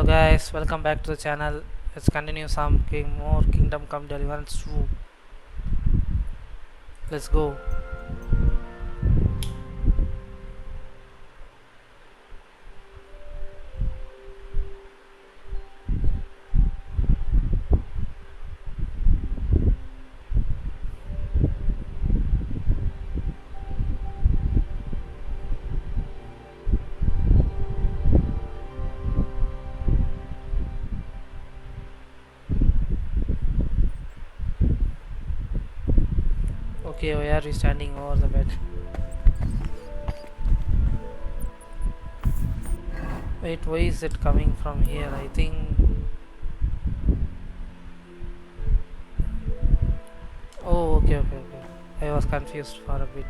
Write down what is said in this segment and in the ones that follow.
Hello guys, welcome back to the channel. Let's continue some more Kingdom Come Deliverance 2. Let's go. Okay, why are we standing over the bed? Wait, why is it coming from here? I think... Oh, okay. I was confused for a bit.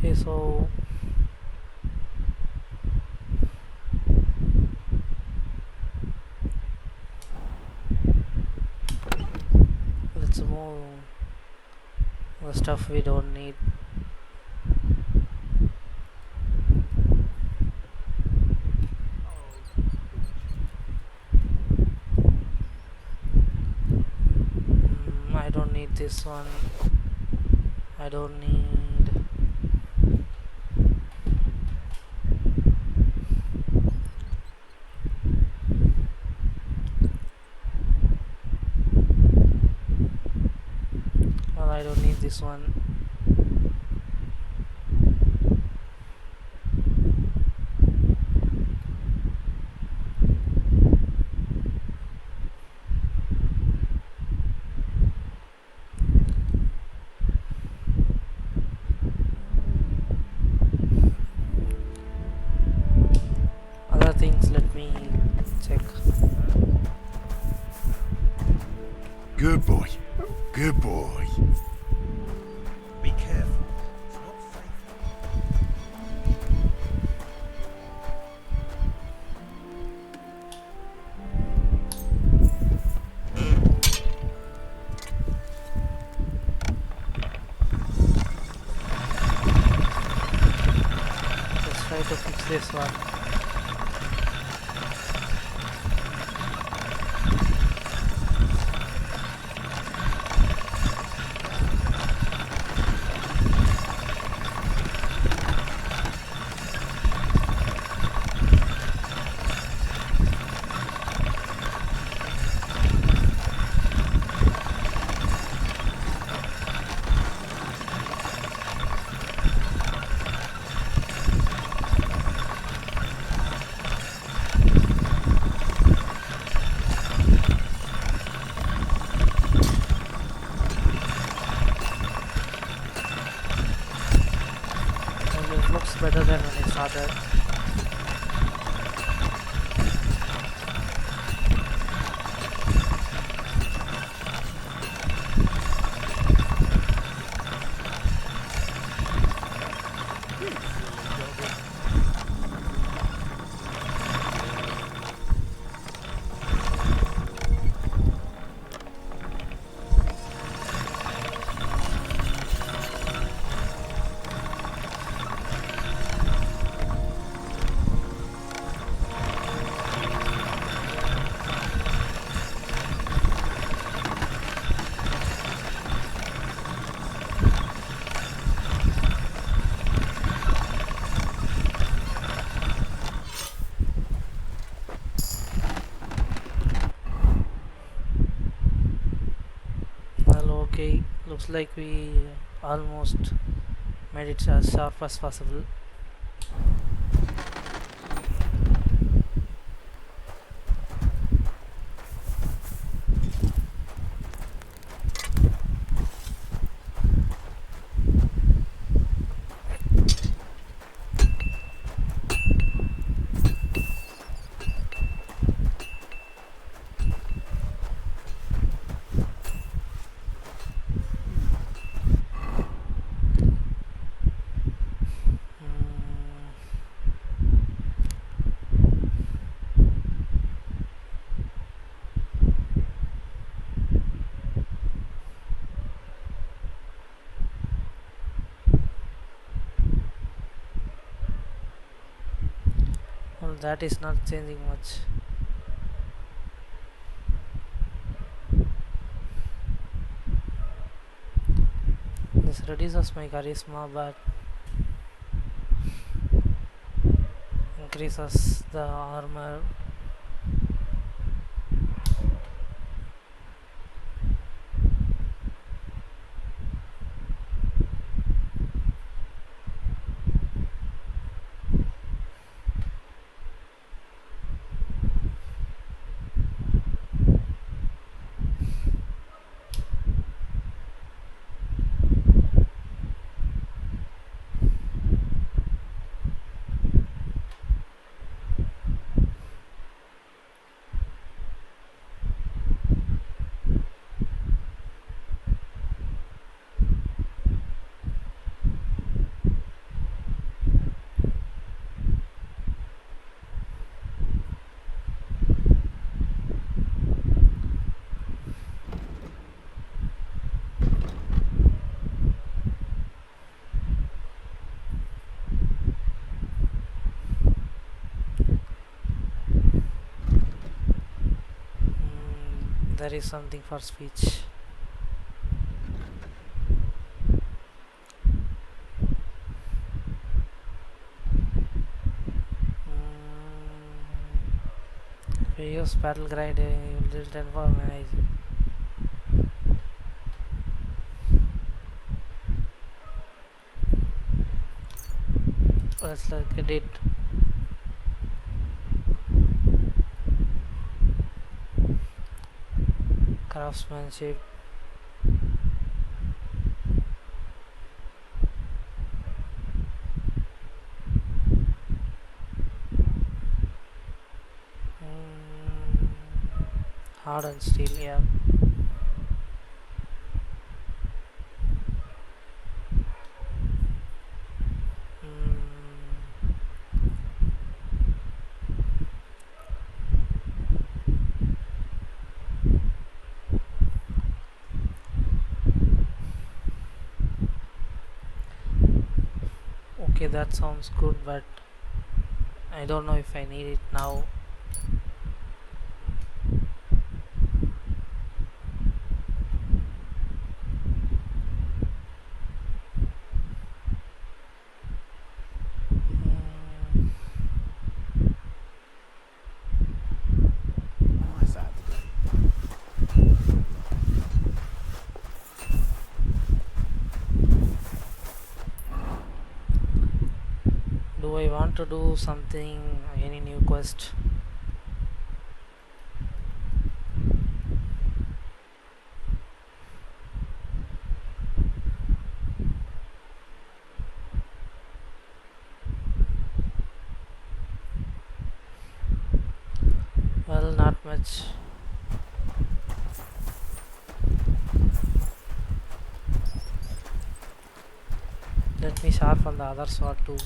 Okay, so... Let's move the stuff we don't need. I don't need this one. I don't need... Well, I don't need this one. Other things, let me check. Good boy. Good boy. Be careful. It's not safe. Let's try to fix this one. And it looks better than when I started. Well, okay, looks like we almost made it as sharp as possible. That is not changing much. This reduces my charisma but increases the armor. There is something for speech. If you use battle guide, you will tell for managing. Let's look at it. Craftsmanship. Hard and steel, yeah. Okay, that sounds good, but I don't know if I need it now. What's that today? Do I want to do something, any new quest? Well, not much. Let me sharpen the other sword too.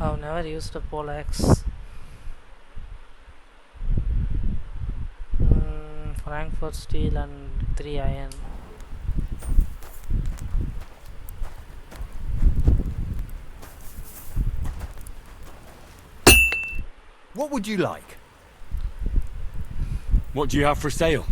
I've never used a poleaxe. Frankfurt steel and 3 iron. What would you like? What do you have for sale?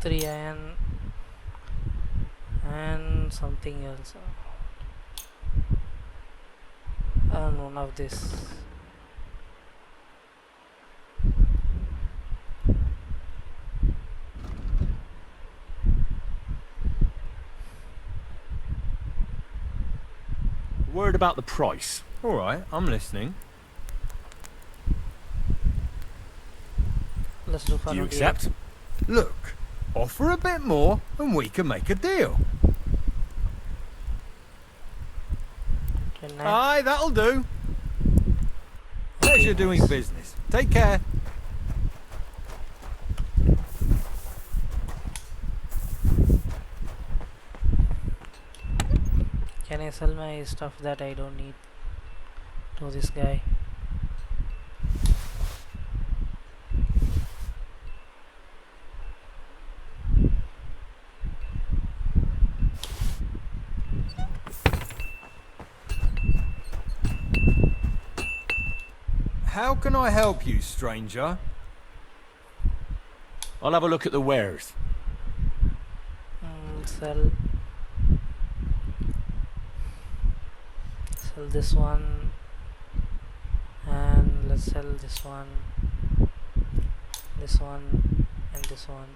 Three iron and something else. None of this. Word about the price. Alright, I'm listening. Let's do Do you for accept? Look, offer a bit more and we can make a deal. 29. Aye, that'll do. Pleasure doing business. Take care. Can I sell my stuff that I don't need to this guy? How can I help you, stranger? I'll have a look at the wares. Sell this one, and let's sell this one, and this one.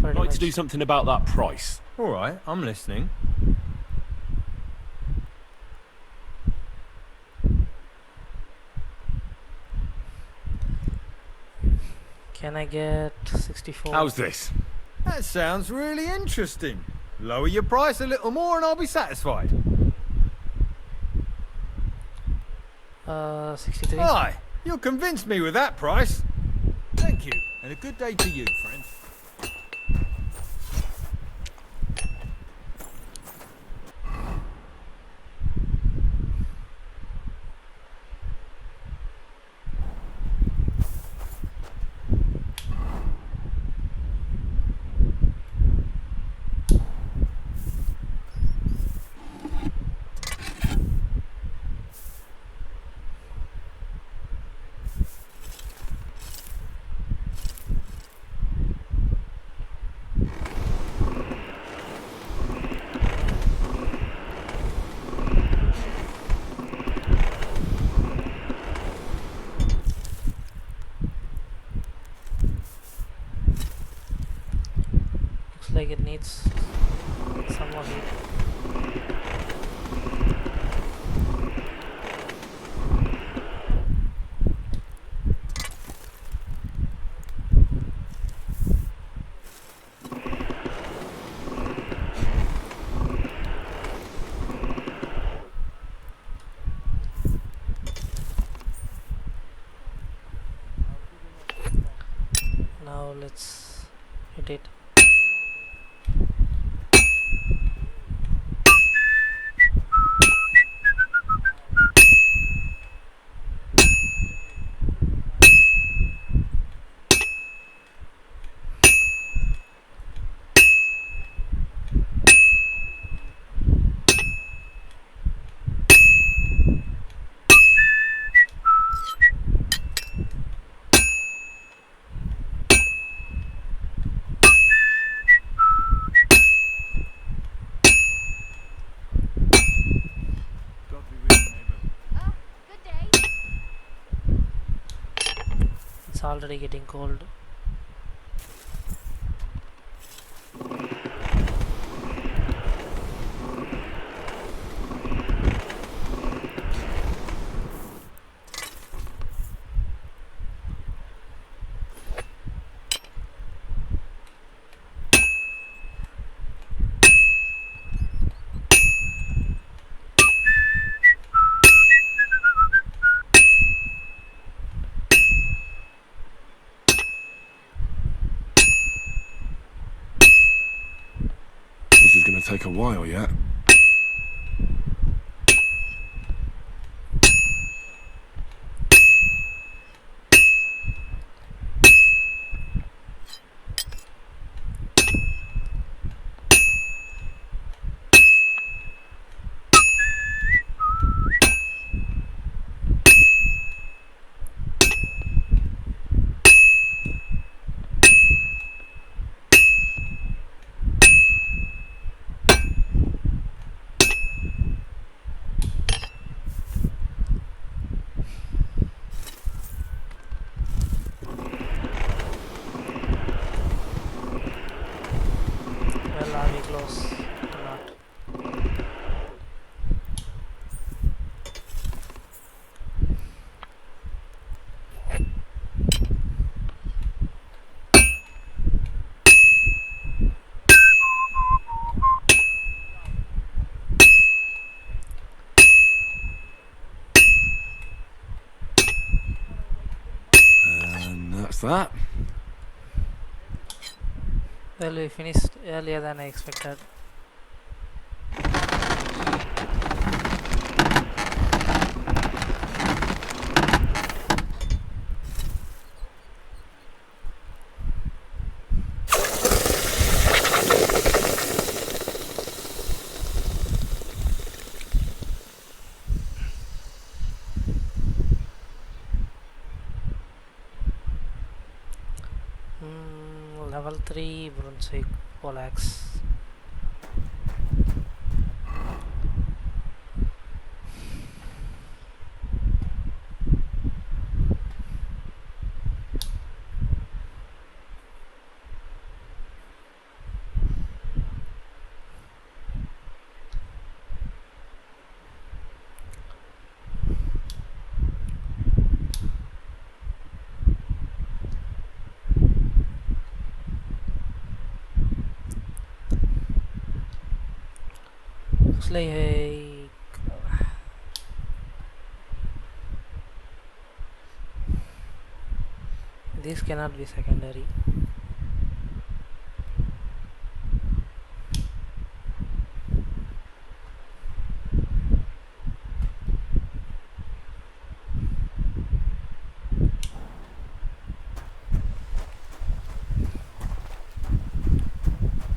I'd like to do something about that price. Alright, I'm listening. Can I get 64? How's this? That sounds really interesting. Lower your price a little more and I'll be satisfied. 63. Aye, you'll convince me with that price. Thank you, and a good day to you, friend. Like it needs some more heat. Now let's hit it. already getting cold. This is gonna take a while yet. Well, are we close or not? And that's that. Well, we finished earlier than I expected. Level 3 Brunswick Polax. Looks like this cannot be secondary.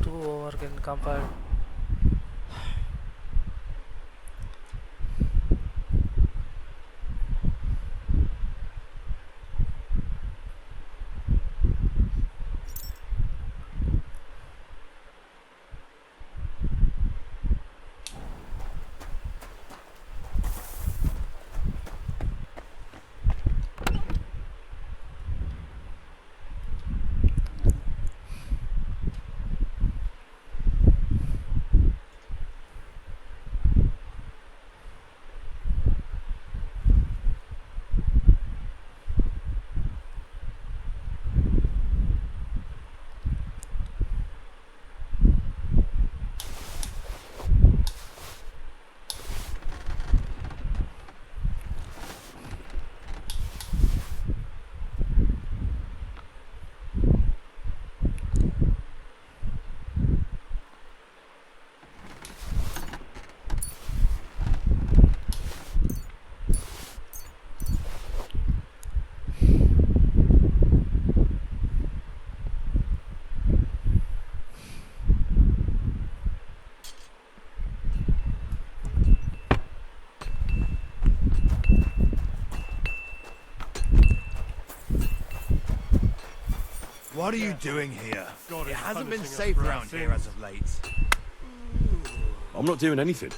Two over can compare. What are you doing here? It hasn't been safe around here as of late. I'm not doing anything.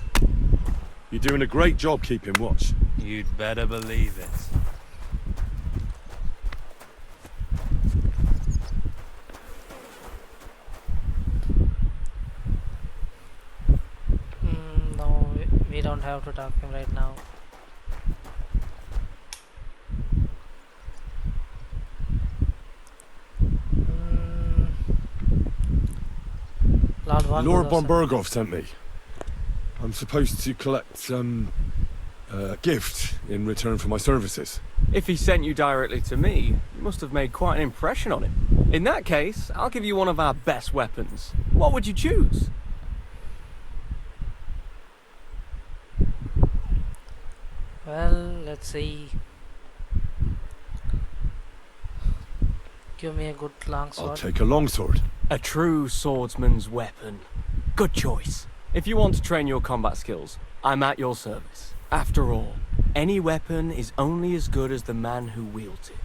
You're doing a great job keeping watch. You'd better believe it. don't have to talk to him right now. Lord Von Lord Budosan. Bombergov sent me. I'm supposed to collect a gift in return for my services. If he sent you directly to me, you must have made quite an impression on him. In that case, I'll give you one of our best weapons. What would you choose? Well, let's see. Give me a good long I'll sword. take a longsword. A true swordsman's weapon. Good choice. If you want to train your combat skills, I'm at your service. After all, any weapon is only as good as the man who wields it.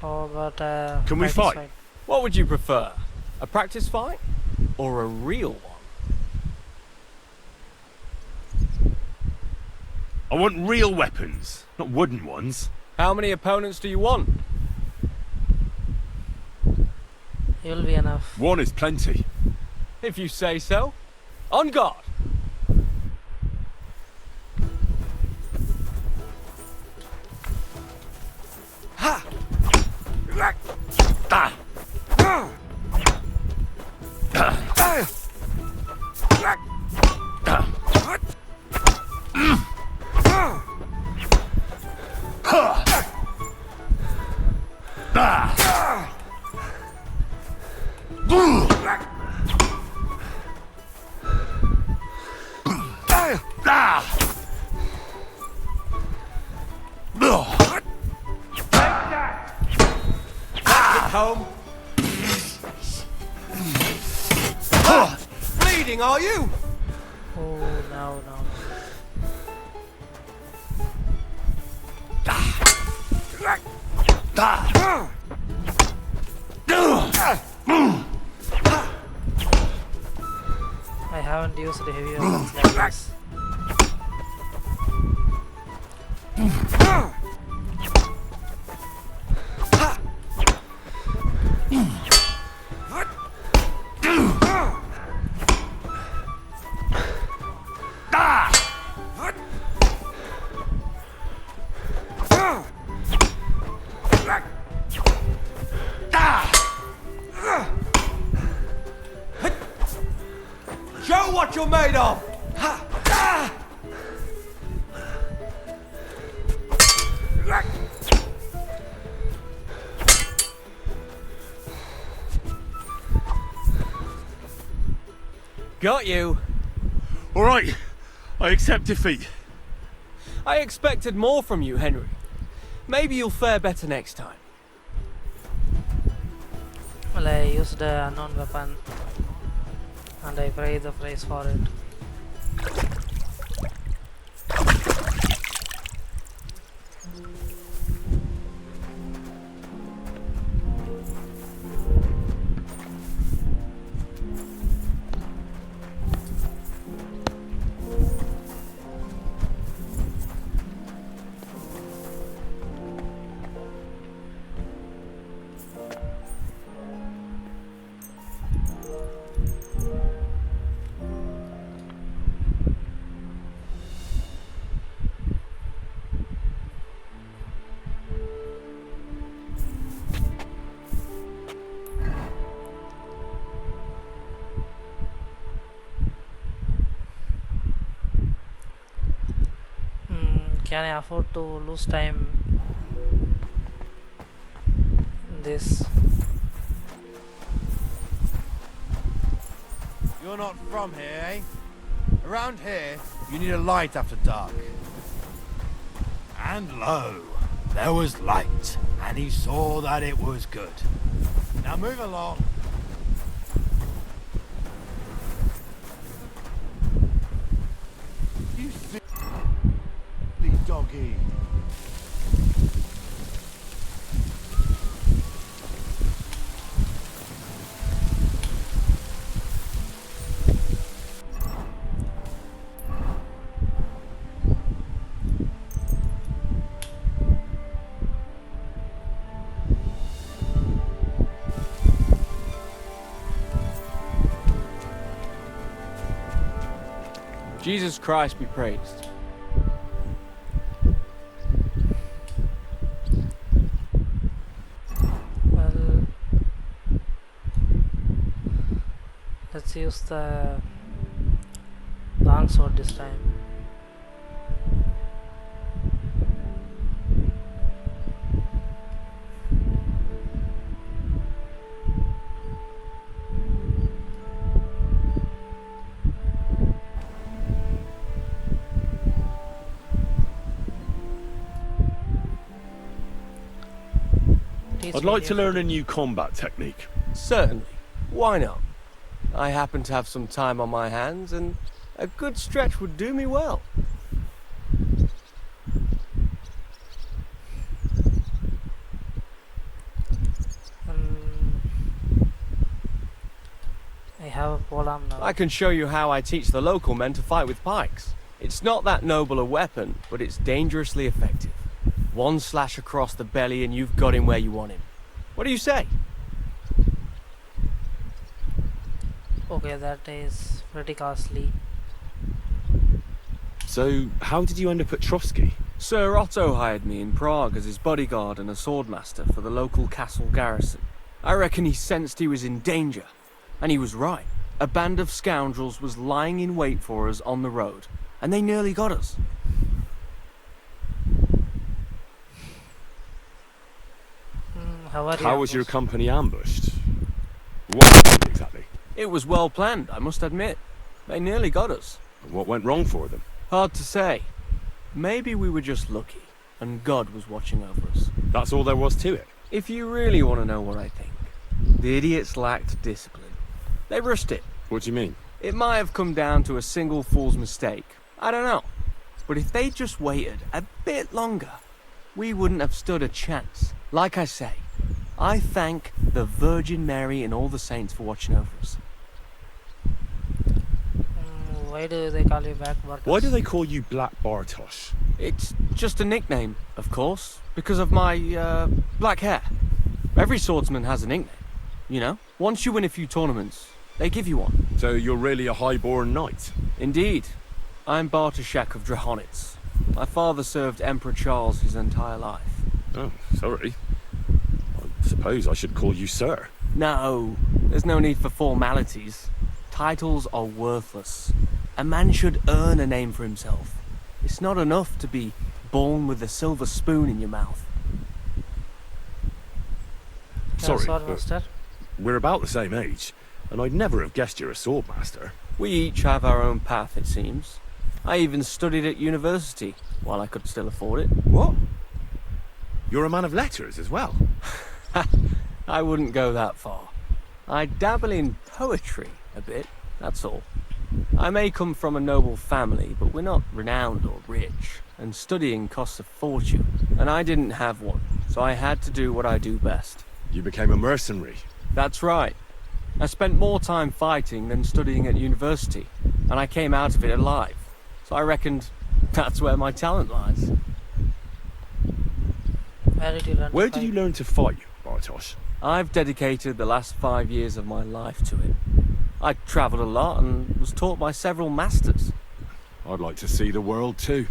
How about Can we practice fight? What would you prefer? A practice fight? Or a real one? I want real weapons, not wooden ones. How many opponents do you want? You'll be enough. One is plenty. If you say so. On guard! Ha! Ah! Home. Bleeding, are you? Oh, no, no. I haven't used the heavy weapons like this. Show what you're made of! Got you. All right, I accept defeat. I expected more from you, Henry. Maybe you'll fare better next time. Well, I used the unknown weapon and I paid the price for it. Can I afford to lose time in this? You're not from here, eh? Around here, you need a light after dark. And lo, there was light, and he saw that it was good. Now move along. You silly doggy. Jesus Christ be praised. Well, let's use the long sword this time. I'd like to learn a new combat technique. Certainly. Why not? I happen to have some time on my hands, and a good stretch would do me well. I have a polearm now. I can show you how I teach the local men to fight with pikes. It's not that noble a weapon, but it's dangerously effective. One slash across the belly and you've got him where you want him. What do you say? Okay, that is pretty costly. So, how did you end up at Trotsky? Sir Otto hired me in Prague as his bodyguard and a swordmaster for the local castle garrison. I reckon he sensed he was in danger. And he was right. A band of scoundrels was lying in wait for us on the road. And they nearly got us. How was your company ambushed? What happened exactly? It was well planned, I must admit. They nearly got us. What went wrong for them? Hard to say. Maybe we were just lucky, and God was watching over us. That's all there was to it. If you really want to know what I think, the idiots lacked discipline. They rushed it. What do you mean? It might have come down to a single fool's mistake. I don't know. But if they just waited a bit longer, we wouldn't have stood a chance. Like I say, I thank the Virgin Mary and all the saints for watching over us. Why do they call you Black Bartosz? Why do they call you Black Bartosz? It's just a nickname, of course, because of my, black hair. Every swordsman has a nickname, you know? Once you win a few tournaments, they give you one. So you're really a highborn knight? Indeed. I'm Bartoszek of Drahonitz. My father served Emperor Charles his entire life. Oh, sorry. I suppose I should call you sir. No, there's no need for formalities. Titles are worthless. A man should earn a name for himself. It's not enough to be born with a silver spoon in your mouth. Sorry, Swordmaster. we're about the same age, and I'd never have guessed you're a swordmaster. We each have our own path, it seems. I even studied at university, while I could still afford it. What? You're a man of letters as well? I wouldn't go that far. I dabble in poetry a bit, that's all. I may come from a noble family, but we're not renowned or rich, and studying costs a fortune, and I didn't have one, so I had to do what I do best. You became a mercenary. That's right. I spent more time fighting than studying at university, and I came out of it alive, so I reckoned that's where my talent lies. Where did you learn Where to did fight? you learn to fight, Bartosz? I've dedicated the last 5 years of my life to it. I travelled a lot and was taught by several masters. I'd like to see the world too,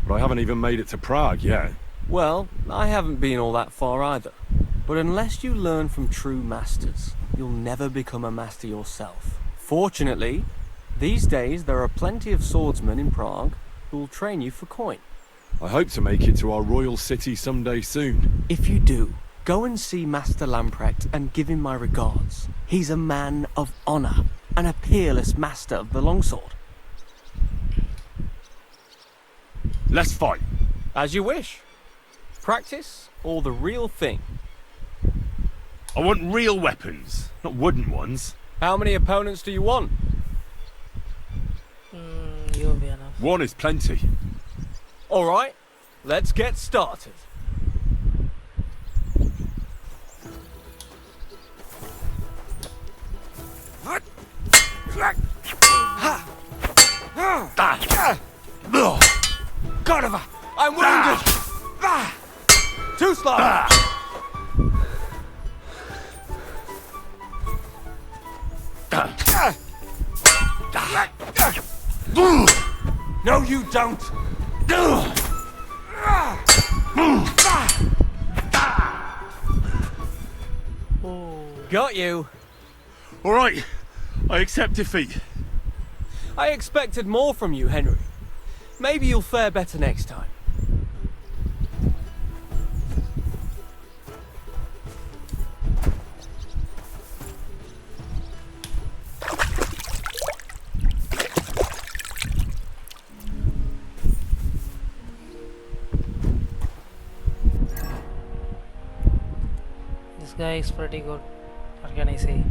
but I haven't even made it to Prague yet. Well, I haven't been all that far either. But unless you learn from true masters, you'll never become a master yourself. Fortunately, these days there are plenty of swordsmen in Prague who'll train you for coin. I hope to make it to our royal city someday soon. If you do, go and see Master Lamprecht and give him my regards. He's a man of honour and a peerless master of the longsword. Let's fight. As you wish. Practice or the real thing? I want real weapons, not wooden ones. How many opponents do you want? You'll be enough. One is plenty. All right, let's get started. God, I'm wounded. Too slow. No, you don't! Oh, Got you. All right, I accept defeat. I expected more from you, Henry. Maybe you'll fare better next time. this guy is pretty good. What can I say?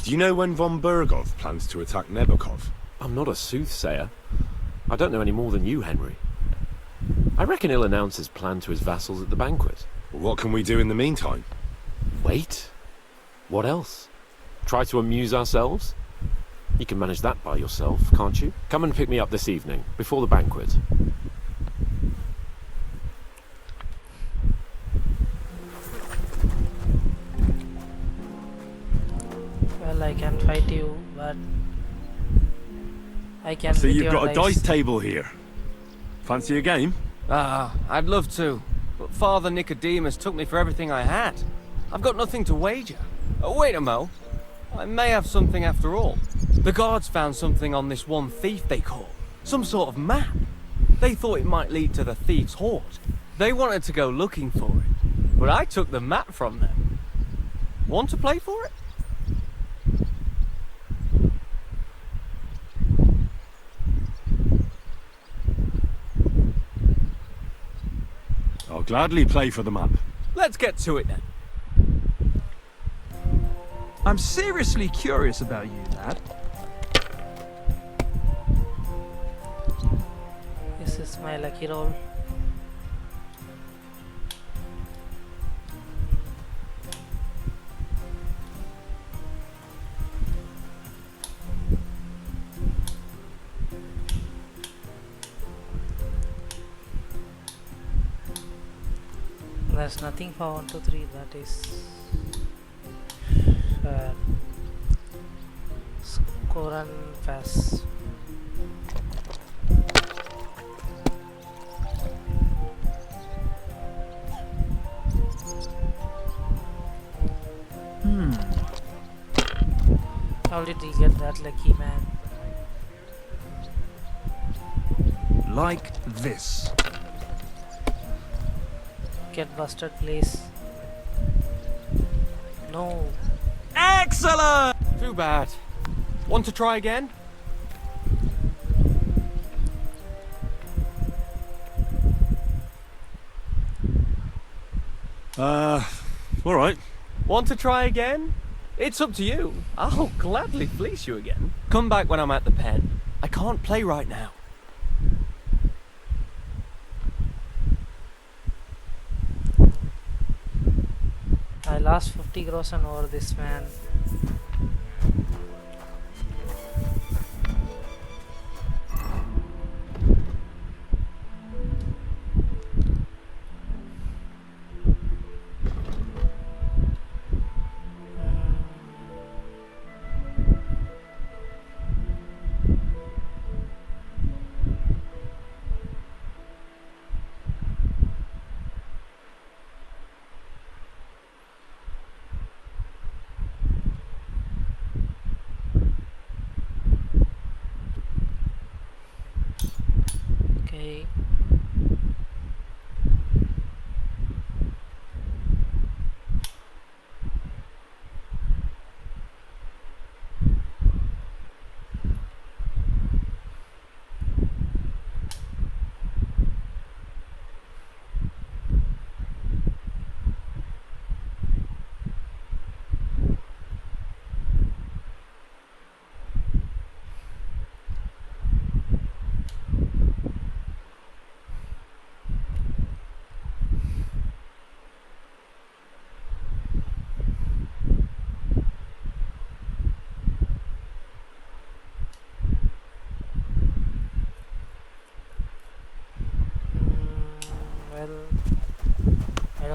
Do you know when von Bergov plans to attack Nebokov? I'm not a soothsayer. I don't know any more than you, Henry. I reckon he'll announce his plan to his vassals at the banquet. Well, what can we do in the meantime? Wait? What else? Try to amuse ourselves? You can manage that by yourself, can't you? Come and pick me up this evening, before the banquet. Well, I can fight you, but I can. See, with you've your got a dice. dice table here. Fancy a game? Ah, I'd love to, but Father Nicodemus took me for everything I had. I've got nothing to wager. Oh, wait a mo. I may have something after all. The guards found something on this one thief they caught. Some sort of map. They thought it might lead to the thief's hoard. They wanted to go looking for it, but I took the map from them. Want to play for it? I'll gladly play for the map. Let's get to it then. I'm seriously curious about you, lad. This is my lucky roll. There's nothing for 1, 2, 3. That is Skoran Pass. How did he get that lucky, man? Like this. Get busted, please. No. Excellent! Too bad. Want to try again? All right. Want to try again? It's up to you. I'll gladly fleece you again. Come back when I'm at the pen. I can't play right now. I lost 50 gross and over this, man.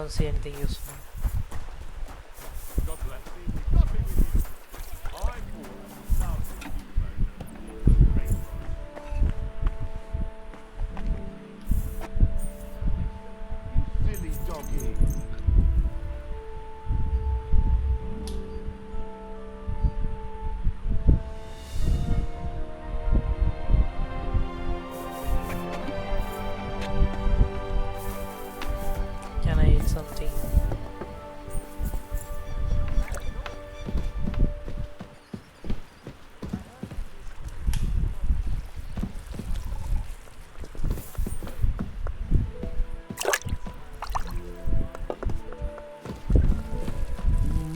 don't see anything useful. God bless you. God be with you. I'm you silly doggy. Can I eat something?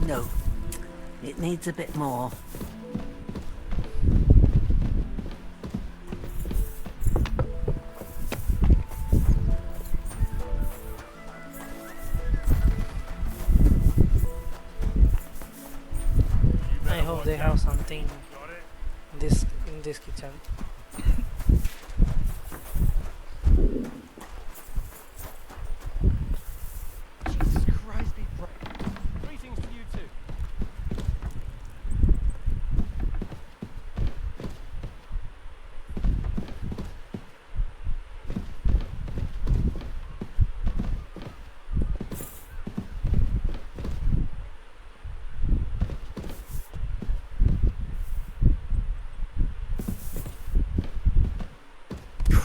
No, it needs a bit more. I hope they have something in this kitchen. Jesus Christ, be brave. Greetings to you too.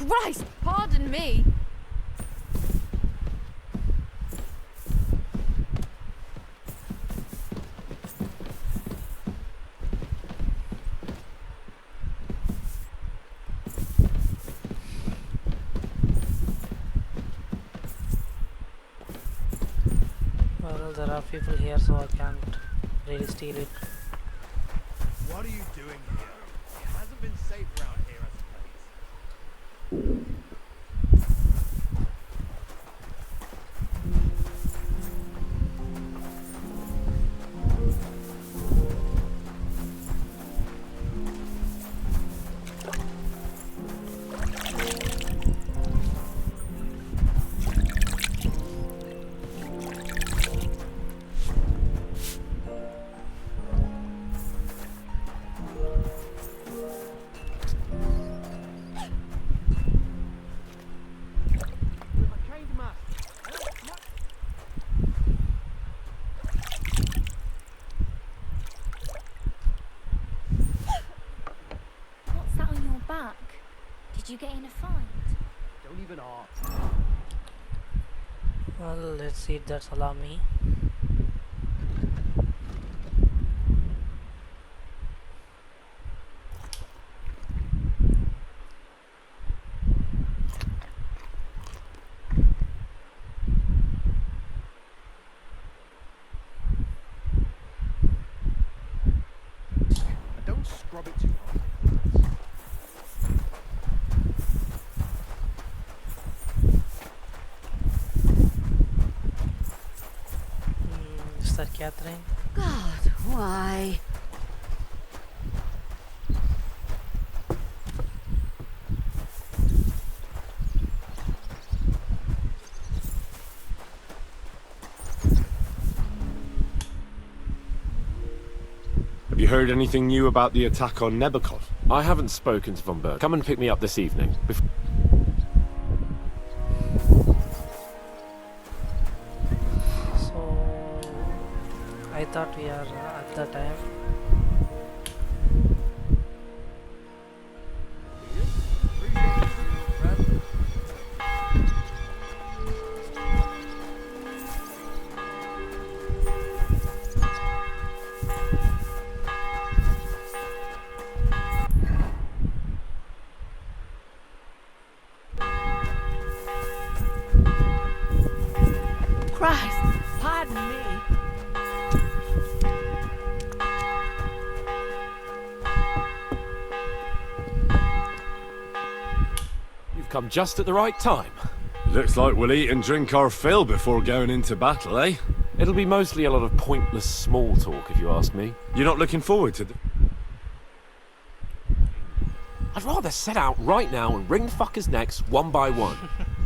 Christ, pardon me. Well, there are people here, so I can't really steal it. What are you doing here? It hasn't been safe around here as of late. What's that on your back? Did you get in a fight? Don't even ask. Well, let's eat that salami. And don't scrub it too hard. Is that Catherine? God, why? Have you heard anything new about the attack on Nebakot? I haven't spoken to Von Berg. Come and pick me up this evening. So I thought we are at the time. Christ, pardon me. You've come just at the right time. Looks like we'll eat and drink our fill before going into battle, eh? It'll be mostly a lot of pointless small talk, if you ask me. You're not looking forward to the... I'd rather set out right now and wring fuckers' necks one by one.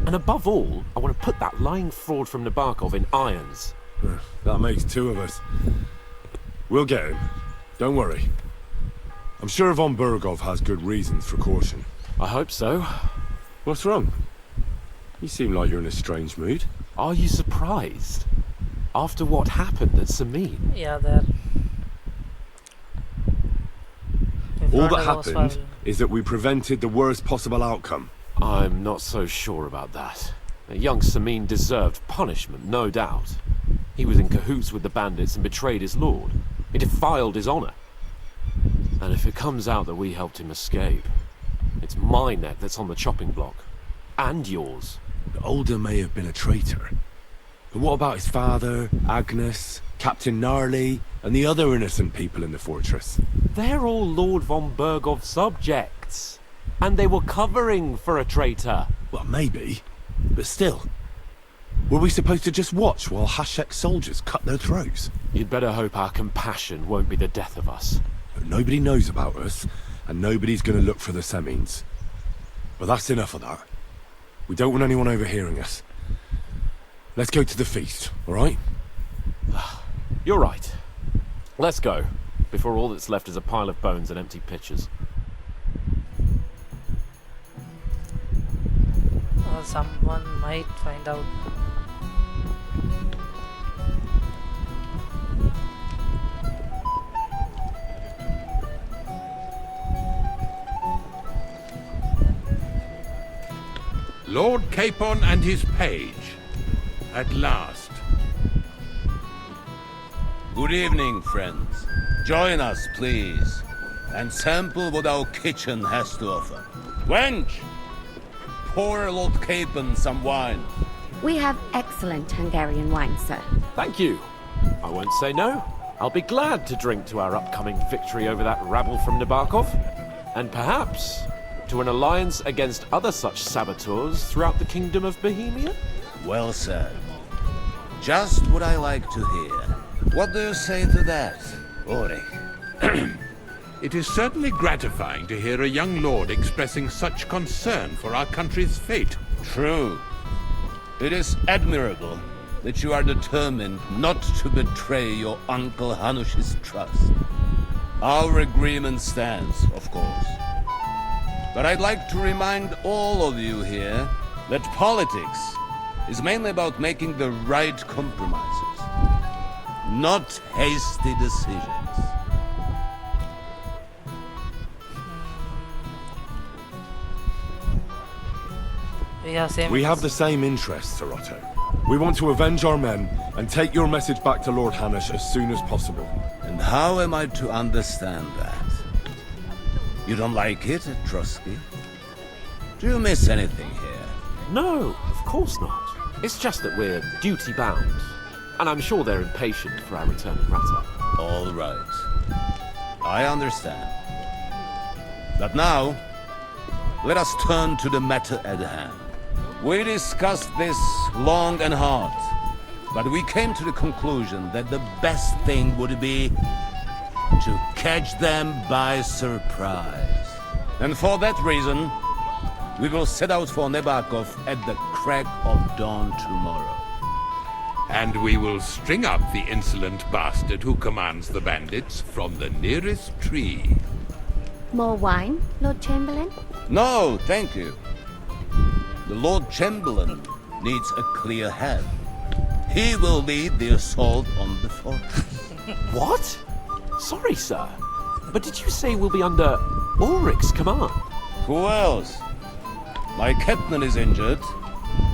And above all, I want to put that lying fraud from Nabokov in irons. That makes two of us. We'll get him. Don't worry. I'm sure von Burgov has good reasons for caution. I hope so. What's wrong? You seem like you're in a strange mood. Are you surprised? After what happened at Samin? Yeah, there. All that happened is that we prevented the worst possible outcome. I'm not so sure about that. Young Samin deserved punishment, no doubt. He was in cahoots with the bandits and betrayed his lord. He defiled his honor. And if it comes out that we helped him escape, it's my neck that's on the chopping block. And yours. The Older may have been a traitor. But what about his father, Agnes, Captain Gnarly, and the other innocent people in the fortress? They're all Lord von Burgov's subjects. And they were covering for a traitor. Well, maybe. But still. Were we supposed to just watch while Hashek's soldiers cut their throats? You'd better hope our compassion won't be the death of us. But nobody knows about us, and nobody's gonna look for the Semines. But that's enough of that. We don't want anyone overhearing us. Let's go to the feast, alright? You're right. Let's go, before all that's left is a pile of bones and empty pitchers. Someone might find out. Lord Capon and his page. At last. Good evening, friends. Join us, please, and sample what our kitchen has to offer. Wench! Pour Lord Capon some wine. We have excellent Hungarian wine, sir. Thank you. I won't say no. I'll be glad to drink to our upcoming victory over that rabble from Nabokov. And perhaps to an alliance against other such saboteurs throughout the Kingdom of Bohemia? Well said. Just what I like to hear. What do you say to that, Ulrich? It is certainly gratifying to hear a young lord expressing such concern for our country's fate. True. It is admirable that you are determined not to betray your Uncle Hanush's trust. Our agreement stands, of course. But I'd like to remind all of you here that politics is mainly about making the right compromises, not hasty decisions. We have the same interests, Sir Otto. We want to avenge our men and take your message back to Lord Hanush as soon as possible. And how am I to understand that? You don't like it, Trotsky? Do you miss anything here? No, of course not. It's just that we're duty-bound. And I'm sure they're impatient for our return in Rata. All right. I understand. But now, let us turn to the matter at hand. We discussed this long and hard, but we came to the conclusion that the best thing would be to catch them by surprise. And for that reason, we will set out for Nabokov at the crack of dawn tomorrow. And we will string up the insolent bastard who commands the bandits from the nearest tree. More wine, Lord Chamberlain? No, thank you. The Lord Chamberlain needs a clear head. He will lead the assault on the fortress. What? Sorry, sir. But did you say we'll be under Ulrich's command? Who else? My captain is injured,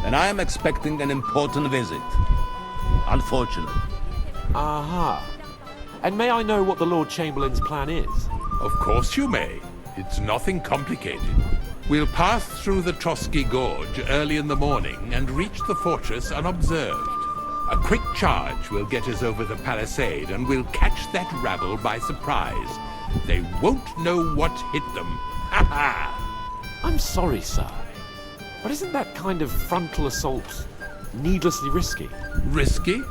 and I am expecting an important visit. Unfortunate. Aha. And may I know what the Lord Chamberlain's plan is? Of course you may. It's nothing complicated. We'll pass through the Trotsky Gorge early in the morning and reach the fortress unobserved. A quick charge will get us over the palisade and we'll catch that rabble by surprise. They won't know what hit them. Ha ha! I'm sorry, sir. But isn't that kind of frontal assault needlessly risky? Risky?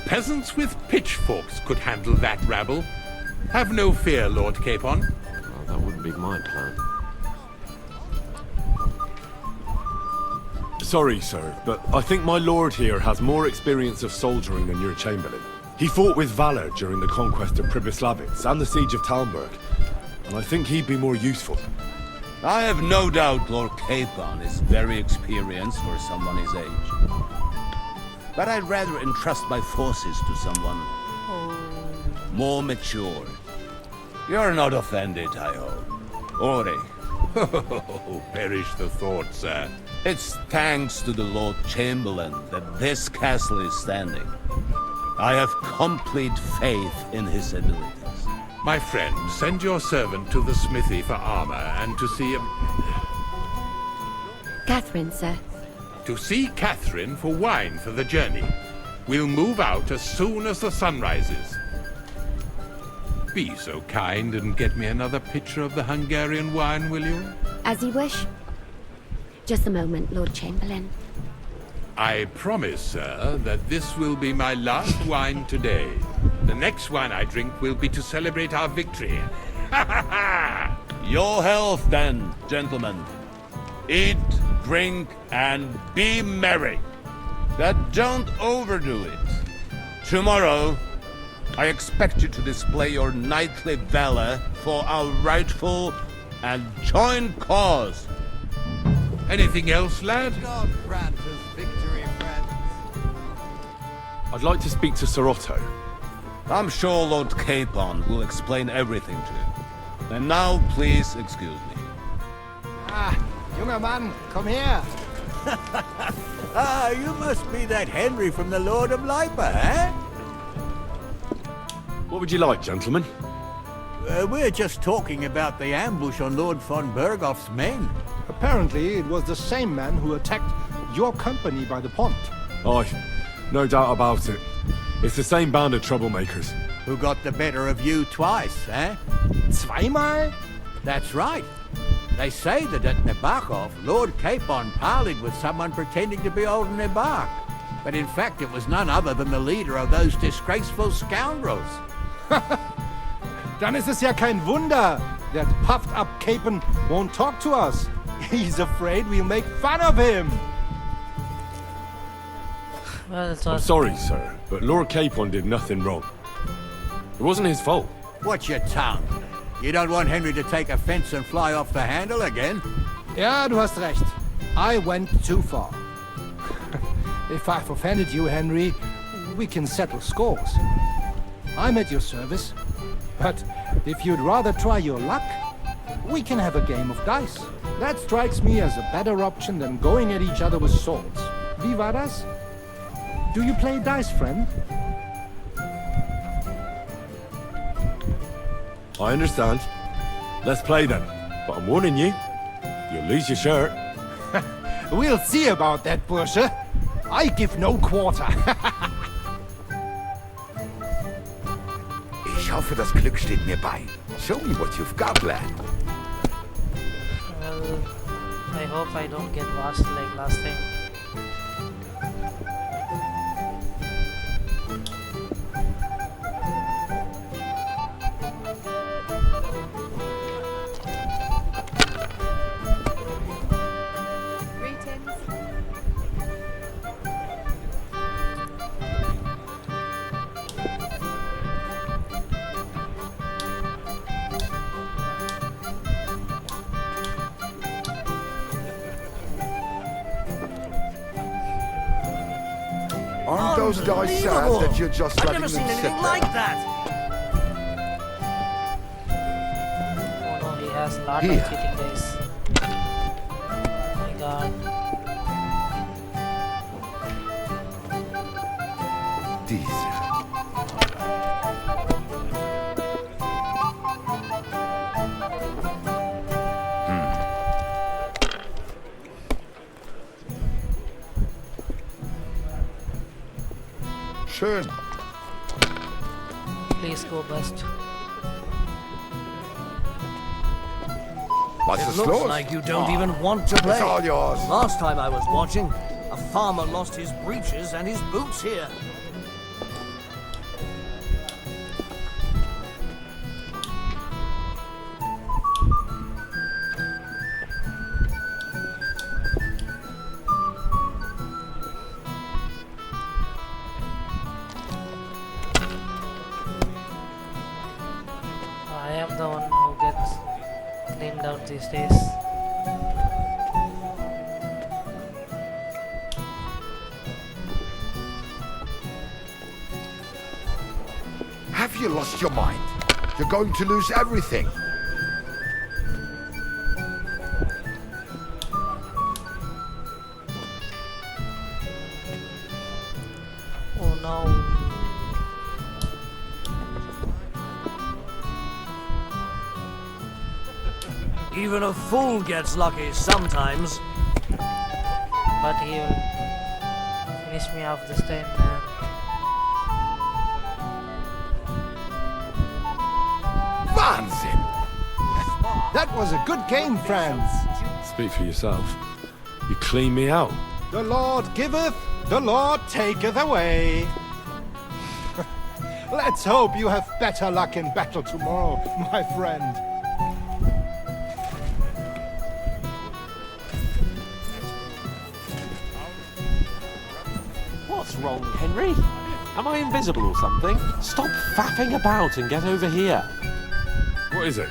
Peasants with pitchforks could handle that rabble. Have no fear, Lord Capon. Well, that wouldn't be my plan. sorry, sir, but I think my lord here has more experience of soldiering than your chamberlain. He fought with valor during the conquest of Pribyslavitz and the siege of Talmberg, and I think he'd be more useful. I have no doubt Lord Capon is very experienced for someone his age. But I'd rather entrust my forces to someone more mature. You're not offended, I hope. Ori. Oh, perish the thought, sir. It's thanks to the Lord Chamberlain that this castle is standing. I have complete faith in his abilities. My friend, send your servant to the smithy for armor and to see Catherine, sir. To see Catherine for wine for the journey. We'll move out as soon as the sun rises. Be so kind and get me another pitcher of the Hungarian wine, will you? As you wish. Just a moment, Lord Chamberlain. I promise, sir, that this will be my last wine today. The next wine I drink will be to celebrate our victory. Your health, then, gentlemen. Eat, drink, and be merry. But don't overdo it. Tomorrow, I expect you to display your knightly valor for our rightful and joint cause. Anything else, lad? God grant us victory, friends. I'd like to speak to Sir Otto. I'm sure Lord Capon will explain everything to you. And now, please excuse me. Ah, junger Mann, komm her. Ah, you must be that Henry from the Lord of Lipa, eh? What would you like, gentlemen? We're just talking about the ambush on Lord von Bergoff's men. Apparently, it was the same man who attacked your company by the pond. Aye, no doubt about it. It's the same band of troublemakers. Who got the better of you twice, eh? Zweimal? That's right. They say that at Nebachov, Lord Capon parleyed with someone pretending to be old Nebach. But in fact, it was none other than the leader of those disgraceful scoundrels. Dann ist es ja kein Wunder that puffed up Capon won't talk to us. He's afraid we'll make fun of him. Well, it I'm was sorry, sir, but Lord Capon did nothing wrong. It wasn't his fault. Watch your tongue. You don't want Henry to take offense and fly off the handle again? Ja, du hast recht. I went too far. If I've offended you, Henry, we can settle scores. I'm at your service. But if you'd rather try your luck, we can have a game of dice. That strikes me as a better option than going at each other with swords. Wie war das? Do you play dice, friend? I understand. Let's play then. But I'm warning you, you'll lose your shirt. We'll see about that, Bursche. I give no quarter. Ich hoffe, das Glück steht mir bei. Show me what you've got, lad. well. I hope I don't get lost like last time. Aren't those guys sad that you're just letting them sit there? that! Oh no, he has a lot Here. of cheating dice. Oh my god. Diese. Schön. Please go best. Was It ist looks los? like you don't even want to play. It's all yours. Last time I was watching, a farmer lost his breeches and his boots here. the one who gets cleaned out these days. Have you lost your mind? You're going to lose everything. Oh no. Even a fool gets lucky sometimes. But he will finish me off this time, man. VINCI! That was a good game, friends. Speak for yourself. You clean me out. The Lord giveth, the Lord taketh away. Let's hope you have better luck in battle tomorrow, my friend. What's wrong, Henry? Am I invisible or something? Stop faffing about and get over here. What is it?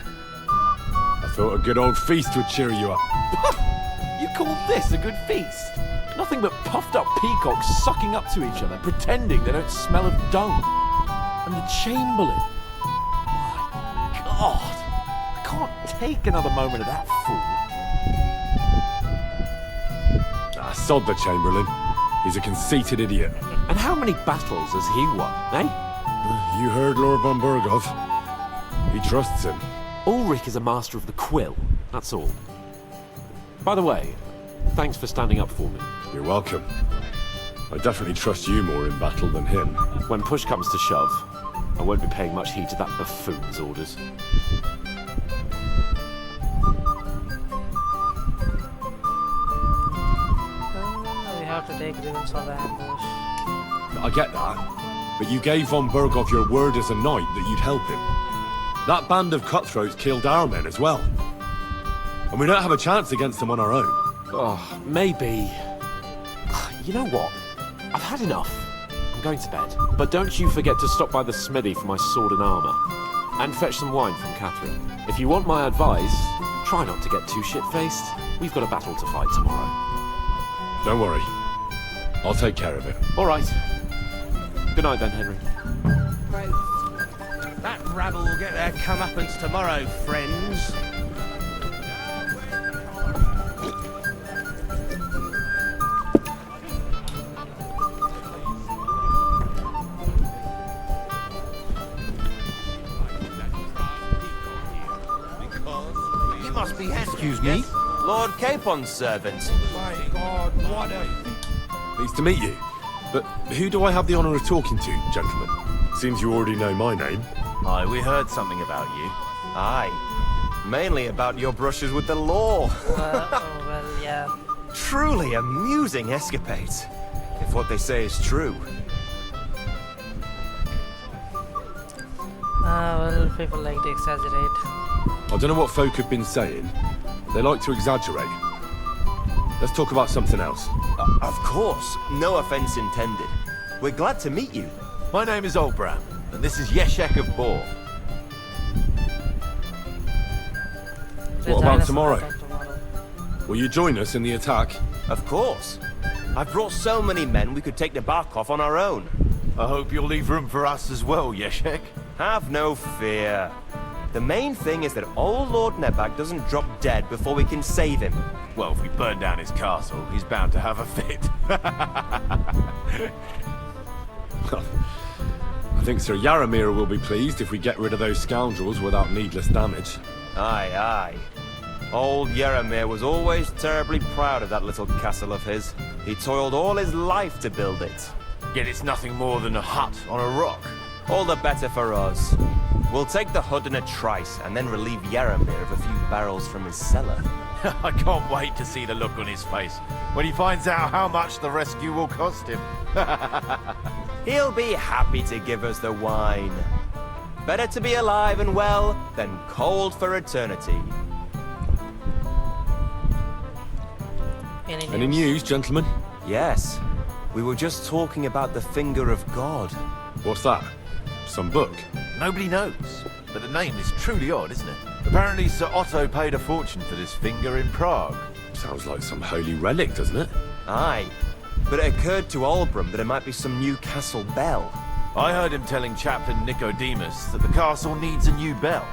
I thought a good old feast would cheer you up. You call this a good feast? Nothing but puffed up peacocks sucking up to each other, pretending they don't smell of dung. And the Chamberlain. My God. I can't take another moment of that fool. Sod the Chamberlain. He's a conceited idiot. And how many battles has he won, eh? You heard Lord von Burgov. He trusts him. Ulrich is a master of the quill, that's all. By the way, thanks for standing up for me. You're welcome. I definitely trust you more in battle than him. When push comes to shove, I won't be paying much heed to that buffoon's orders. We have to take revenge for the ambush. I get that. But you gave von Burgov your word as a knight that you'd help him. That band of cutthroats killed our men as well. And we don't have a chance against them on our own. Oh, maybe. You know what? I've had enough. I'm going to bed. But don't you forget to stop by the smithy for my sword and armour. And fetch some wine from Catherine. If you want my advice, try not to get too shit-faced. We've got a battle to fight tomorrow. Don't worry. I'll take care of it. All right. Good night then, Henry. That rabble will get their comeuppance tomorrow, friends. You must be Excuse me? Lord Capon's servant. My God, what a... Pleased to meet you. But who do I have the honour of talking to, gentlemen? Seems you already know my name. Aye, we heard something about you. Aye. Mainly about your brushes with the law. Well, yeah. Truly amusing escapades, if what they say is true. Well, people like to exaggerate. I don't know what folk have been saying. They like to exaggerate. Let's talk about something else. Of course, no offense intended. We're glad to meet you. My name is Olbram, and this is Yeshek of Bor. What about tomorrow? Will you join us in the attack? Of course. I've brought so many men we could take the Barkov on our own. I hope you'll leave room for us as well, Yeshek. Have no fear. The main thing is that old Lord Nebak doesn't drop dead before we can save him. Well, if we burn down his castle, he's bound to have a fit. I think Sir Yaramir will be pleased if we get rid of those scoundrels without needless damage. Aye, aye. Old Yaramir was always terribly proud of that little castle of his. He toiled all his life to build it. Yet it's nothing more than a hut on a rock. All the better for us. We'll take the hut in a trice and then relieve Yaramir of a few barrels from his cellar. I can't wait to see the look on his face when he finds out how much the rescue will cost him. He'll be happy to give us the wine. Better to be alive and well than cold for eternity. Any news, gentlemen? Yes. We were just talking about the finger of God. What's that? Some book? Nobody knows. but the name is truly odd, isn't it? Apparently Sir Otto paid a fortune for this finger in Prague. Sounds like some holy relic, doesn't it? Aye. But it occurred to Albram that it might be some new castle bell. I heard him telling Chaplain Nicodemus that the castle needs a new bell.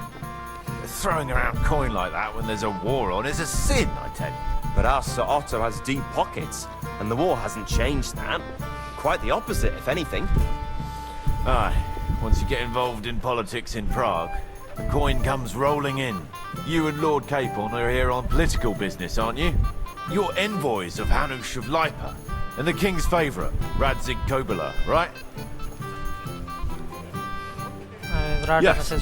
Throwing around coin like that when there's a war on is a sin, I tell you. But our Sir Otto has deep pockets, and the war hasn't changed that. Quite the opposite, if anything. Aye. Once you get involved in politics in Prague, the coin comes rolling in. You and Lord Capon are here on political business, aren't you? You're envoys of Hanush of Lipa, and the king's favourite, Radzig Kobyla, right? Yes.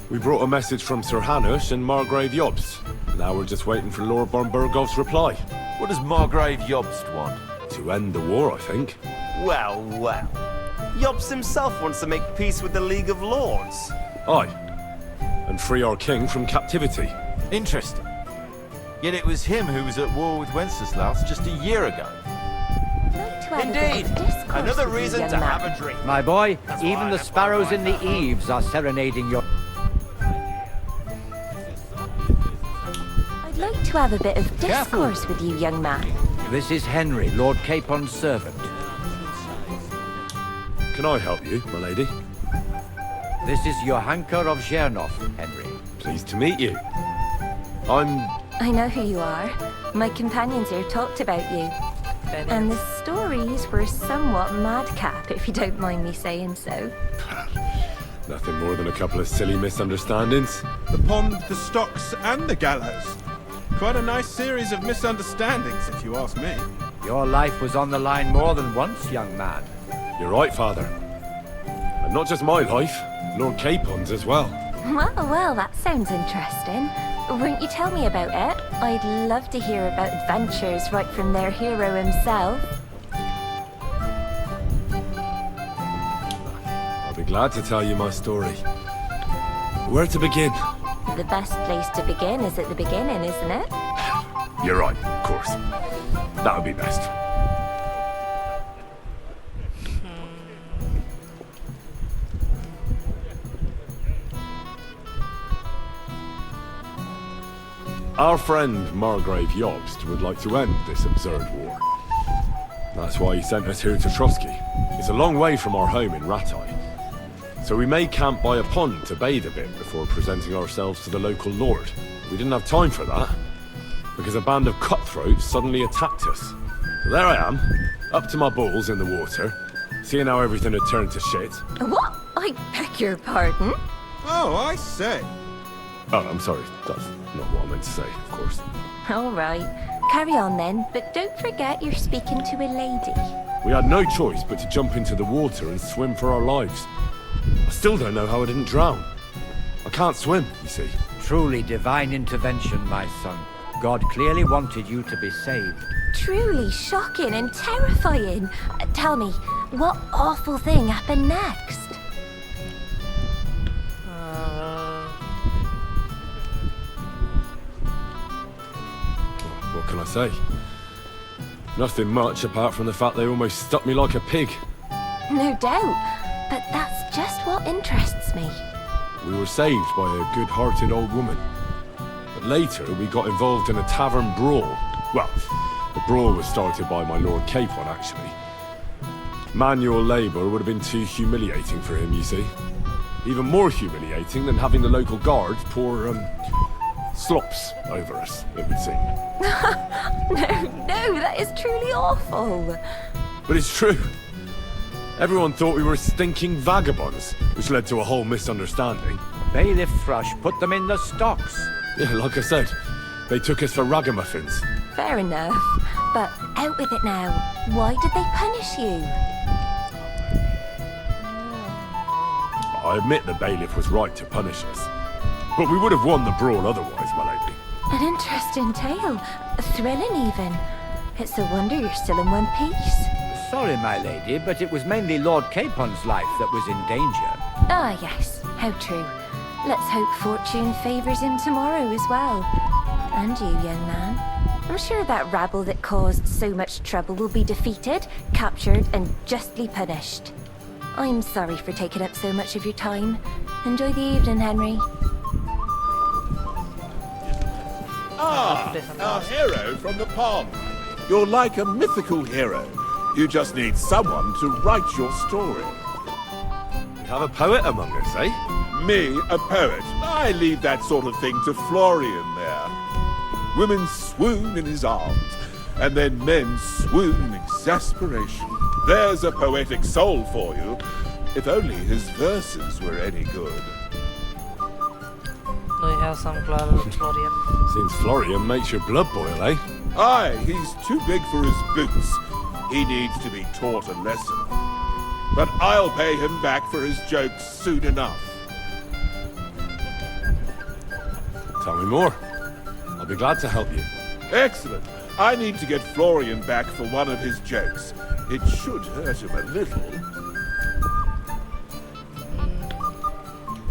We brought a message from Sir Hanush and Margrave Jobst. Now we're just waiting for Lord Bornbergov's reply. What does Margrave Jobst want? To end the war, I think. Well, well. Jobst himself wants to make peace with the League of Lords. Aye. And free our king from captivity. Interesting. Yet it was him who was at war with Wenceslaus just a year ago. Indeed! Another reason to have a drink. My boy, even the sparrows in the eaves are serenading your... I'd like to have a bit of discourse with you, young man. This is Henry, Lord Capon's servant. Can I help you, my lady? This is Johanka of Zhernov, Henry. Pleased to meet you. I know who you are. My companions here talked about you. And the stories were somewhat madcap, if you don't mind me saying so. Nothing more than a couple of silly misunderstandings. The pond, the stocks, and the gallows. Quite a nice series of misunderstandings, if you ask me. Your life was on the line more than once, young man. You're right, Father. And not just my life, Lord Capon's as well. Well, that sounds interesting. Won't you tell me about it? I'd love to hear about adventures right from their hero himself. I'll be glad to tell you my story. Where to begin? The best place to begin is at the beginning, isn't it? You're right, of course. That would be best. Our friend Margrave Jobst would like to end this absurd war. That's why he sent us here to Trotsky. It's a long way from our home in Ratai. So we made camp by a pond to bathe a bit before presenting ourselves to the local lord. We didn't have time for that, because a band of cutthroats suddenly attacked us. So there I am, up to my balls in the water, seeing how everything had turned to shit. What? I beg your pardon? Oh, I say. Oh, I'm sorry. That's not what I meant to say, of course. All right. Carry on then, but don't forget you're speaking to a lady. We had no choice but to jump into the water and swim for our lives. I still don't know how I didn't drown. I can't swim, you see. Truly divine intervention, my son. God clearly wanted you to be saved. Truly shocking and terrifying. Tell me, what awful thing happened next? What can I say? Nothing much apart from the fact they almost stuck me like a pig. No doubt. But that's just what interests me. We were saved by a good-hearted old woman. But later, we got involved in a tavern brawl. Well, the brawl was started by my Lord Capon, actually. Manual labour would have been too humiliating for him, you see. Even more humiliating than having the local guards pour, slops over us, it would seem. No, that is truly awful. But it's true. Everyone thought we were stinking vagabonds, which led to a whole misunderstanding. Bailiff Thrush put them in the stocks. Yeah, like I said, they took us for ragamuffins. Fair enough. But out with it now. Why did they punish you? I admit the bailiff was right to punish us. But we would have won the brawl otherwise, my lady. An interesting tale. Thrilling even. It's a wonder you're still in one piece. Sorry, my lady, but it was mainly Lord Capon's life that was in danger. Ah, yes. How true. Let's hope fortune favours him tomorrow as well. And you, young man. I'm sure that rabble that caused so much trouble will be defeated, captured, and justly punished. I'm sorry for taking up so much of your time. Enjoy the evening, Henry. Ah, our hero from the pond. You're like a mythical hero. You just need someone to write your story. We have a poet among us, eh? Me, a poet. I leave that sort of thing to Florian there. Women swoon in his arms, and then men swoon in exasperation. There's a poetic soul for you, if only his verses were any good. Do you have some Florian? Since Florian makes your blood boil, eh? Aye, he's too big for his boots. He needs to be taught a lesson. But I'll pay him back for his jokes soon enough. Tell me more. I'll be glad to help you. Excellent. I need to get Florian back for one of his jokes. It should hurt him a little.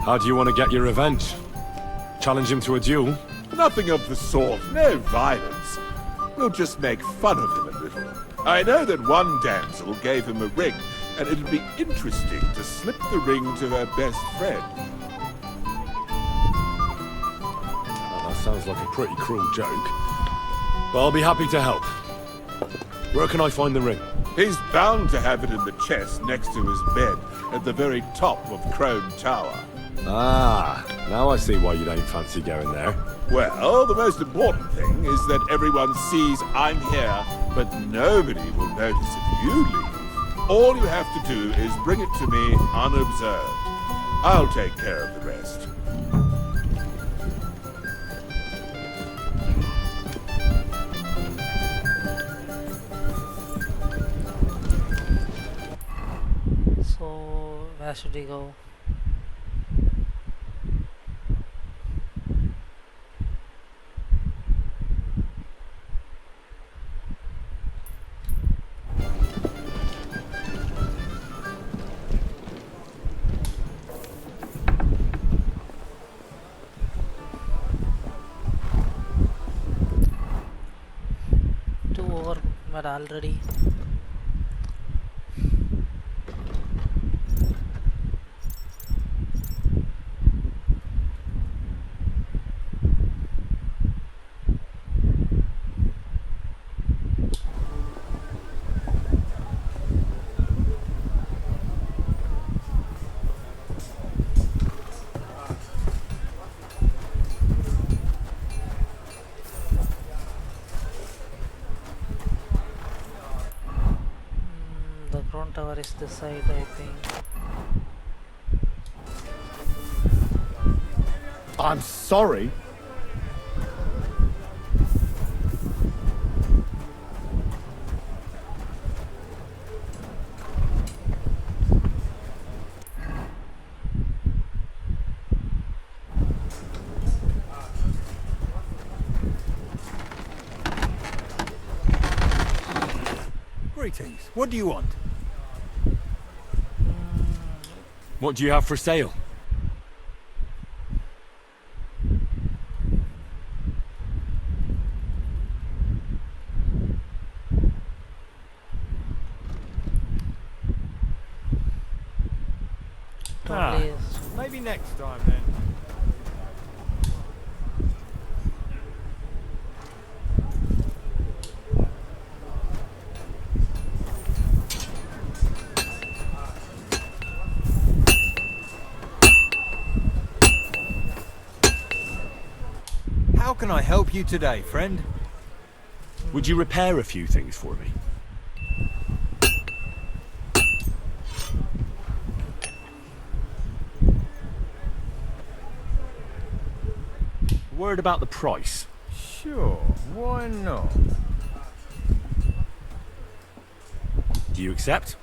How do you want to get your revenge? Challenge him to a duel? Nothing of the sort. No violence. We'll just make fun of him a little. I know that one damsel gave him a ring, and it'll be interesting to slip the ring to her best friend. Well, that sounds like a pretty cruel joke. But I'll be happy to help. Where can I find the ring? He's bound to have it in the chest next to his bed, at the very top of Crone Tower. Ah, now I see why you don't fancy going there. Well, the most important thing is that everyone sees I'm here, but nobody will notice if you leave. All you have to do is bring it to me unobserved. I'll take care of the rest. So, where should we go? Already. Tower is this side, I think. I'm sorry. Greetings. What do you want? What do you have for sale? Maybe next time then. How can I help you today, friend? Would you repair a few things for me? Word about the price. Sure, why not? Do you accept?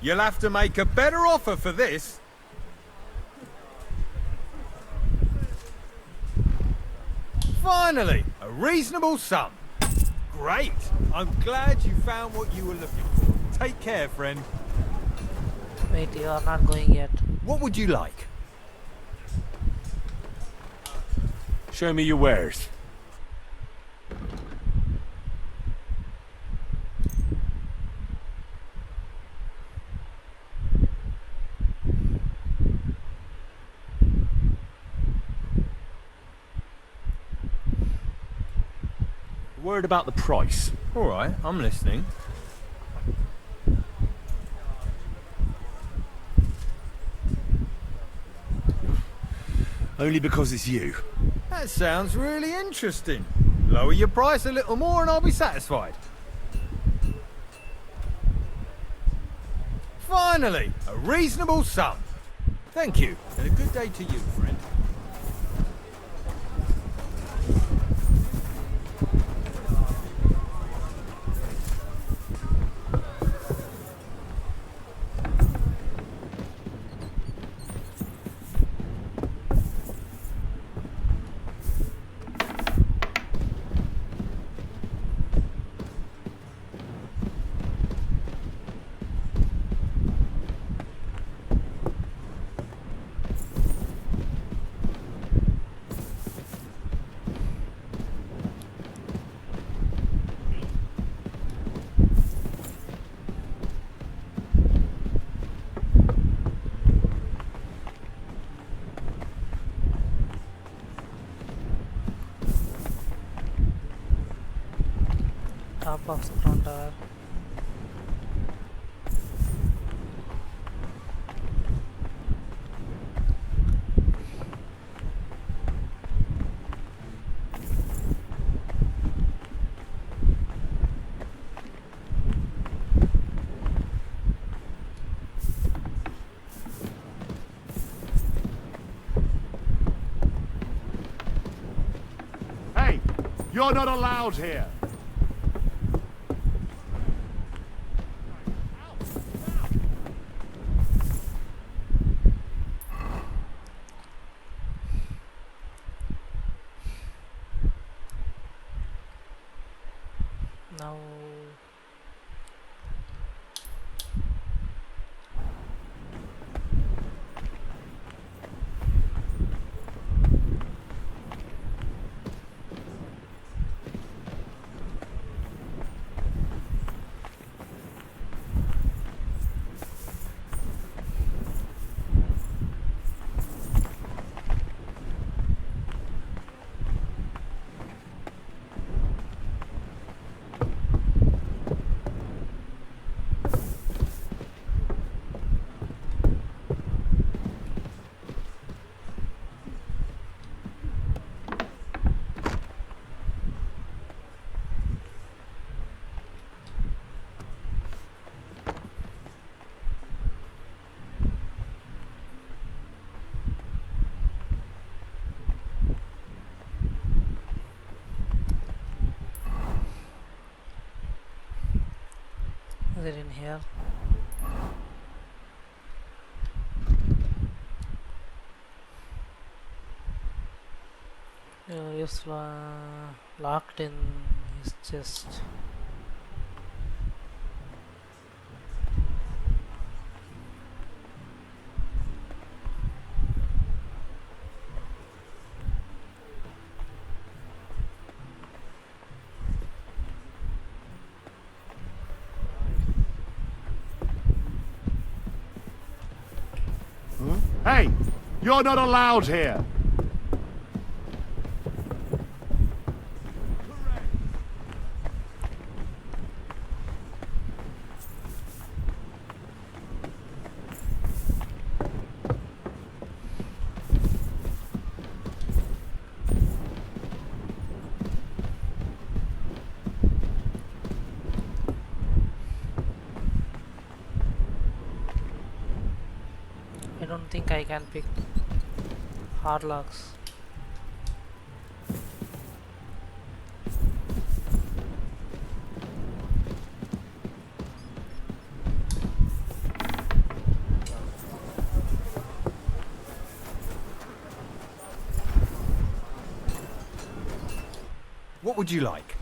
You'll have to make a better offer for this. Finally, a reasonable sum. Great. I'm glad you found what you were looking for. Take care, friend. Wait, you are not going yet. What would you like? Show me your wares. A word about the price. All right, I'm listening. Only because it's you. That sounds really interesting. Lower your price a little more and I'll be satisfied. Finally, a reasonable sum. Thank you, and a good day to you, friend. Top of the front tower. Hey, you're not allowed here. Now is it in here? Yes, locked in his chest. Hey, you're not allowed here. I don't think I can pick hard locks. What would you like?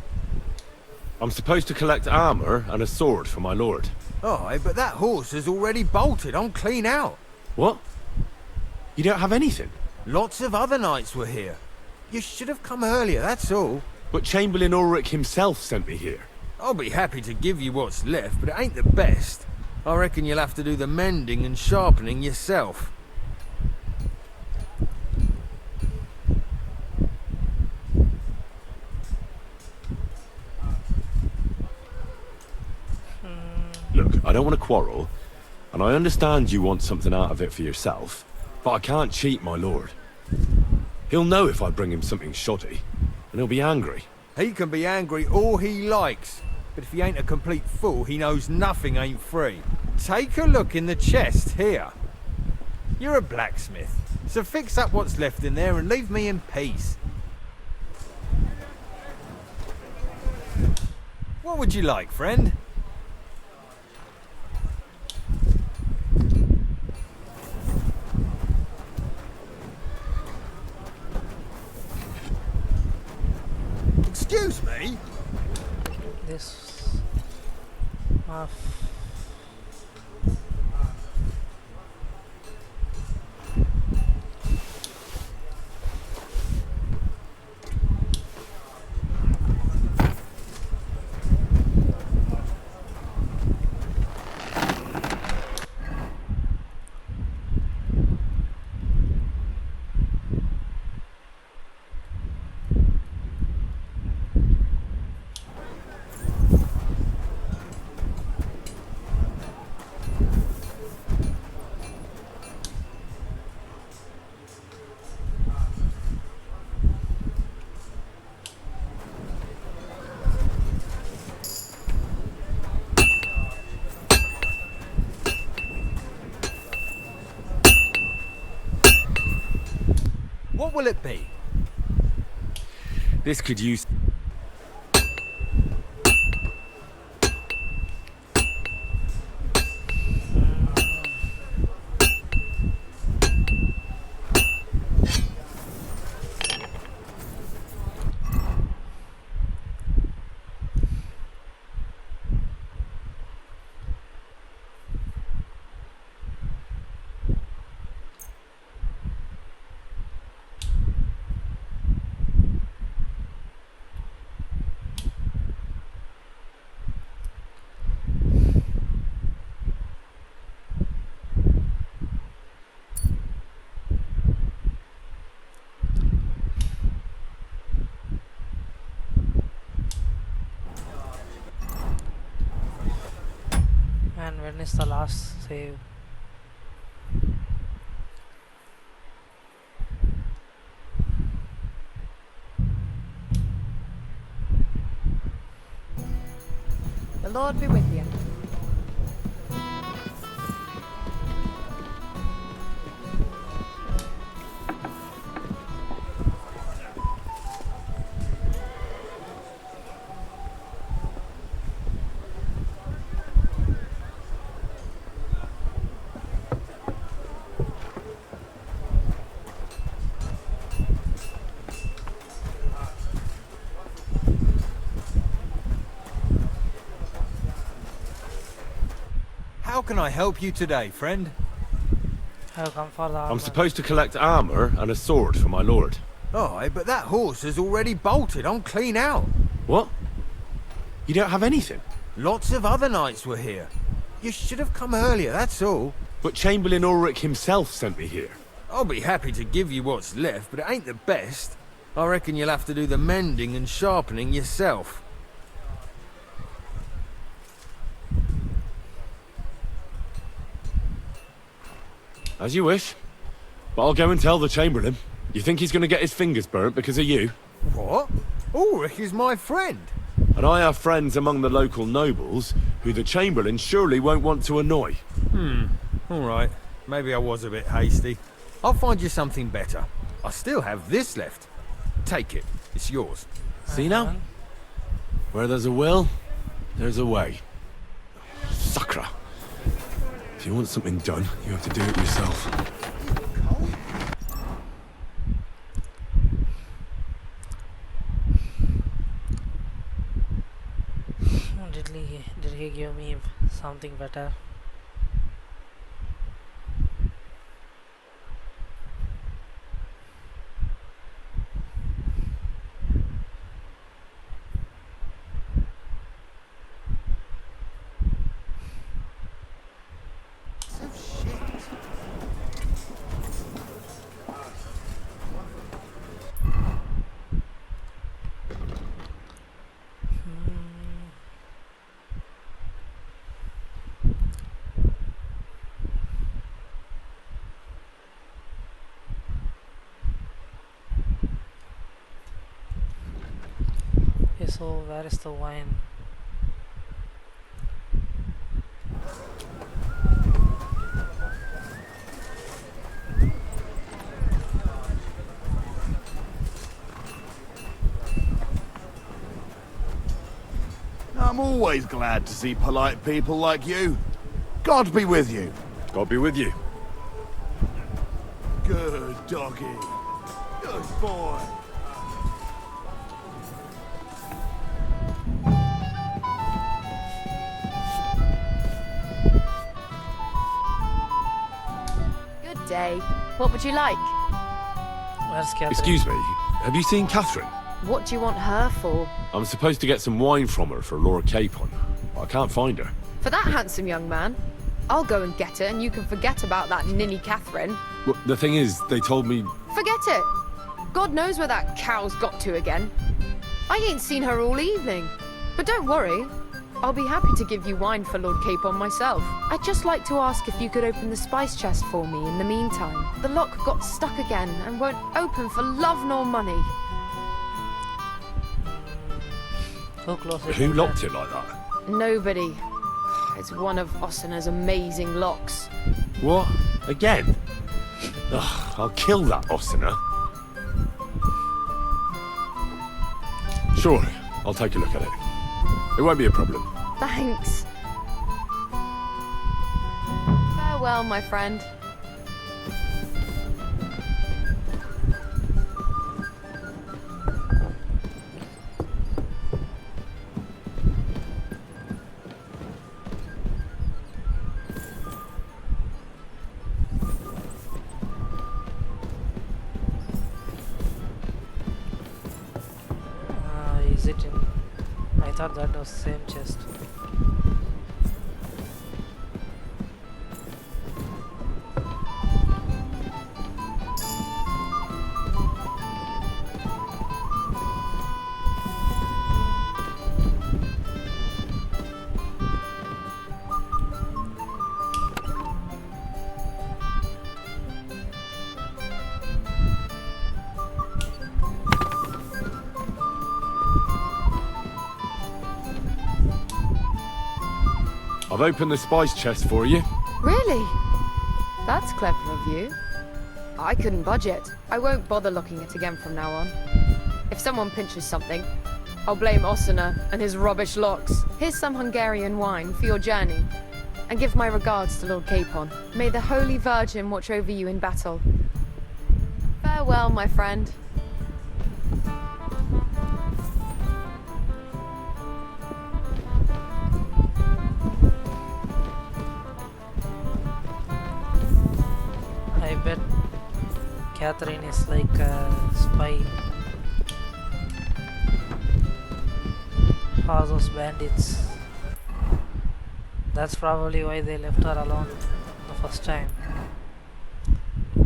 I'm supposed to collect armor and a sword for my lord. Aye, but that horse is already bolted. I'm clean out. What? You don't have anything? Lots of other knights were here. You should have come earlier, that's all. But Chamberlain Ulrich himself sent me here. I'll be happy to give you what's left, but it ain't the best. I reckon you'll have to do the mending and sharpening yourself. I don't want to quarrel, and I understand you want something out of it for yourself, but I can't cheat my lord. He'll know if I bring him something shoddy, and he'll be angry. He can be angry all he likes, but if he ain't a complete fool, he knows nothing ain't free. Take a look in the chest here. You're a blacksmith, so fix up what's left in there and leave me in peace. What would you like, friend? Excuse me? This... What will it be? This could use... And when is the last save? The Lord be with you. How can I help you today, friend? I've come for the armor. I'm supposed to collect armor and a sword for my lord. Aye, but that horse has already bolted. I'm clean out. What? You don't have anything? Lots of other knights were here. You should have come earlier, that's all. But Chamberlain Ulrich himself sent me here. I'll be happy to give you what's left, but it ain't the best. I reckon you'll have to do the mending and sharpening yourself. As you wish. But I'll go and tell the Chamberlain. You think he's going to get his fingers burnt because of you? What? Ulrich is my friend. And I have friends among the local nobles who the Chamberlain surely won't want to annoy. All right. Maybe I was a bit hasty. I'll find you something better. I still have this left. Take it. It's yours. See now? Where there's a will, there's a way. Sacra. If you want something done, you have to do it yourself. Did he give me something better? so where is the wine? I'm always glad to see polite people like you. God be with you. God be with you. Good doggy. Good boy. Good day. What would you like? Where's Catherine? Excuse me, have you seen Catherine? What do you want her for? I'm supposed to get some wine from her for Lord Capon. I can't find her. For that handsome young man? I'll go and get it, and you can forget about that ninny Catherine. Well, the thing is, they told me... Forget it! God knows where that cow's got to again. I ain't seen her all evening. But don't worry, I'll be happy to give you wine for Lord Capon myself. I'd just like to ask if you could open the spice chest for me in the meantime. The lock got stuck again and won't open for love nor money. Who locked it like that? Nobody. It's one of Osena's amazing locks. What? Again? Ugh, I'll kill that Osena. Sure, I'll take a look at it. It won't be a problem. Thanks. Farewell, my friend. Is it in... I thought that was the same chest. I've opened the spice chest for you. Really? That's clever of you. I couldn't budge it. I won't bother looking it again from now on. If someone pinches something, I'll blame Osena and his rubbish locks. Here's some Hungarian wine for your journey. And give my regards to Lord Capon. May the Holy Virgin watch over you in battle. Farewell, my friend. I bet Catherine is like a spy. ASUS bandits. That's probably why they left her alone the first time.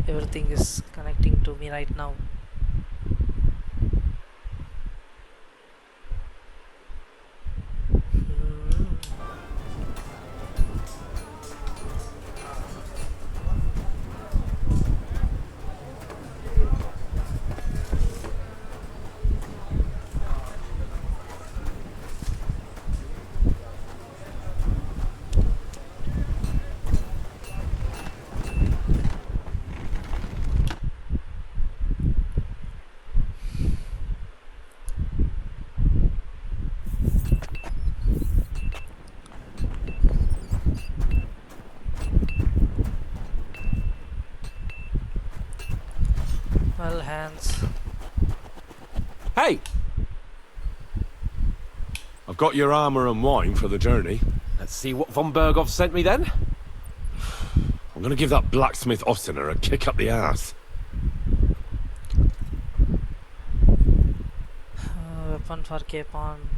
Everything is connecting to me right now. Well, Hans. Hey! I've got your armor and wine for the journey. Let's see what von Berghoff sent me then. I'm gonna give that blacksmith Osena a kick up the ass. Weapon for Capon.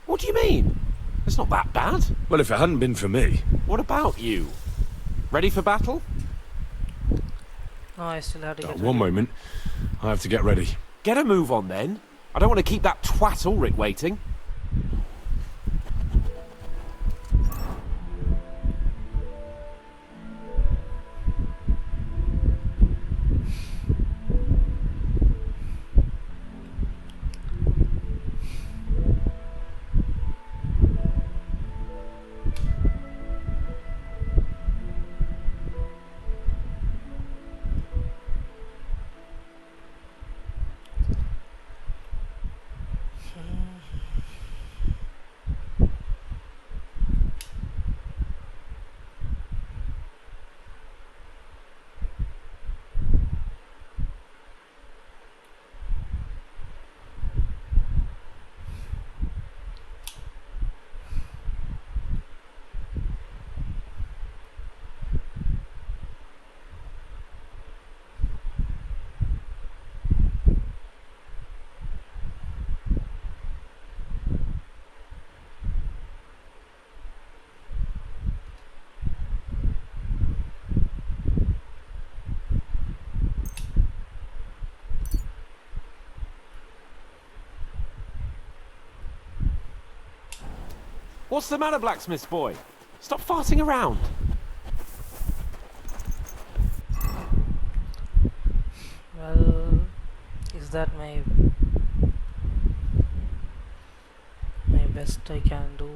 What do you mean? It's not that bad. Well, if it hadn't been for me... What about you? Ready for battle? No, I still have to get One moment. I have to get ready. Get a move on then. I don't want to keep that twat Ulrich waiting. What's the matter, blacksmith boy? Stop farting around. Well, is that my best I can do?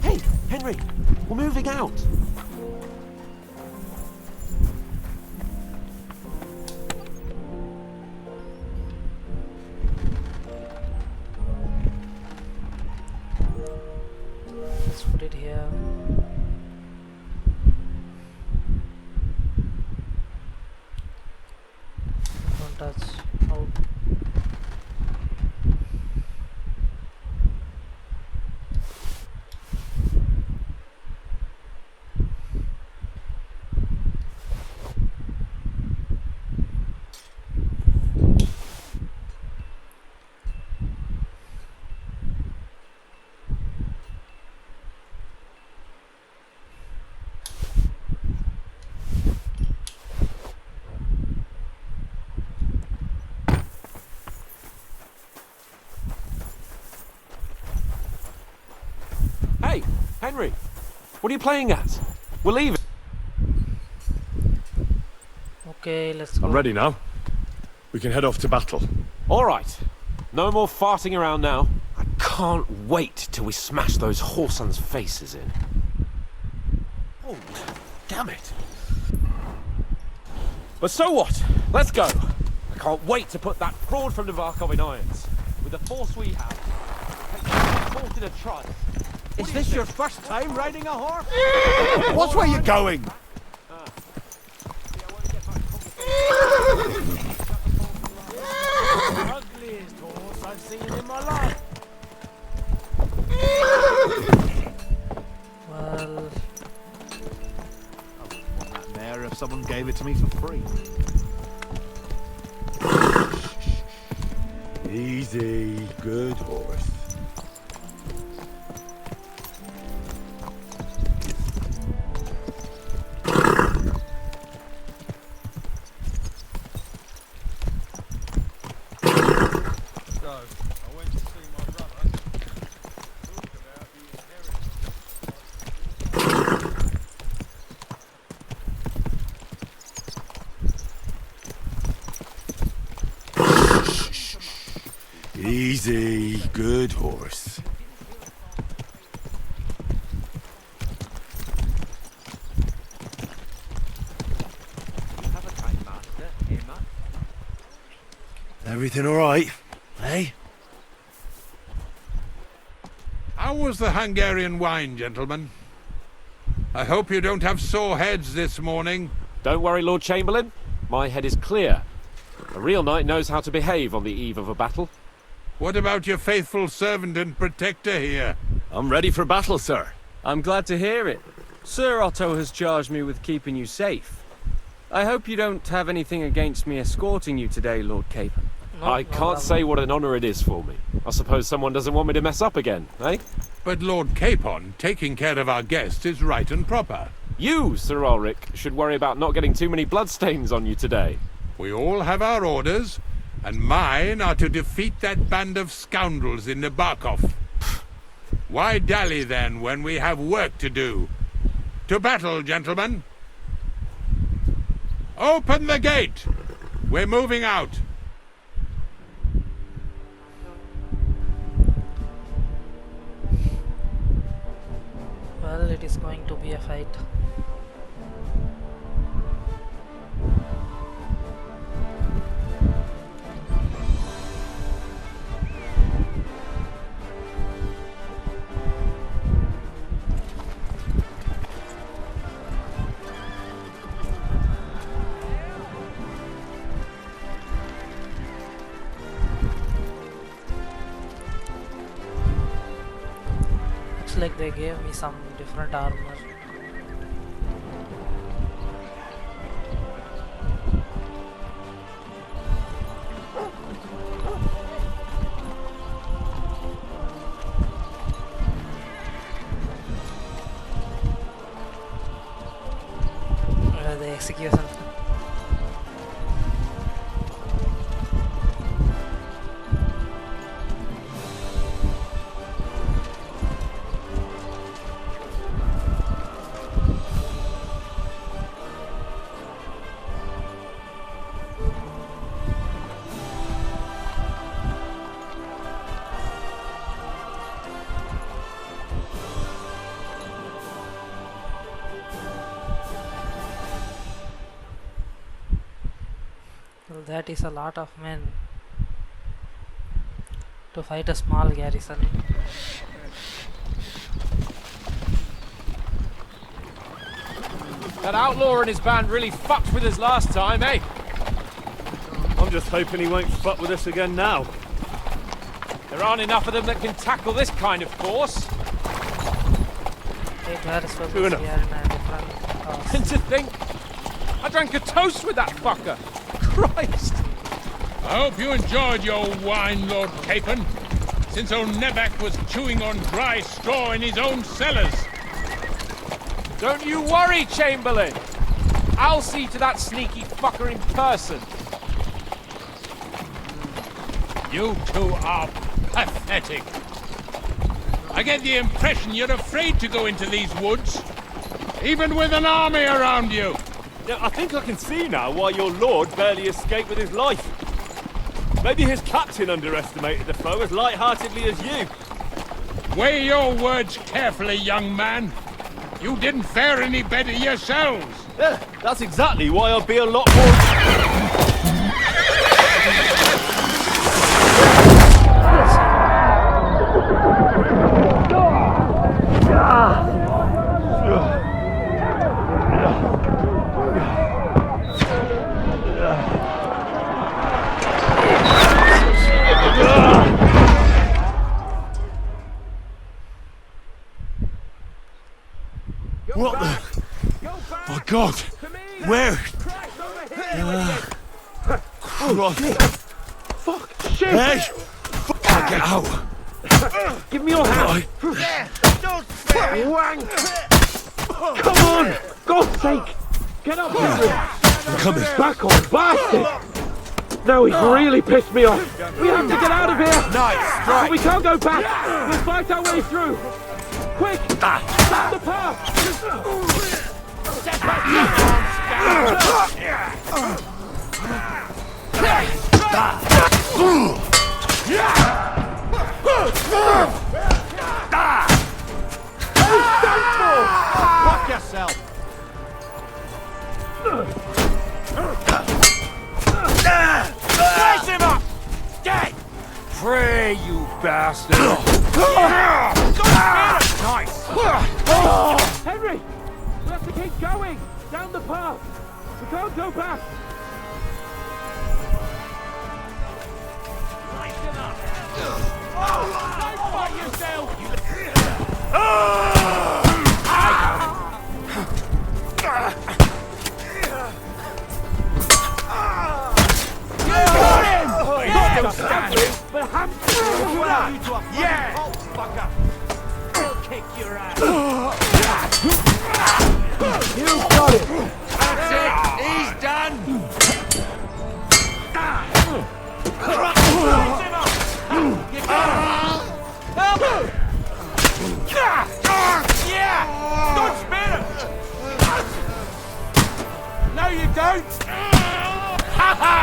Hey, Henry, we're moving out. Let's put it here. Don't touch. Out. Hey, Henry, what are you playing at? We're leaving. Okay, let's go. I'm ready now. We can head off to battle. All right. No more farting around now. I can't wait till we smash those whoresons' faces in. Oh, damn it. But so what? Let's go. I can't wait to put that fraud from Novarkov in irons. With the force we have, caught in a trice. Is this your first time riding a horse? Watch where you're going! Ugliest horse I've seen in my life. Well, I wouldn't want that mare if someone gave it to me for free. Easy, good horse. Easy, good horse. Everything all right, eh? How was the Hungarian wine, gentlemen? I hope you don't have sore heads this morning. Don't worry, Lord Chamberlain. My head is clear. A real knight knows how to behave on the eve of a battle. What about your faithful servant and protector here? I'm ready for battle, sir. I'm glad to hear it. Sir Otto has charged me with keeping you safe. I hope you don't have anything against me escorting you today, Lord Capon. I can't say what an honor it is for me. I suppose someone doesn't want me to mess up again, eh? But Lord Capon, taking care of our guests is right and proper. You, Sir Ulrich, should worry about not getting too many bloodstains on you today. We all have our orders, and mine are to defeat that band of scoundrels in Nabokov. Why dally then when we have work to do? To battle, gentlemen! Open the gate! We're moving out. Well, it is going to be a fight. Looks like they gave me some different armor. The execution. Well, that is a lot of men to fight a small garrison. That outlaw and his band really fucked with us last time, eh? I'm just hoping he won't fuck with us again now. There aren't enough of them that can tackle this kind of force. True enough. And to think, I drank a toast with that fucker. Christ! I hope you enjoyed your wine, Lord Capon, since old Nebak was chewing on dry straw in his own cellars. Don't you worry, Chamberlain. I'll see to that sneaky fucker in person. You two are pathetic. I get the impression you're afraid to go into these woods, even with an army around you. Yeah, I think I can see now why your lord barely escaped with his life. Maybe his captain underestimated the foe as light-heartedly as you. Weigh your words carefully, young man. You didn't fare any better yourselves. Yeah, that's exactly why I'll be a lot more... What the? My God! Where? Christ! Fuck! Shit! Hey! Fuck! Get out! Give me your hand! Wang! Come on! God's sake! Get up, Henry! I'm coming. Back on, bastard! Now he's really pissed me off. We have to get out of here! Nice But we can't go back! We'll fight our way through! Quick! Stop the path! Watch yourself! Slice him up! Dead! Pray, you bastard! Nice! Henry! We have to keep going! Down the path! We can't go back! Slice him up! Don't fight yourself! Yeah! Fucker! I'll kick your ass! You got it! That's it! He's done! Yeah! Don't spare him! No, you don't! Ha ha!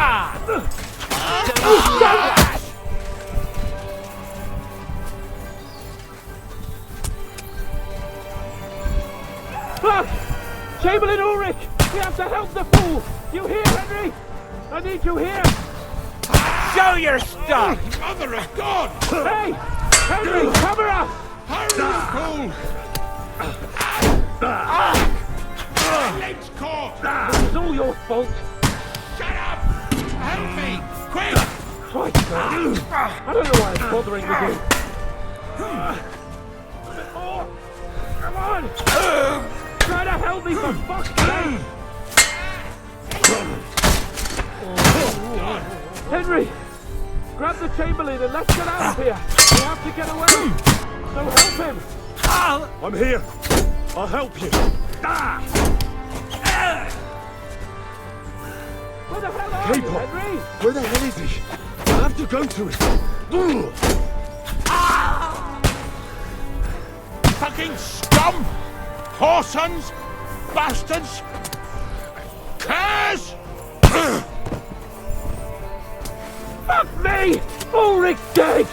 Fuck! Chamberlain Ulrich! We have to help the fool! You hear, Henry? I need you here! Show your stuff! Mother of God! Hey! Henry, cover us! Hurry, fool! My leg's caught! This is all your fault! Shut up! Help me! Quick! Christ, man. I don't know why I'm bothering with you. Come on! Try to help me for fuck's sake! Henry! Grab the Chamberlain and let's get out of here! We have to get away! So help him! I'm here. I'll help you. Where the hell are you, K-pop. Henry? Where the hell is he? I have to go to him. Fucking scum! Whoresons! Bastards! Curs! Fuck me! Ulrich's dead!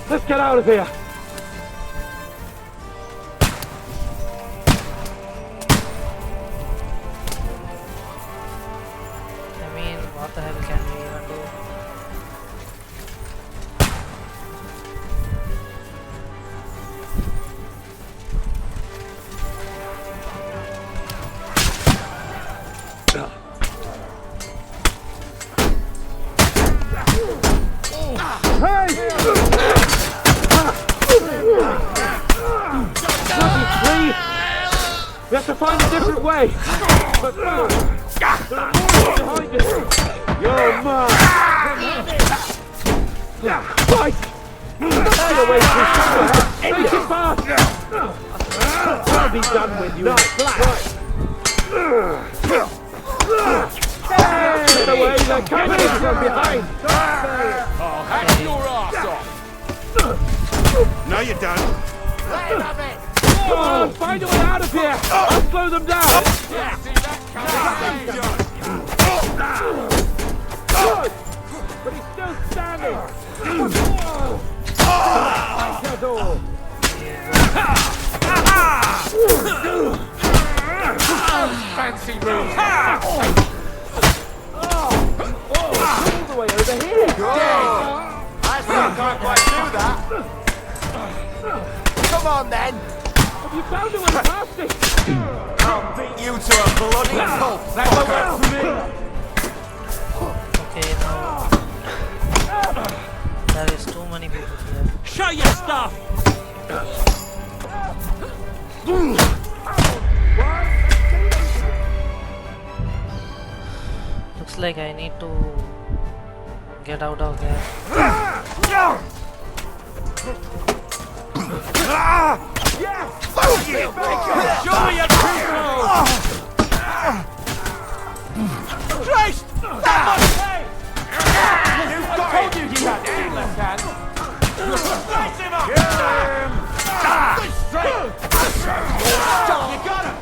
Let's get out of here! I mean, what the hell can we even do? Hey! We have to find a different way. But first, there are more behind us. You're mine. Fight! Find a way through somewhere. Make it fast. I'll be done with you. Get away, they're coming from behind. I'll hack your ass off! Now you're done. Come on, find a way out of here. I'll slow them down. Yeah, see that Good. But he's still standing. fancy room! All the way over here. I still can't quite do that. Come on then. Have you found a way past it? I'll beat you to a bloody pulp. That's the work for me. Okay, now there is too many people here. Show your stuff. Looks like I need to get out of there. Fuck you! Show me your people! Christ! That must pay! You told you he had two left hands! Slice him up! Straight! You got him!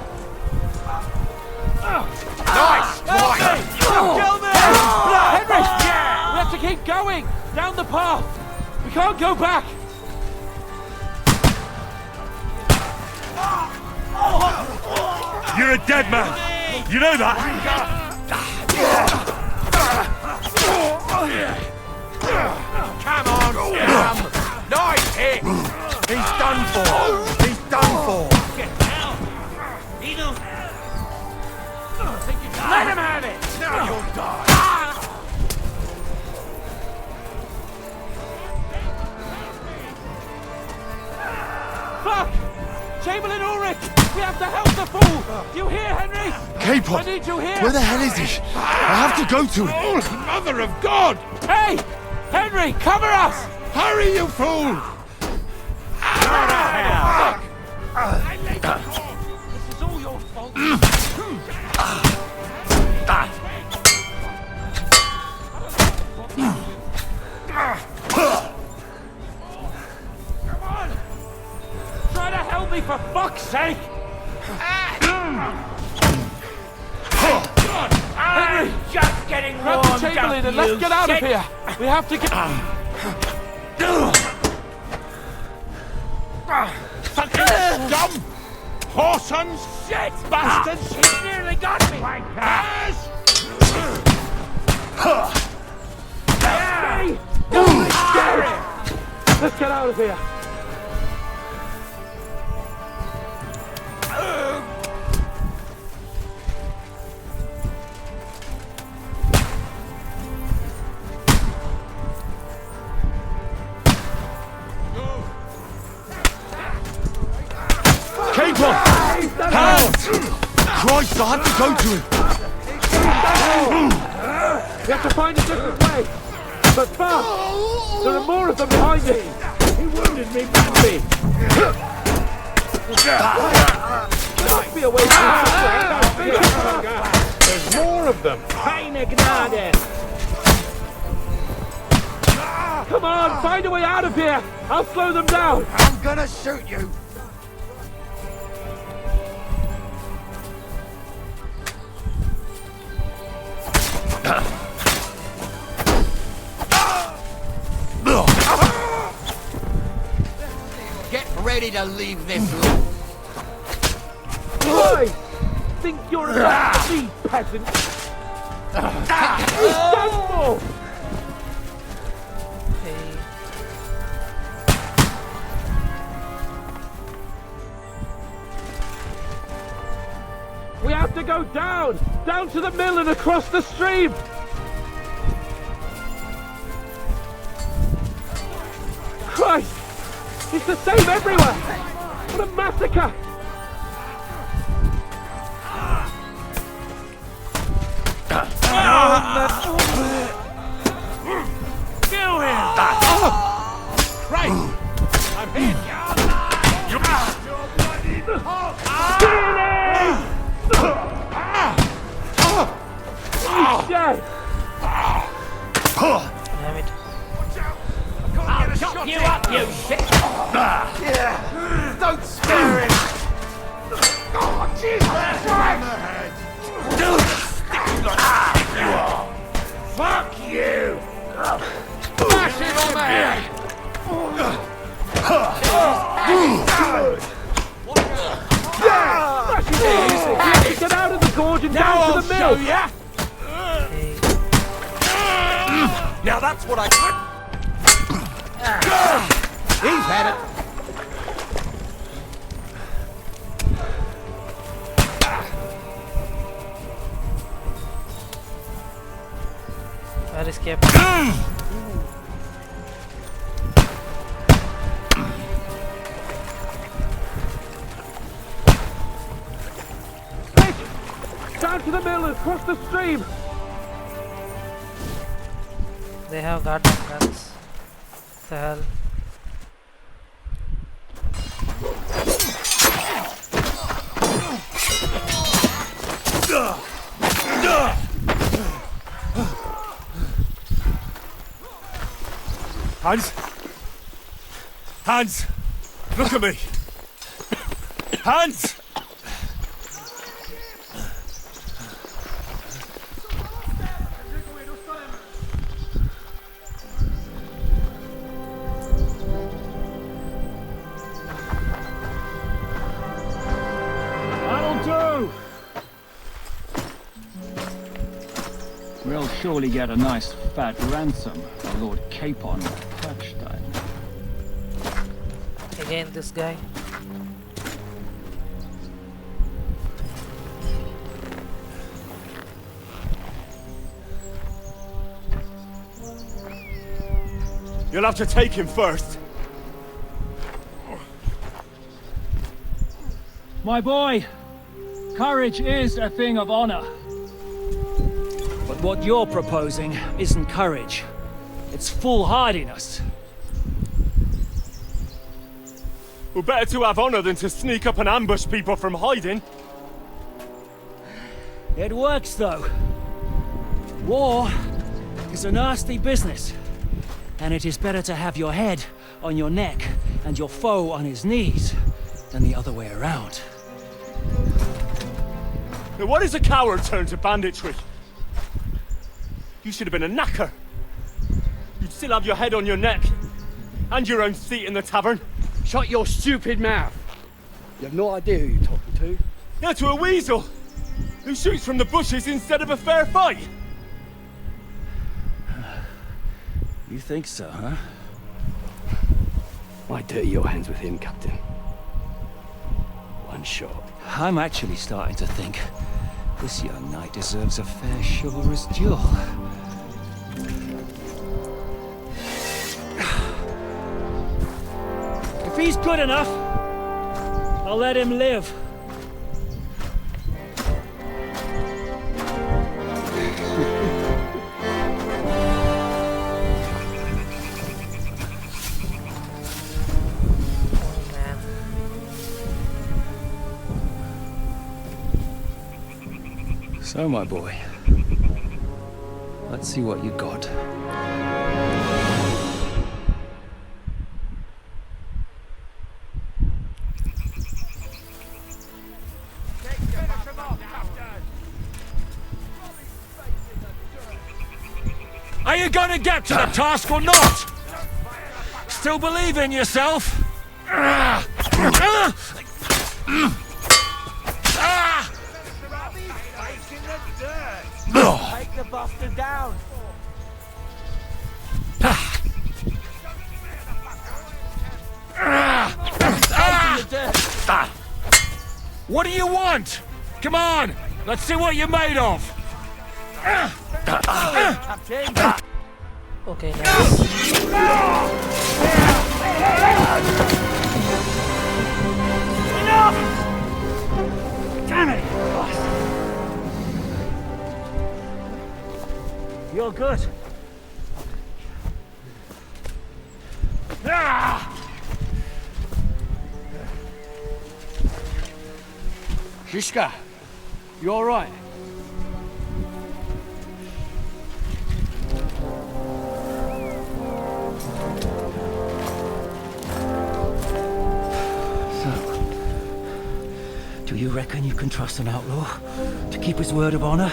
Nice! Kill me! Henry! We have to keep going! Down the path! We can't go back! You're a dead man. You know that? Come on, scum! Nice hit! He's done for. He's done for. Let him have it! Now you'll die! Fuck! Chamberlain Ulrich! We have to help the fool! You hear, Henry? K-pop. I need you here! Where the hell is he? I have to go to him. Oh, Mother of God! Hey! Henry, cover us! Hurry, you fool! This is all your fault. Try to help me for fuck's sake! Henry! Just getting warmed Grab the Chamberlain and let's get out of here! We have to get... Fucking scum! Whoresons! Shit! Bastards! He nearly got me! Yes! Hey! Let's get out of here! Capon! Help! Christ, I have to go to him! We have to find a different way! But fast! There are more of them behind us! He wounded me badly! Don't be away from There's more of them. Keine Gnade! Come on, find a way out of here! I'll slow them down! I'm gonna shoot you! Get ready to leave this room. Why? Think you're about to be, peasant? He's done for! We have to go down! Down to the mill and across the stream! Christ! It's the same everywhere! What a massacre! Kill him! Right! I'm hit! He's dead! Damn it. I'll chop you up, you shit! Yeah! Don't spare him! Oh, Jesus Christ! Fuck you! Smash him on the head! Smash his head! Get out of the gorge and down to the mill! ya! Now that's what I... He's had it. Where is Captain? Down to the mill and across the stream! They have goddamn guns. What the hell? Hans! Hans! Look at me! Hans! That'll do! We'll surely get a nice fat ransom for Lord Capon of Kirkstein. Again, this guy. You'll have to take him first. My boy, courage is a thing of honor. But what you're proposing isn't courage. It's foolhardiness. Well, better to have honor than to sneak up and ambush people from hiding. It works, though. War is a nasty business. And it is better to have your head on your neck and your foe on his knees than the other way around. Now, what is a coward turned to banditry? You should have been a knacker. You'd still have your head on your neck. And your own seat in the tavern. Shut your stupid mouth. You have no idea who you're talking to. Yeah, to a weasel. Who shoots from the bushes instead of a fair fight. You think so, huh? Why dirty your hands with him, Captain? One shot. I'm actually starting to think this young knight deserves a fair chivalrous duel. If he's good enough, I'll let him live. So, my boy, let's see what you got. Are you gonna get to the task or not? Still believe in yourself? Take the bastard down. What do you want? Come on, let's see what you're made of. Okay, nice. Enough! Damn it! You're good. Shishka, you all right? Do you reckon you can trust an outlaw to keep his word of honor?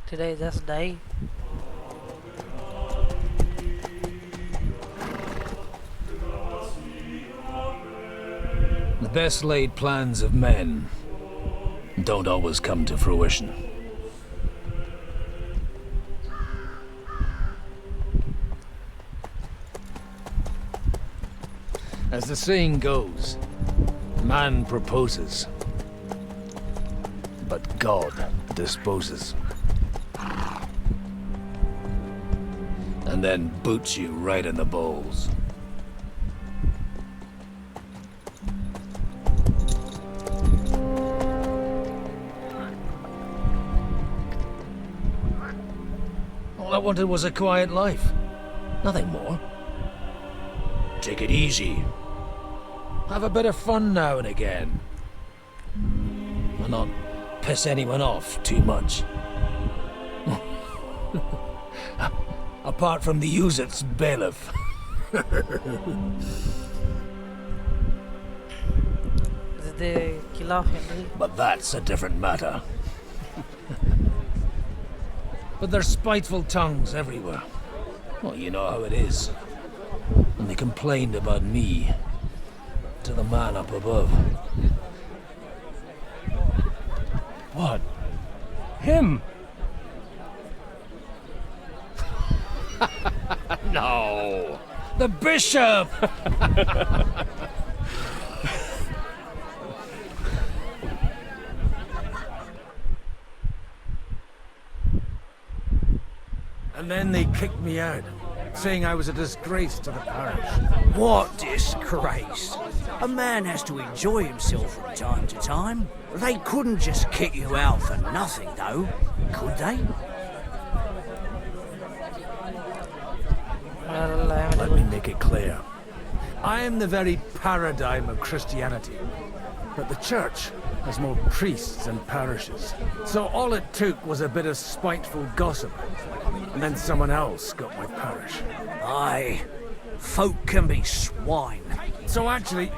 Today just die. The best laid plans of men don't always come to fruition. As the saying goes, man proposes, but God disposes. And then boots you right in the balls. All I wanted was a quiet life. Nothing more. Take it easy. Have a bit of fun now and again. And not piss anyone off too much. Apart from the ASUS bailiff. Did they kill off Henry? But that's a different matter. But there's spiteful tongues everywhere. Well, you know how it is. And they complained about me to the man up above. What? Him? No. The bishop! And then they kicked me out, saying I was a disgrace to the parish. What disgrace? A man has to enjoy himself from time to time. They couldn't just kick you out for nothing, though, could they? Let me make it clear. I am the very paradigm of Christianity. But the church has more priests and parishes. So all it took was a bit of spiteful gossip. And then someone else got my parish. Aye. Folk can be swine. So actually,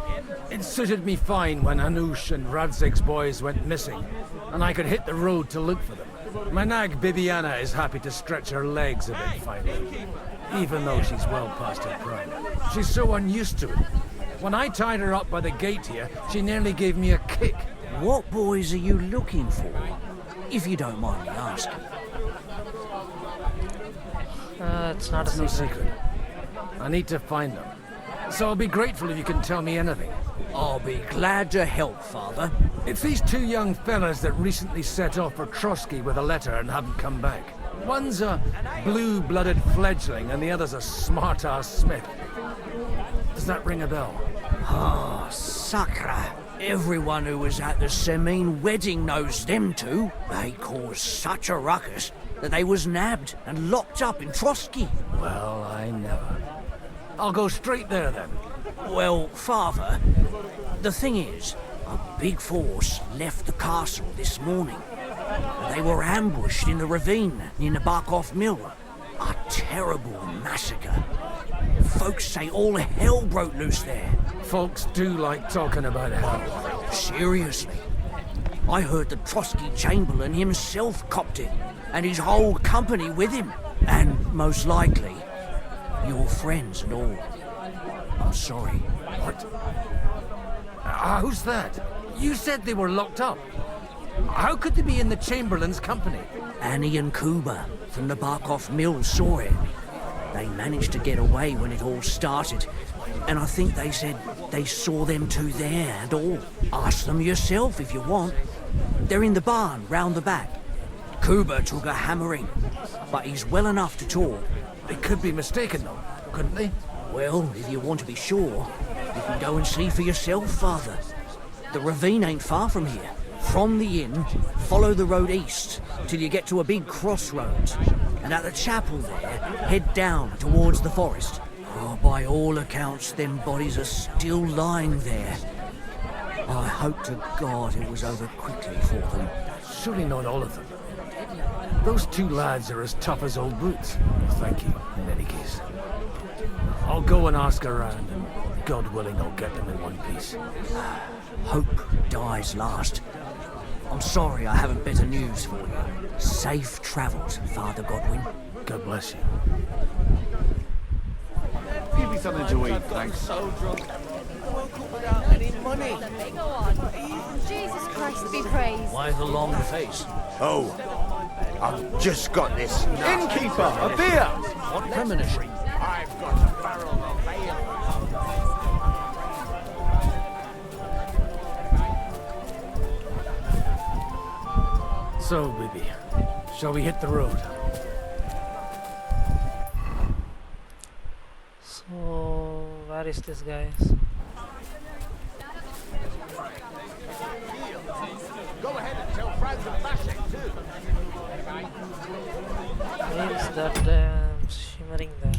it suited me fine when Anush and Radzig's boys went missing, and I could hit the road to look for them. My nag Bibiana is happy to stretch her legs a bit finally, even though she's well past her prime. She's so unused to it. When I tied her up by the gate here, she nearly gave me a kick. What boys are you looking for, if you don't mind me asking? It's not a no secret. I need to find them. So I'll be grateful if you can tell me anything. I'll be glad to help, Father. It's these two young fellas that recently set off for Trotsky with a letter and haven't come back. One's a blue-blooded fledgling and the other's a smart-ass smith. Does that ring a bell? Ah, Sakra. Everyone who was at the Semine wedding knows them two. They caused such a ruckus that they was nabbed and locked up in Trotsky. Well, I never. I'll go straight there then. Well, Father, the thing is, a big force left the castle this morning. They were ambushed in the ravine near the Barkov Mill. A terrible massacre. Folks say all hell broke loose there. Folks do like talking about hell. Seriously. I heard the Trotsky Chamberlain himself copped it, and his whole company with him. And most likely, your friends and all. I'm sorry. What? Who's that? You said they were locked up. How could they be in the Chamberlain's company? Annie and Kuba from the Barkov Mill saw it. They managed to get away when it all started, and I think they said they saw them two there and all. Ask them yourself if you want. They're in the barn round the back. Kuba took a hammering, but he's well enough to talk. They could be mistaken though, couldn't they? Well, if you want to be sure, you can go and see for yourself, Father. The ravine ain't far from here. From the inn, follow the road east till you get to a big crossroads. And at the chapel there, head down towards the forest. Oh, by all accounts, them bodies are still lying there. I hope to God it was over quickly for them. Surely not all of them. Those two lads are as tough as old boots. Thank you, in any case. I'll go and ask around, and God willing, I'll get them in one piece. Hope dies last. I'm sorry I haven't better news for you. Safe travels, Father Godwin. God bless you. Give me something to eat, thanks. So drunk. I woke up without any money. Go on. Jesus Christ be praised. Why the long face? Oh, I've just got this. Innkeeper, a beer! What premonition? I've got a barrel of ale. So, Bibi, shall we hit the road? So, where is this, guys? Go ahead and tell Franz and Bashek too. Where is that shimmering there?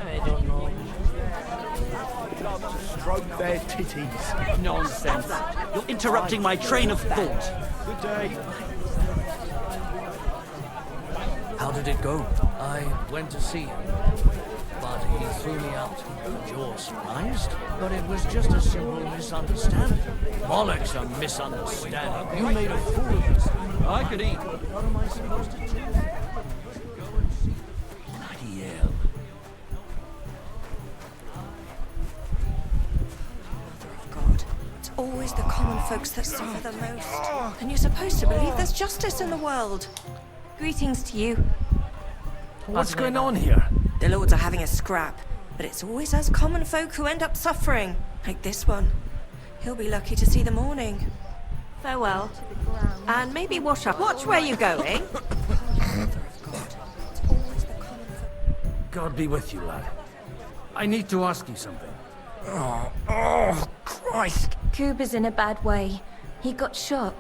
I don't know. Stroke their titties. Nonsense. You're interrupting my train of thought. Good day. How did it go? I went to see him, but he threw me out. You're surprised? But it was just a simple misunderstanding. Bollocks a misunderstanding. You made a fool of yourself. I could eat. What am I supposed to do? Bloody hell. It's always the common folks that suffer the most. And you're supposed to believe there's justice in the world. Greetings to you. What's going on here? The lords are having a scrap, but it's always us common folk who end up suffering. Like this one. He'll be lucky to see the morning. Farewell. And maybe wash up. Watch where you're going. God be with you, lad. I need to ask you something. Oh, Christ. Kuba's in a bad way. He got shot.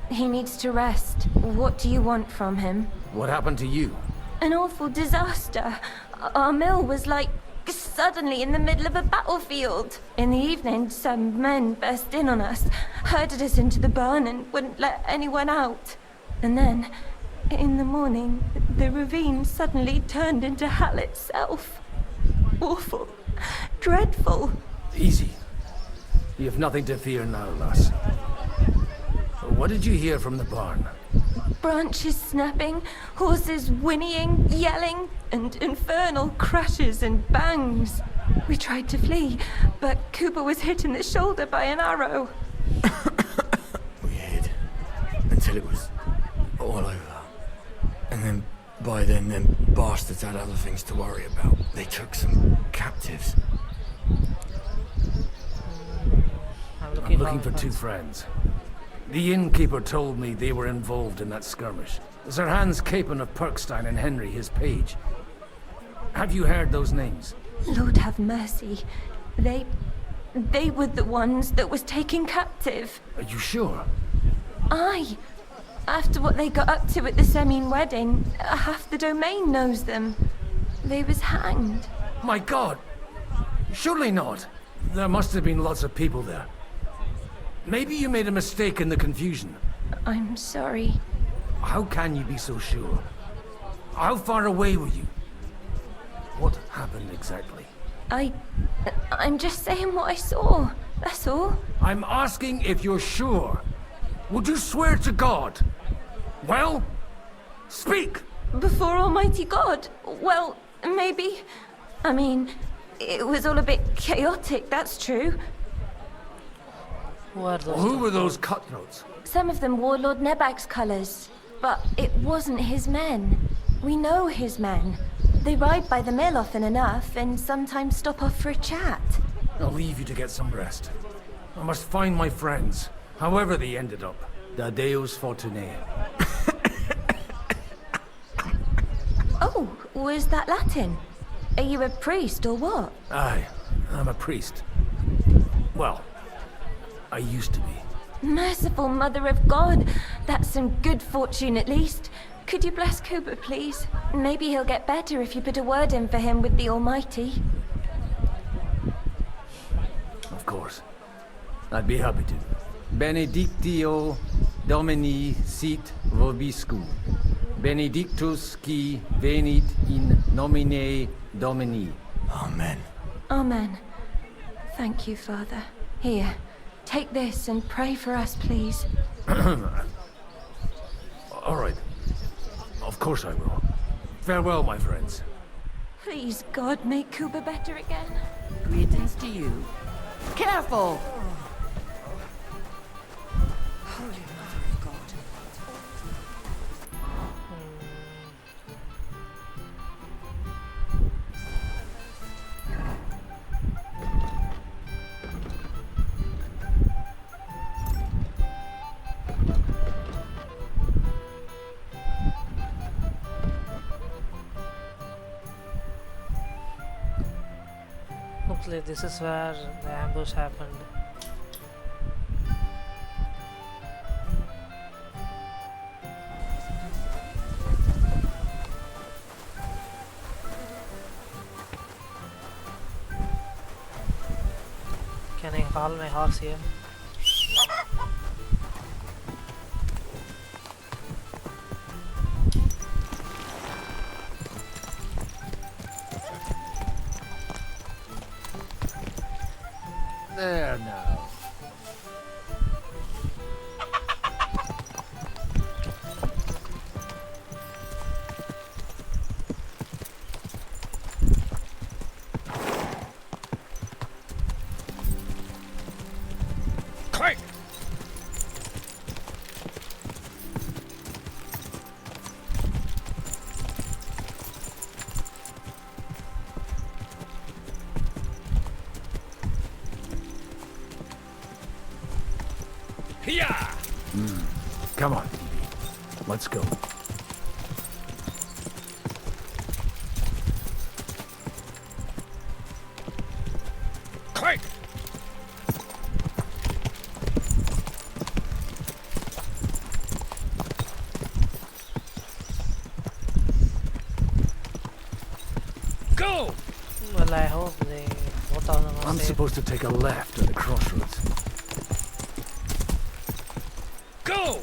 He needs to rest. What do you want from him? What happened to you? An awful disaster. Our mill was like suddenly in the middle of a battlefield. In the evening, some men burst in on us, herded us into the barn and wouldn't let anyone out. And then, in the morning, the ravine suddenly turned into hell itself. Awful. Dreadful. Easy. You have nothing to fear now, lass. What did you hear from the barn? Branches snapping, horses whinnying, yelling, and infernal crashes and bangs. We tried to flee, but Cooper was hit in the shoulder by an arrow. We hid until it was all over. And then, by then, them bastards had other things to worry about. They took some captives. I'm looking for two friends. The innkeeper told me they were involved in that skirmish. Sir Hans Capon of Perkstein and Henry, his page. Have you heard those names? Lord have mercy. They were the ones that was taken captive. Are you sure? Aye. After what they got up to at the Semine wedding, half the domain knows them. They was hanged. My God! Surely not. There must have been lots of people there. Maybe you made a mistake in the confusion. I'm sorry. How can you be so sure? How far away were you? What happened exactly? I'm just saying what I saw. That's all. I'm asking if you're sure. Would you swear to God? Well, speak! Before Almighty God? Well, maybe. I mean, it was all a bit chaotic, that's true. Who were those cutthroats? Some of them wore Lord Nebag's colours, but it wasn't his men. We know his men. They ride by the mill often enough, and sometimes stop off for a chat. I'll leave you to get some rest. I must find my friends, however they ended up. Da Deus Fortunae. Oh, was that Latin? Are you a priest or what? Aye, I'm a priest. Well, I used to be. Merciful Mother of God, that's some good fortune at least. Could you bless Cooper, please? Maybe he'll get better if you put a word in for him with the Almighty. Of course. I'd be happy to. Benedictio Domini sit vobiscum. Benedictus qui venit in nomine Domini. Amen. Amen. Thank you, Father. Here, take this and pray for us, please. All right. Of course I will. Farewell, my friends. Please, God, make Cooper better again. Greetings to you. Careful! Holy Mother of God. Looks like this is where the ambush happened. Can I haul my horse here? There now. Quick! Yeah. Come on, let's go. Quick! Go! Well, I hope they both of them are I'm safe. supposed to take a left at the crossroads. Go!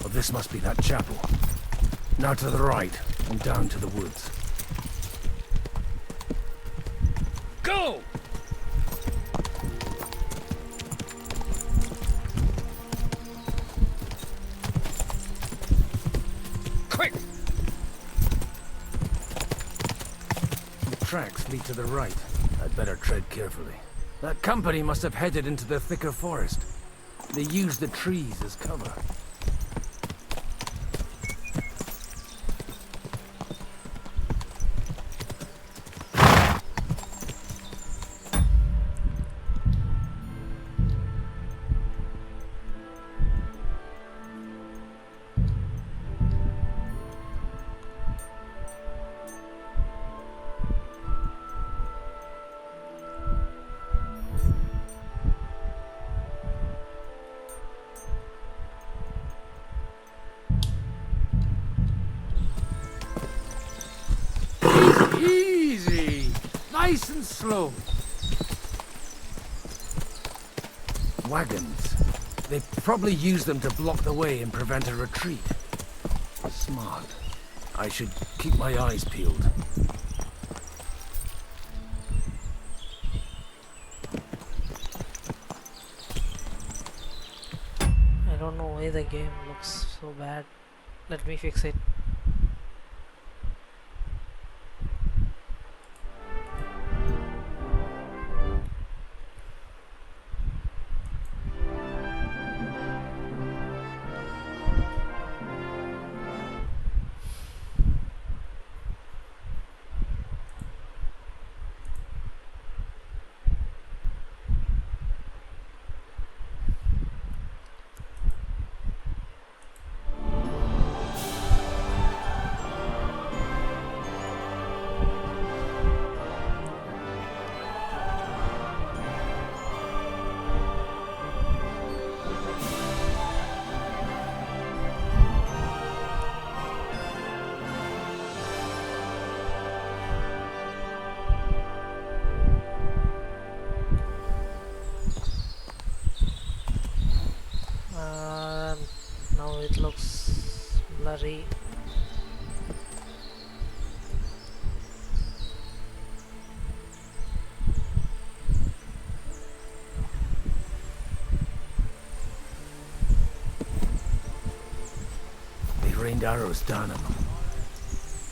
Well, this must be that chapel. Now to the right, and down to the woods. Go! Quick! The tracks lead to the right. I'd better tread carefully. That company must have headed into the thicker forest. They used the trees as cover. Easy! Nice and slow. Wagons. They probably used them to block the way and prevent a retreat. Smart. I should keep my eyes peeled. I don't know why the game looks so bad. Let me fix it. Now it looks blurry. They rained arrows down on them.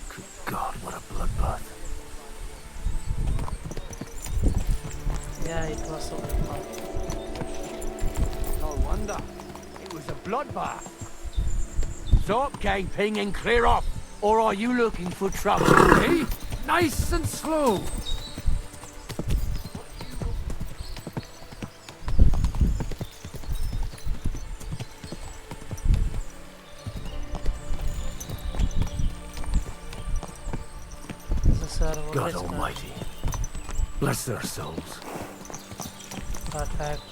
Good God, what a bloodbath. Yeah, it was so bad. No wonder. It was a bloodbath. Stop gaping and clear off, or are you looking for trouble, eh? Nice and slow. God Almighty. Bless their souls. Perfect.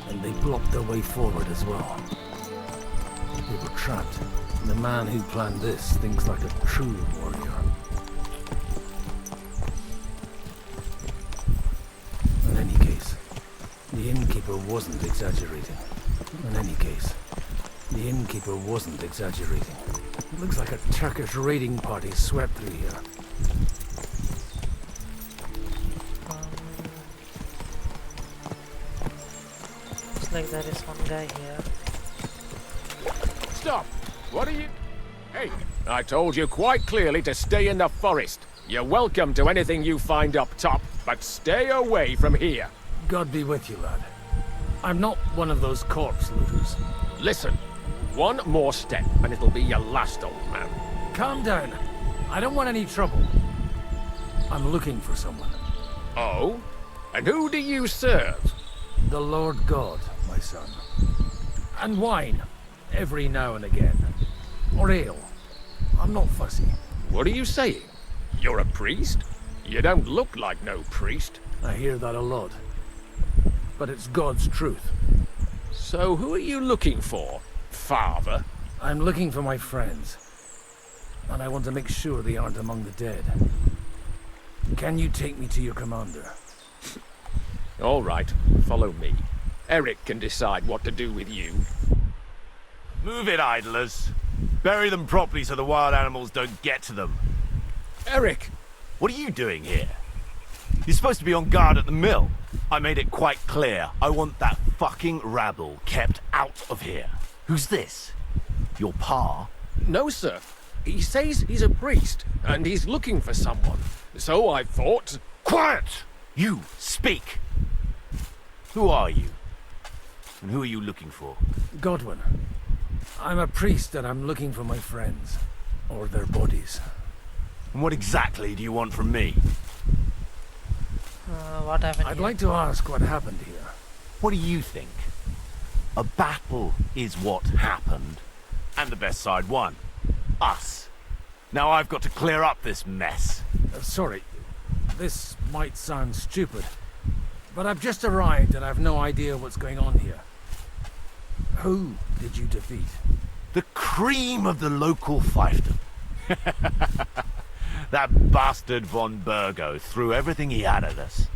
And they blocked their way forward as well. They were trapped. And the man who planned this thinks like a true warrior. In any case, the innkeeper wasn't exaggerating. In any case, the innkeeper wasn't exaggerating. It looks like a Turkish raiding party swept through here. Looks like there is one guy here. Stop! What are you... Hey, I told you quite clearly to stay in the forest. You're welcome to anything you find up top, but stay away from here. God be with you, lad. I'm not one of those corpse looters. Listen, one more step and it'll be your last, old man. Calm down. I don't want any trouble. I'm looking for someone. Oh? And who do you serve? The Lord God, my son. And wine, every now and again. Or ale. I'm not fussy. What are you saying? You're a priest? You don't look like no priest. I hear that a lot. But it's God's truth. So who are you looking for, Father? I'm looking for my friends. And I want to make sure they aren't among the dead. Can you take me to your commander? All right, follow me. Eric can decide what to do with you. Move it, idlers. Bury them properly so the wild animals don't get to them. Eric! What are you doing here? You're supposed to be on guard at the mill. I made it quite clear. I want that fucking rabble kept out of here. Who's this? Your pa? No, sir. He says he's a priest, and he's looking for someone. So I thought... Quiet! You, speak! Who are you? And who are you looking for? Godwin. I'm a priest and I'm looking for my friends. Or their bodies. And what exactly do you want from me? What happened I'd here? like to ask what happened here. What do you think? A battle is what happened. And the best side won. Us. Now I've got to clear up this mess. Sorry. This might sound stupid. But I've just arrived and I've no idea what's going on here. Who did you defeat? The cream of the local fiefdom. That bastard von Burgo threw everything he had at us.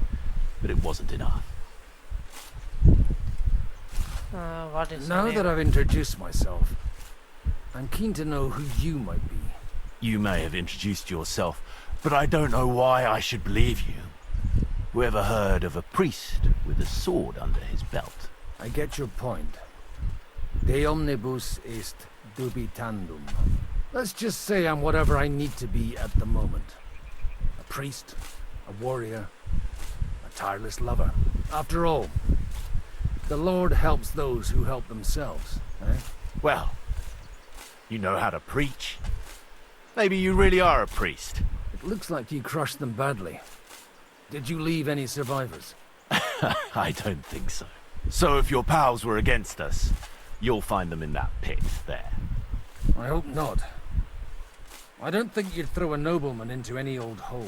But it wasn't enough. What is Now that I've introduced myself, I'm keen to know who you might be. You may have introduced yourself, but I don't know why I should believe you. Who ever heard of a priest with a sword under his belt? I get your point. De omnibus est dubitandum. Let's just say I'm whatever I need to be at the moment. A priest, a warrior, a tireless lover. After all, the Lord helps those who help themselves, eh? Well, you know how to preach. Maybe you really are a priest. It looks like you crushed them badly. Did you leave any survivors? I don't think so. So if your pals were against us, you'll find them in that pit there. I hope not. I don't think you'd throw a nobleman into any old hole.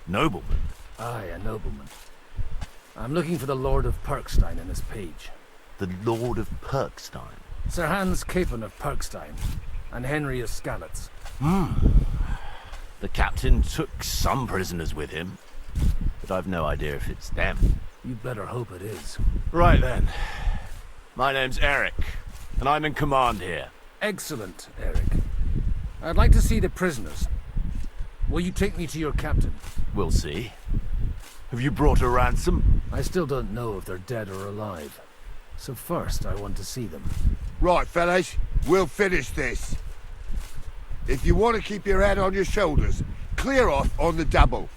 Nobleman? Aye, a nobleman. I'm looking for the Lord of Perkstein in this page. The Lord of Perkstein? Sir Hans Capon of Perkstein, and Henry of Skalitz. The captain took some prisoners with him, but I've no idea if it's them. You'd better hope it is. Right then. My name's Eric, and I'm in command here. Excellent, Eric. I'd like to see the prisoners. Will you take me to your captain? We'll see. Have you brought a ransom? I still don't know if they're dead or alive. So first, I want to see them. Right, fellas, we'll finish this. If you want to keep your head on your shoulders, clear off on the double.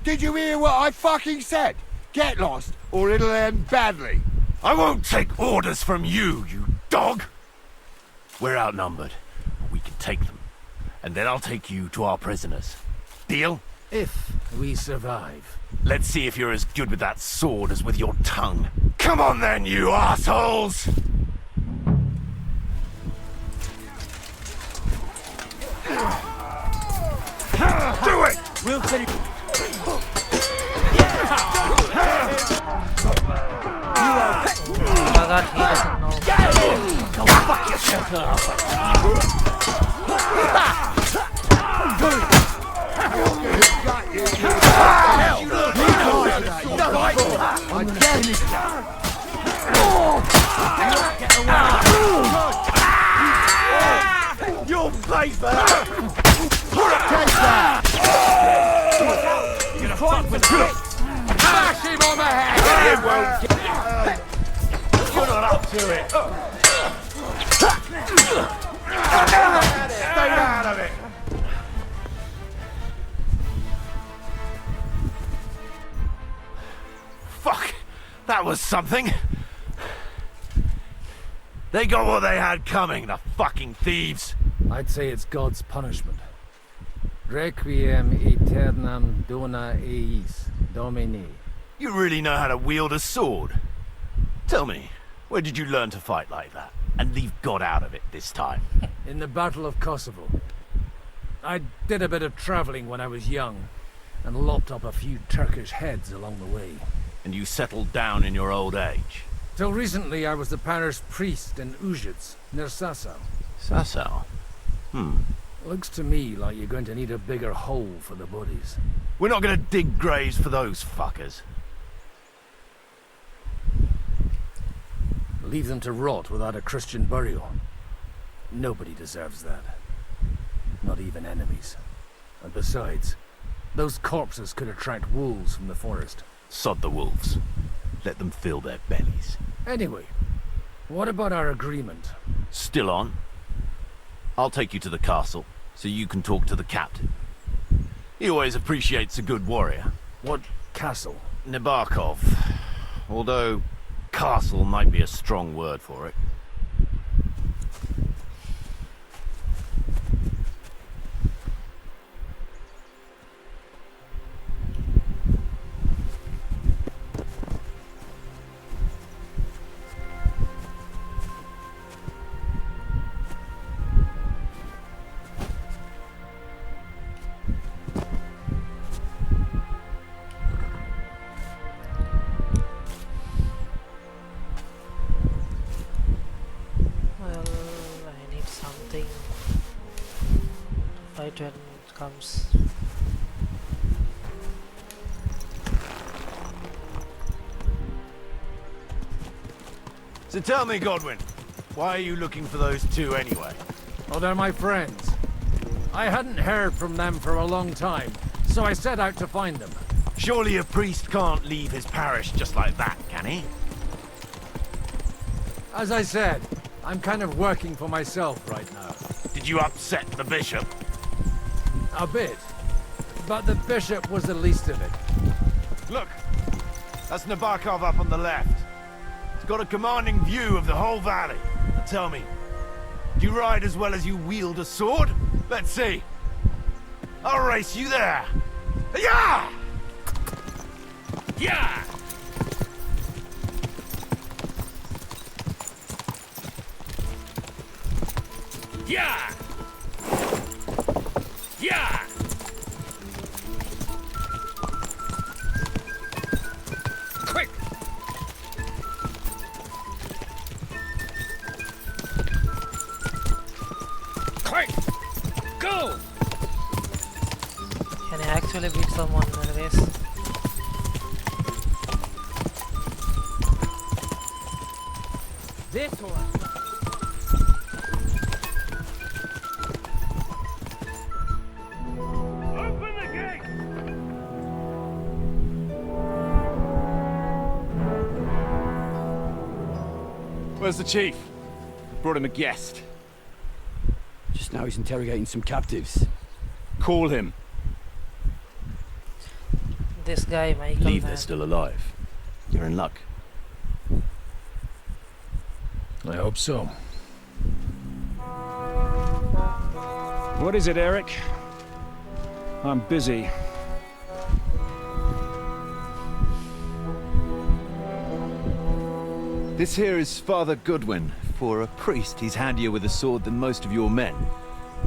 Did you hear what I fucking said? Get lost, or it'll end badly. I won't take orders from you, you dog! We're outnumbered, but we can take them. And then I'll take you to our prisoners. Deal? If we survive. Let's see if you're as good with that sword as with your tongue. Come on then, you assholes! Do it! We'll take... Oh my god, he doesn't know. Go fuck yourself that! You're fuck with STRIX! Smash him on the head! You won't get... You're not up to it! Stay out of it! Fuck! That was something! They got what they had coming, the fucking thieves! I'd say it's God's punishment. Requiem aeternam dona eis, Domini. You really know how to wield a sword? Tell me, where did you learn to fight like that? And leave God out of it this time? In the Battle of Kosovo. I did a bit of travelling when I was young, and lopped up a few Turkish heads along the way. And you settled down in your old age? Till recently I was the parish priest in Užice, near Sasau. Sasau? Looks to me like you're going to need a bigger hole for the bodies. We're not gonna dig graves for those fuckers. Leave them to rot without a Christian burial. Nobody deserves that. Not even enemies. And besides, those corpses could attract wolves from the forest. Sod the wolves. Let them fill their bellies. Anyway, what about our agreement? Still on? I'll take you to the castle, so you can talk to the captain. He always appreciates a good warrior. What castle? Nebarkov. Although, castle might be a strong word for it. When it comes. So tell me, Godwin, why are you looking for those two anyway? Oh, they're my friends. I hadn't heard from them for a long time, so I set out to find them. Surely a priest can't leave his parish just like that, can he? As I said, I'm kind of working for myself right now. Did you upset the bishop? A bit. But the bishop was the least of it. Look, that's Nebarkov up on the left. It's got a commanding view of the whole valley. Now tell me, do you ride as well as you wield a sword? Let's see. I'll race you there. Yeah! Yeah! Yeah! Yeah! Quick! Quick! Go! Can I actually beat someone in a race? This one. Where's the chief? Brought him a guest. Just now he's interrogating some captives. Call him. This guy, Michael. Believe they're still alive. You're in luck. I hope so. What is it, Eric? I'm busy. This here is Father Goodwin. For a priest, he's handier with a sword than most of your men.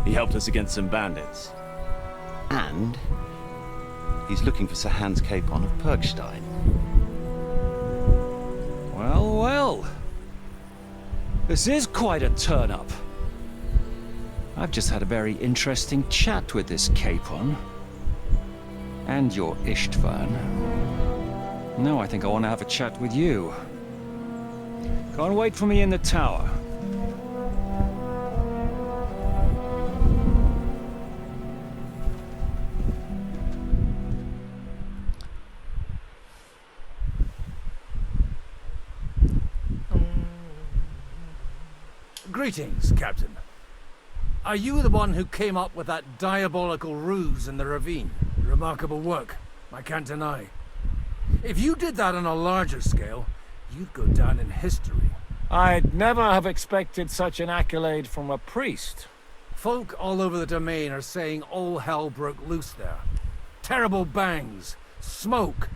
He helped us against some bandits. And he's looking for Sir Hans Capon of Perkstein. Well, well. This is quite a turn-up. I've just had a very interesting chat with this Capon. And your Istvan. Now I think I want to have a chat with you. Go and wait for me in the tower. Greetings, Captain. Are you the one who came up with that diabolical ruse in the ravine? Remarkable work, I can't deny. If you did that on a larger scale, you'd go down in history. I'd never have expected such an accolade from a priest. Folk all over the domain are saying all hell broke loose there. Terrible bangs, smoke,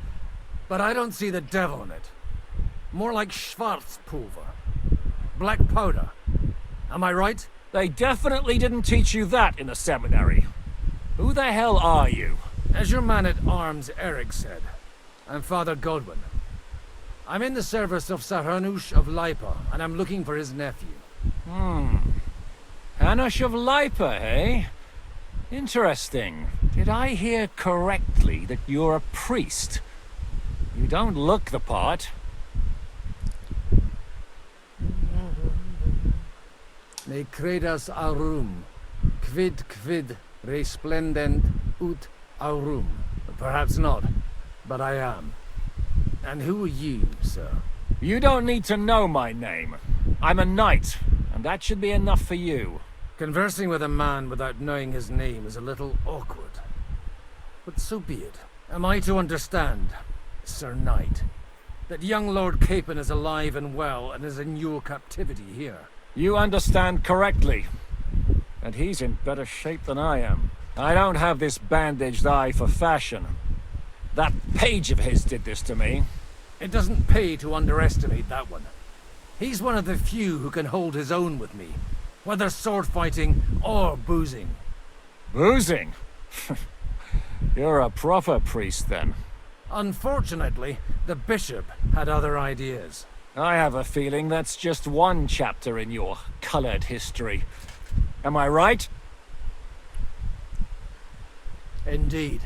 but I don't see the devil in it. More like Schwarzpulver. Black powder. Am I right? They definitely didn't teach you that in the seminary. Who the hell are you? As your man-at-arms Eric said, I'm Father Godwin. I'm in the service of Sir Hanush of Lipa, and I'm looking for his nephew. Hanush of Lipa, eh? Interesting. Did I hear correctly that you're a priest? You don't look the part. Ne credas aurum, quid resplendent ut aurum. Perhaps not, but I am. And who are you, sir? You don't need to know my name. I'm a knight, and that should be enough for you. Conversing with a man without knowing his name is a little awkward. But so be it. Am I to understand, Sir Knight, that young Lord Capon is alive and well and is in your captivity here? You understand correctly. And he's in better shape than I am. I don't have this bandaged eye for fashion. That page of his did this to me. It doesn't pay to underestimate that one. He's one of the few who can hold his own with me, whether sword fighting or boozing. Boozing? You're a proper priest, then. Unfortunately, the bishop had other ideas. I have a feeling that's just one chapter in your colored history. Am I right? Indeed.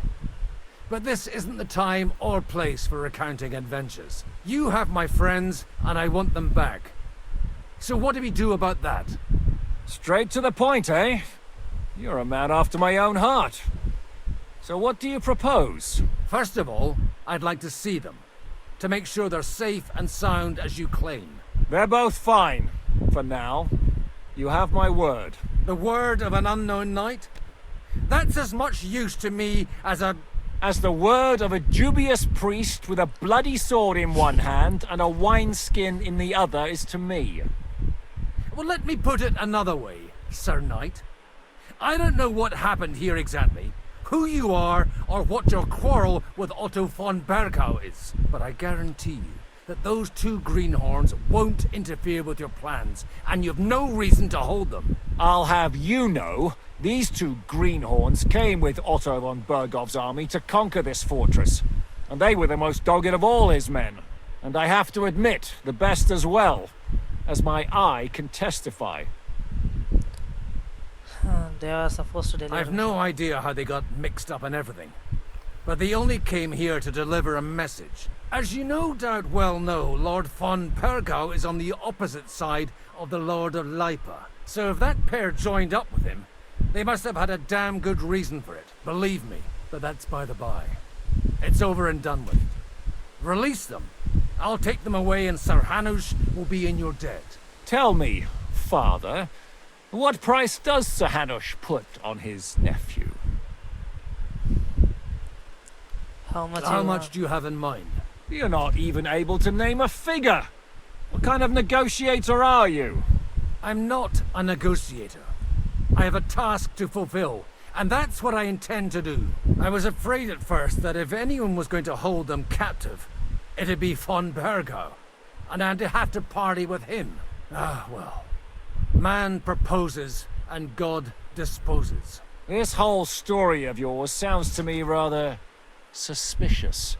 But this isn't the time or place for recounting adventures. You have my friends, and I want them back. So what do we do about that? Straight to the point, eh? You're a man after my own heart. So what do you propose? First of all, I'd like to see them, to make sure they're safe and sound as you claim. They're both fine, for now. You have my word. The word of an unknown knight? That's as much use to me as the word of a dubious priest with a bloody sword in one hand and a wineskin in the other is to me. Well, let me put it another way, Sir Knight. I don't know what happened here exactly, who you are, or what your quarrel with Otto von Bergau is, but I guarantee you that those two greenhorns won't interfere with your plans, and you've no reason to hold them. I'll have you know, these two greenhorns came with Otto von Bergau's army to conquer this fortress, and they were the most dogged of all his men, and I have to admit, the best as well, as my eye can testify. They are supposed to deliver. I've no idea how they got mixed up in everything, but they only came here to deliver a message. As you no doubt well know, Lord von Bergau is on the opposite side of the Lord of Lipa. So if that pair joined up with him, they must have had a damn good reason for it. Believe me, but that's by the by. It's over and done with. Release them. I'll take them away and Sir Hanush will be in your debt. Tell me, Father, what price does Sir Hanush put on his nephew? How much do you have in mind? You're not even able to name a figure. What kind of negotiator are you? I'm not a negotiator. I have a task to fulfill, and that's what I intend to do. I was afraid at first that if anyone was going to hold them captive, it'd be von Bergau, and I'd have to party with him. Ah, well. Man proposes, and God disposes. This whole story of yours sounds to me rather suspicious.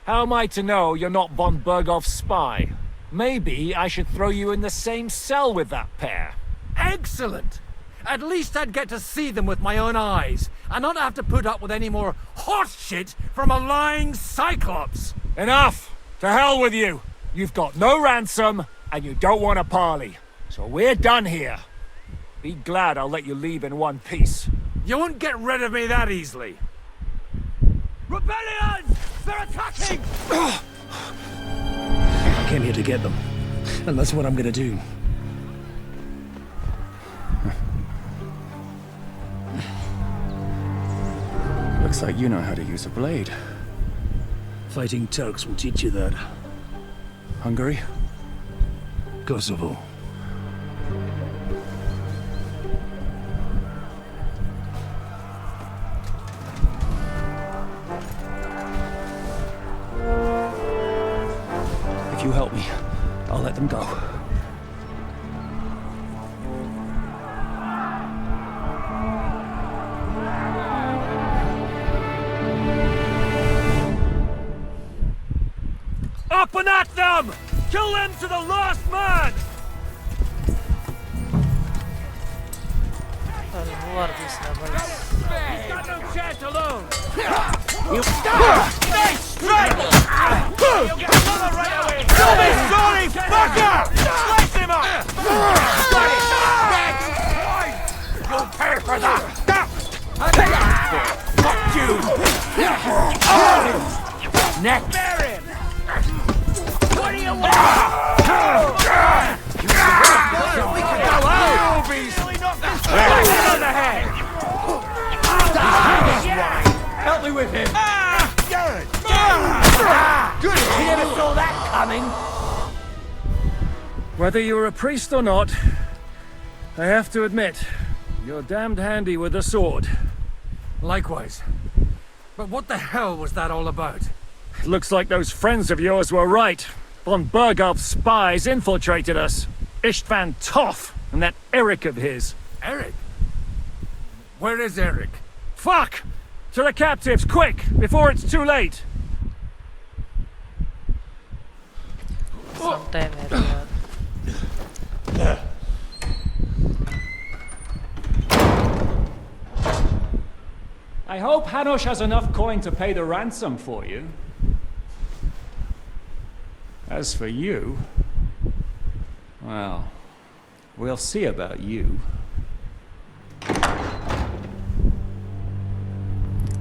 How am I to know you're not von Bergau's spy? Maybe I should throw you in the same cell with that pair. Excellent! At least I'd get to see them with my own eyes, and not have to put up with any more horse shit from a lying cyclops! Enough! To hell with you! You've got no ransom, and you don't want to parley. So we're done here. Be glad I'll let you leave in one piece. You won't get rid of me that easily. Rebellion! They're attacking! I came here to get them, and that's what I'm gonna do. Looks like you know how to use a blade. Fighting Turks will teach you that. Hungary? Kosovo. If you help me, I'll let them go. Up and at them! Kill them to the last man! Who are these rebels? He's got no chance alone! You stay straight! You'll get another right away! Don't be sorry, fucker! Slice him up! You'll pay for that! Fuck you! Neck! What do you want? We can go out! Right on the head! Help me with him! Good! We never saw that coming! Whether you're a priest or not, I have to admit, you're damned handy with a sword. Likewise. But what the hell was that all about? It looks like those friends of yours were right. Von Bergov's spies infiltrated us. Istvan Toth and that Eric of his. Eric? Where is Eric? Fuck! To the captives, quick, before it's too late! Sometime earlier. I hope Hanush has enough coin to pay the ransom for you. As for you, well, we'll see about you.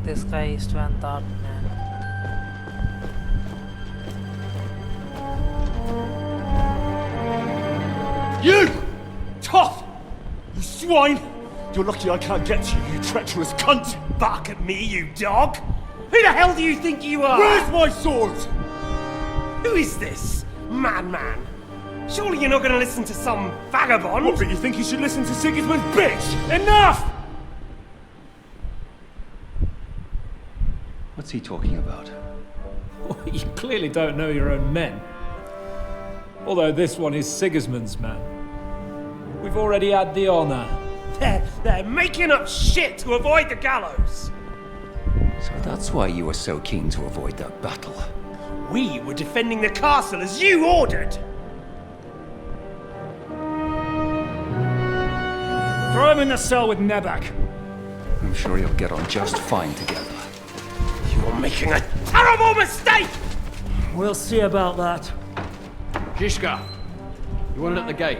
This guy is Istvan Toth, man. You! Toth! You swine! You're lucky I can't get to you, you treacherous cunt! Bark at me, you dog! Who the hell do you think you are? Where's my sword? Who is this? Man. Surely you're not gonna listen to some vagabond? What, but you think you should listen to Sigismund's bitch? Enough! What's he talking about? Well, you clearly don't know your own men. Although this one is Sigismund's man. We've already had the honor. They're making up shit to avoid the gallows! So that's why you were so keen to avoid that battle. We were defending the castle as you ordered! Throw him in the cell with Nebak. I'm sure you'll get on just fine together. You're making a terrible mistake! We'll see about that. Zizka, you want it at the gate?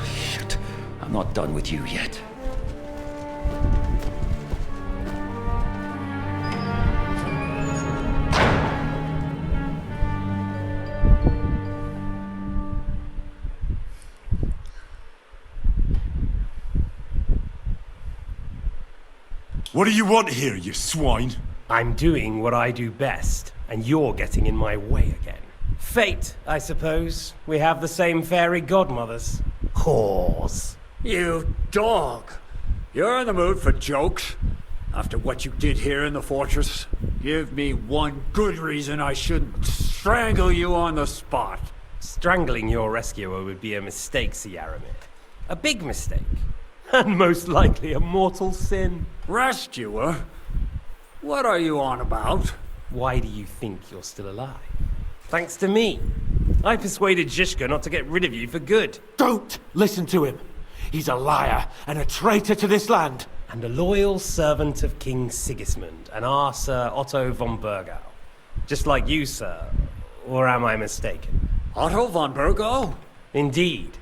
Shit, I'm not done with you yet. What do you want here, you swine? I'm doing what I do best, and you're getting in my way again. Fate, I suppose. We have the same fairy godmothers. Whores. You dog! You're in the mood for jokes? After what you did here in the fortress? Give me one good reason I shouldn't strangle you on the spot. Strangling your rescuer would be a mistake, Sierramid. A big mistake. And most likely a mortal sin. Rescuer? What are you on about? Why do you think you're still alive? Thanks to me. I persuaded Zizka not to get rid of you for good. Don't listen to him. He's a liar and a traitor to this land. And a loyal servant of King Sigismund and our Sir Otto von Bergau. Just like you, sir. Or am I mistaken? Otto von Bergau? Indeed.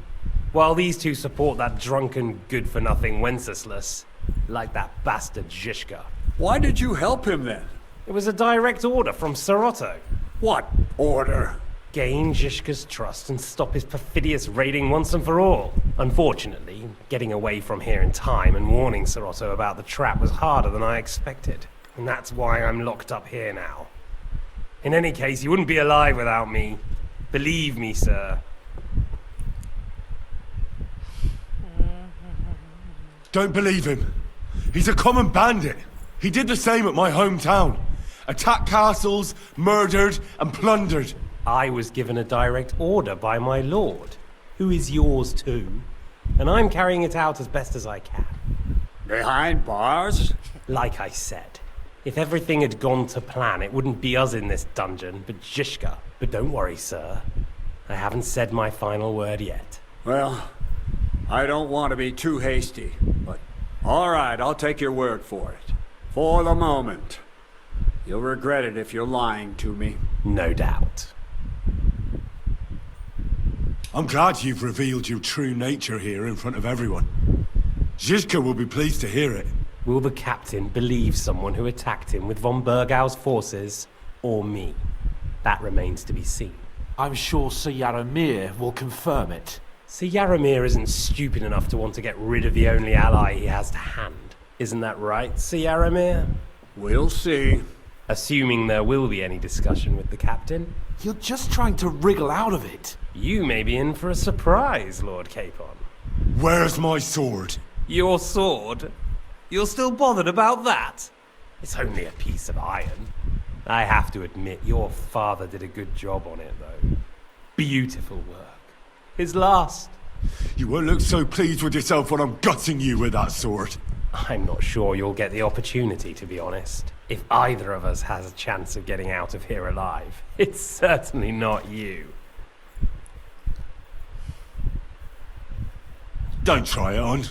While these two support that drunken, good-for-nothing Wenceslas, like that bastard Zizka. Why did you help him then? It was a direct order from Sir Otto. What order? Gain Zizka's trust and stop his perfidious raiding once and for all. Unfortunately, getting away from here in time and warning Sir Otto about the trap was harder than I expected. And that's why I'm locked up here now. In any case, you wouldn't be alive without me. Believe me, sir. Don't believe him. He's a common bandit. He did the same at my hometown. Attacked castles, murdered, and plundered. I was given a direct order by my lord, who is yours too, and I'm carrying it out as best as I can. Behind bars? Like I said, if everything had gone to plan, it wouldn't be us in this dungeon, but Zizka. But don't worry, sir. I haven't said my final word yet. Well, I don't want to be too hasty, but all right, I'll take your word for it. For the moment. You'll regret it if you're lying to me. No doubt. I'm glad you've revealed your true nature here in front of everyone. Zizka will be pleased to hear it. Will the captain believe someone who attacked him with von Bergau's forces, or me? That remains to be seen. I'm sure Sir Yaramir will confirm it. Sir Yaramir isn't stupid enough to want to get rid of the only ally he has to hand. Isn't that right, Sir Yaramir? We'll see. Assuming there will be any discussion with the captain. You're just trying to wriggle out of it. You may be in for a surprise, Lord Capon. Where's my sword? Your sword? You're still bothered about that? It's only a piece of iron. I have to admit, your father did a good job on it, though. Beautiful work. His last. You won't look so pleased with yourself when I'm gutting you with that sword. I'm not sure you'll get the opportunity, to be honest. If either of us has a chance of getting out of here alive, it's certainly not you. Don't try it on.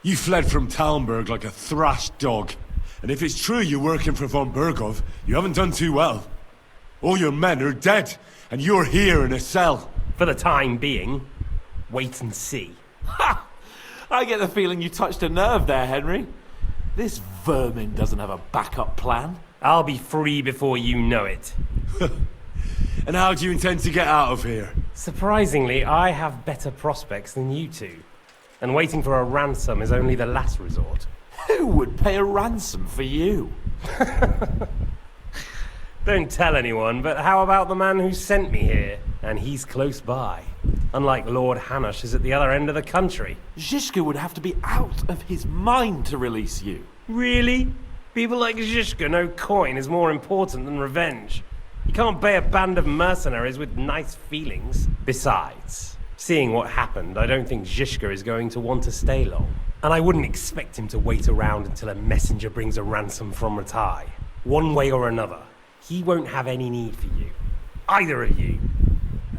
You fled from Talmberg like a thrashed dog. And if it's true you're working for von Bergov, you haven't done too well. All your men are dead, and you're here in a cell. For the time being, wait and see. Ha! I get the feeling you touched a nerve there, Henry. This vermin doesn't have a backup plan. I'll be free before you know it. And how do you intend to get out of here? Surprisingly, I have better prospects than you two. And waiting for a ransom is only the last resort. Who would pay a ransom for you? Don't tell anyone, but how about the man who sent me here? And he's close by. Unlike Lord Hanush is at the other end of the country. Zizka would have to be out of his mind to release you. Really? People like Zizka know coin is more important than revenge. You can't pay a band of mercenaries with nice feelings. Besides, seeing what happened, I don't think Zizka is going to want to stay long. And I wouldn't expect him to wait around until a messenger brings a ransom from Ratai. One way or another, he won't have any need for you. Either of you.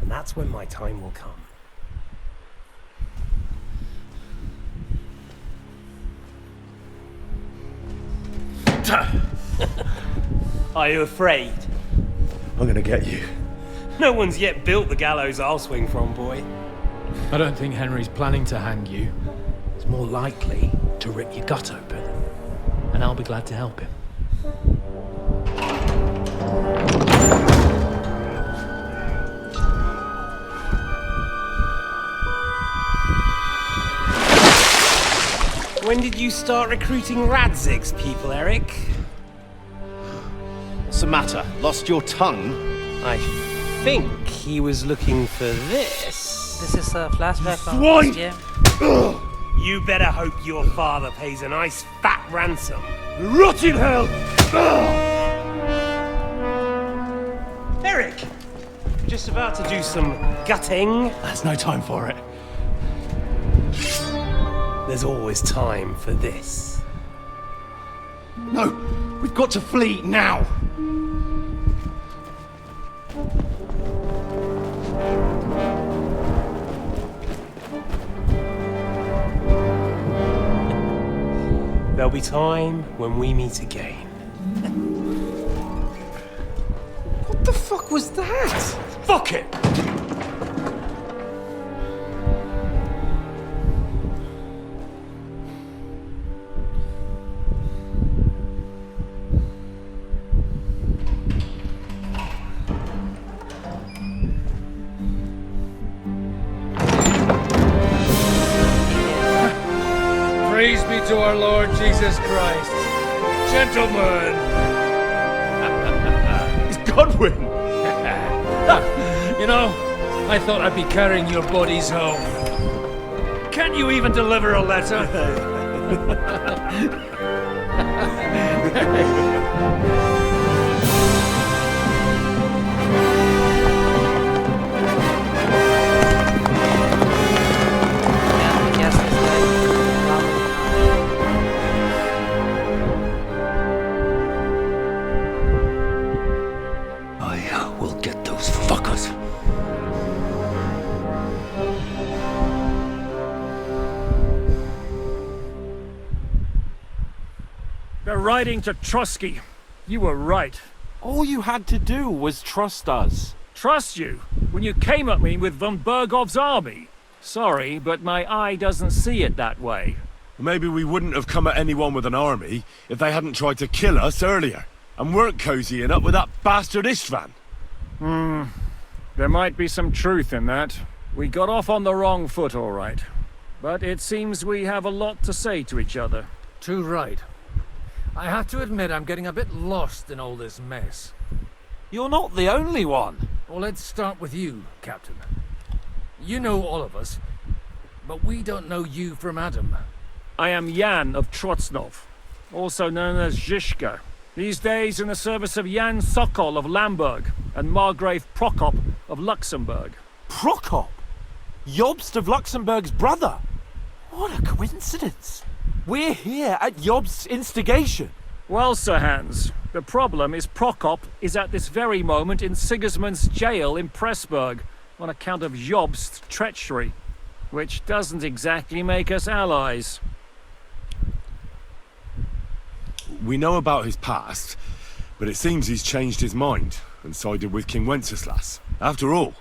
And that's when my time will come. Are you afraid? I'm gonna get you. No one's yet built the gallows I'll swing from, boy. I don't think Henry's planning to hang you. He's more likely to rip your gut open. And I'll be glad to help him. When did you start recruiting Radzig's people, Eric? What's the matter? Lost your tongue? I think he was looking for this. This is a flashback from Swine! this game. You better hope your father pays a nice fat ransom. Rot in hell! Eric! Just about to do some gutting. There's no time for it. There's always time for this. No! We've got to flee now! There'll be time when we meet again. What the fuck was that? Fuck it! Praise be to our Lord Jesus Christ. Gentlemen! It's Godwin! You know, I thought I'd be carrying your bodies home. Can't you even deliver a letter? I will get those fuckers. They're riding to Trusky. You were right. All you had to do was trust us. Trust you? When you came at me with von Bergov's army? Sorry, but my eye doesn't see it that way. Maybe we wouldn't have come at anyone with an army if they hadn't tried to kill us earlier, and weren't cozying up with that bastard Istvan. There might be some truth in that. We got off on the wrong foot, all right. But it seems we have a lot to say to each other. Too right. I have to admit I'm getting a bit lost in all this mess. You're not the only one. Well, let's start with you, Captain. You know all of us, but we don't know you from Adam. I am Jan of Trotsnov, also known as Zizka. These days in the service of Jan Sokol of Lamberg and Margrave Prokop of Luxembourg. Prokop? Jobst of Luxembourg's brother? What a coincidence. We're here at Jobst's instigation. Well, Sir Hans, the problem is Prokop is at this very moment in Sigismund's jail in Pressburg on account of Jobst's treachery, which doesn't exactly make us allies. We know about his past, but it seems he's changed his mind and sided with King Wenceslas. After all,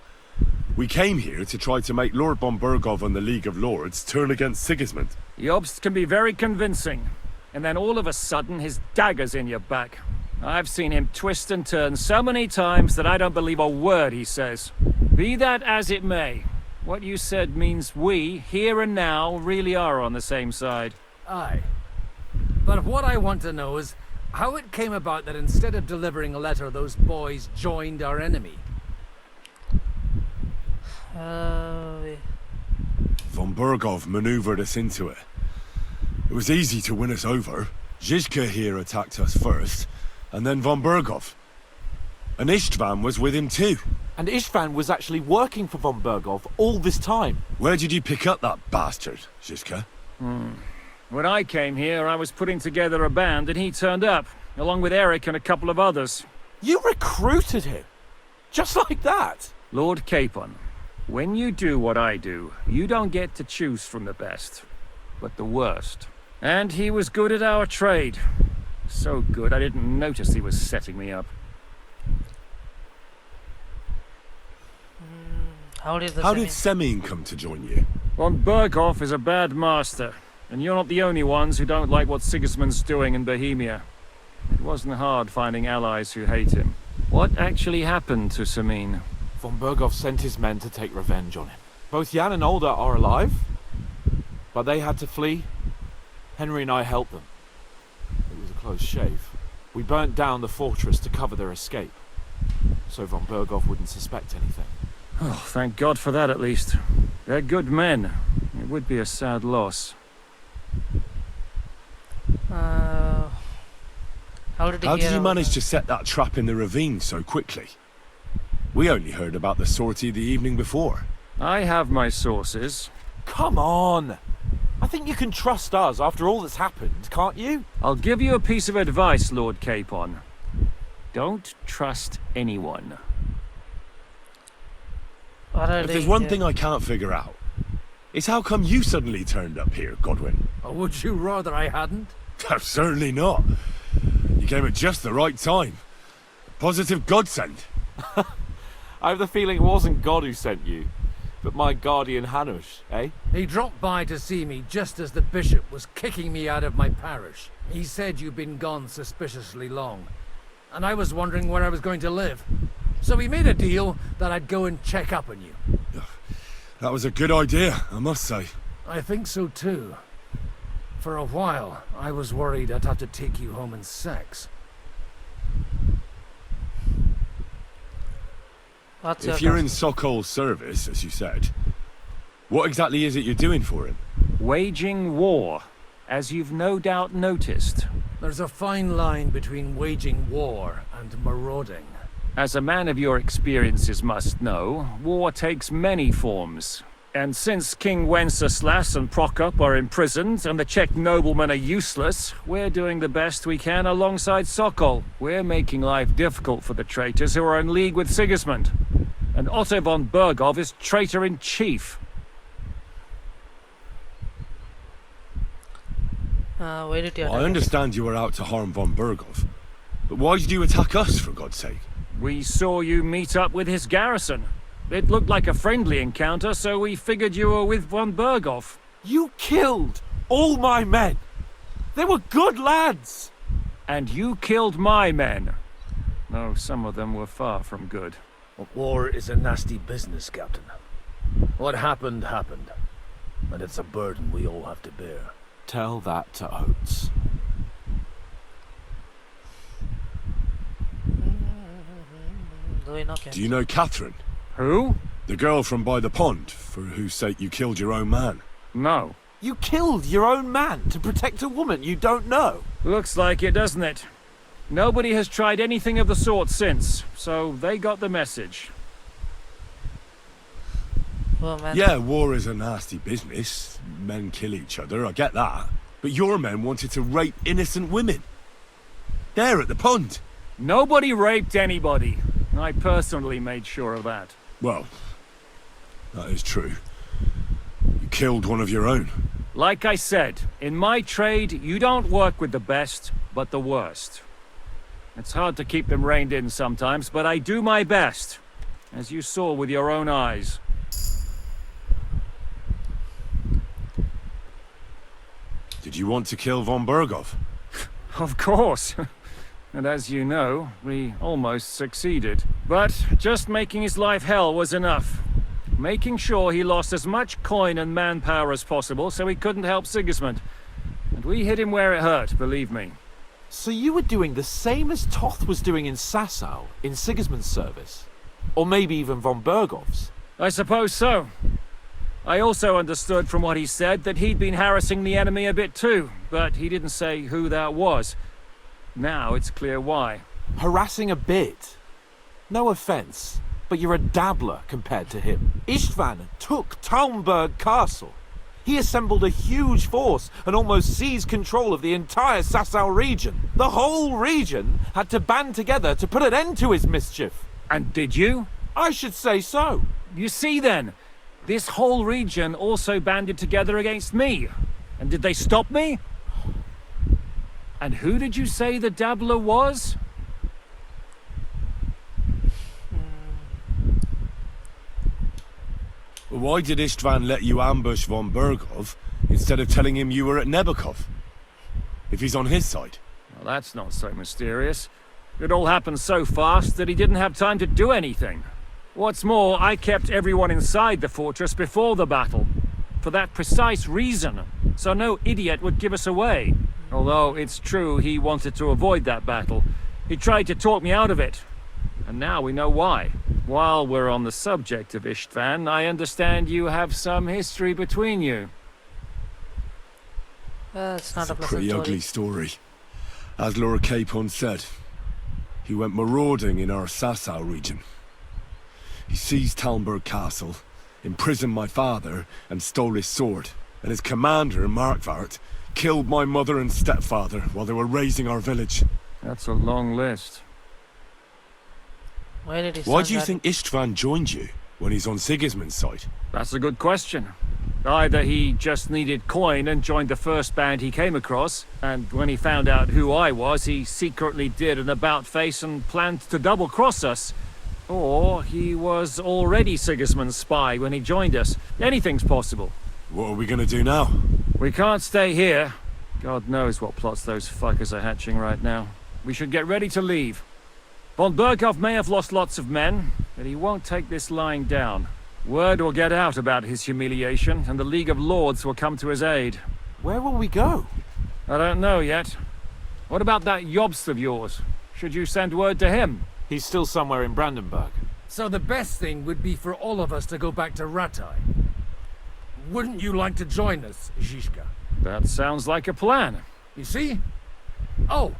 we came here to try to make Lord von Bergov and the League of Lords turn against Sigismund. Jobst can be very convincing, and then all of a sudden his dagger's in your back. I've seen him twist and turn so many times that I don't believe a word he says. Be that as it may, what you said means we, here and now, really are on the same side. Aye. But what I want to know is how it came about that instead of delivering a letter, those boys joined our enemy. Von Bergov maneuvered us into it. It was easy to win us over. Zizka here attacked us first, and then von Bergov. And Istvan was with him too. And Istvan was actually working for von Bergov all this time. Where did you pick up that bastard, Zizka? When I came here, I was putting together a band and he turned up, along with Eric and a couple of others. You recruited him? Just like that? Lord Capon, when you do what I do, you don't get to choose from the best, but the worst. And he was good at our trade. So good, I didn't notice he was setting me up. How did Semyon come to join you? Von Bergov is a bad master, and you're not the only ones who don't like what Sigismund's doing in Bohemia. It wasn't hard finding allies who hate him. What actually happened to Semyon? Von Bergov sent his men to take revenge on him. Both Jan and Olda are alive, but they had to flee. Henry and I helped them. It was a close shave. We burnt down the fortress to cover their escape, so von Bergov wouldn't suspect anything. Oh, thank God for that at least. They're good men. It would be a sad loss. How did you manage to set that trap in the ravine so quickly? We only heard about the sortie the evening before. I have my sources. Come on! I think you can trust us after all that's happened, can't you? I'll give you a piece of advice, Lord Capon. Don't trust anyone. If there's one thing I can't figure out, it's how come you suddenly turned up here, Godwin? Or would you rather I hadn't? Certainly not. You came at just the right time. A positive godsend. I have the feeling it wasn't God who sent you, but my guardian Hanush, eh? He dropped by to see me just as the bishop was kicking me out of my parish. He said you'd been gone suspiciously long, and I was wondering where I was going to live. So we made a deal that I'd go and check up on you. That was a good idea, I must say. I think so too. For a while, I was worried I'd have to take you home in sex. What's If your you're in Sokol's service, as you said, what exactly is it you're doing for him? Waging war, as you've no doubt noticed. There's a fine line between waging war and marauding. As a man of your experiences must know, war takes many forms. And since King Wenceslas and Prokop are imprisoned and the Czech noblemen are useless, we're doing the best we can alongside Sokol. We're making life difficult for the traitors who are in league with Sigismund. And Otto von Bergov is traitor-in-chief. Why did you I understand you were out to harm von Bergov, but why did you attack us, for God's sake? We saw you meet up with his garrison. It looked like a friendly encounter, so we figured you were with von Bergov. You killed all my men! They were good lads! And you killed my men. Though some of them were far from good. War is a nasty business, Captain. What happened, happened. And it's a burden we all have to bear. Tell that to Oates. Do you know Catherine? Who? The girl from by the pond, for whose sake you killed your own man. No. You killed your own man to protect a woman you don't know? Looks like it, doesn't it? Nobody has tried anything of the sort since, so they got the message. Oh, man. Yeah, war is a nasty business. Men kill each other, I get that. But your men wanted to rape innocent women. There at the pond. Nobody raped anybody. I personally made sure of that. Well, that is true. You killed one of your own. Like I said, in my trade, you don't work with the best, but the worst. It's hard to keep them reined in sometimes, but I do my best, as you saw with your own eyes. Did you want to kill von Bergov? Of course. And as you know, we almost succeeded. But just making his life hell was enough. Making sure he lost as much coin and manpower as possible so he couldn't help Sigismund. And we hit him where it hurt, believe me. So you were doing the same as Toth was doing in Sasau, in Sigismund's service? Or maybe even von Bergov's? I suppose so. I also understood from what he said that he'd been harassing the enemy a bit too, but he didn't say who that was. Now it's clear why. Harassing a bit? No offense, but you're a dabbler compared to him. Istvan took Talmberg Castle. He assembled a huge force and almost seized control of the entire Sasau region. The whole region had to band together to put an end to his mischief. And did you? I should say so. You see then, this whole region also banded together against me. And did they stop me? And who did you say the dabbler was? Why did Istvan let you ambush von Bergov instead of telling him you were at Nebukov? If he's on his side. Well, that's not so mysterious. It all happened so fast that he didn't have time to do anything. What's more, I kept everyone inside the fortress before the battle. For that precise reason. So no idiot would give us away. Although it's true he wanted to avoid that battle. He tried to talk me out of it. And now we know why. While we're on the subject of Istvan, I understand you have some history between you. It's not a Pretty pleasant ugly story. story. As Lord Capon said, he went marauding in our Sasau region. He seized Talmberg Castle, imprisoned my father, and stole his sword. And his commander, Markvart, killed my mother and stepfather while they were raising our village. That's a long list. Why did he Why sound do you that- think Istvan joined you when he's on Sigismund's side? That's a good question. Either he just needed coin and joined the first band he came across, and when he found out who I was, he secretly did an about-face and planned to double-cross us. Or he was already Sigismund's spy when he joined us. Anything's possible. What are we gonna do now? We can't stay here. God knows what plots those fuckers are hatching right now. We should get ready to leave. Von Bergov may have lost lots of men, but he won't take this lying down. Word will get out about his humiliation, and the League of Lords will come to his aid. Where will we go? I don't know yet. What about that Jobst of yours? Should you send word to him? He's still somewhere in Brandenburg. So the best thing would be for all of us to go back to Ratai. Wouldn't you like to join us, Zizka? That sounds like a plan. You see? Oh,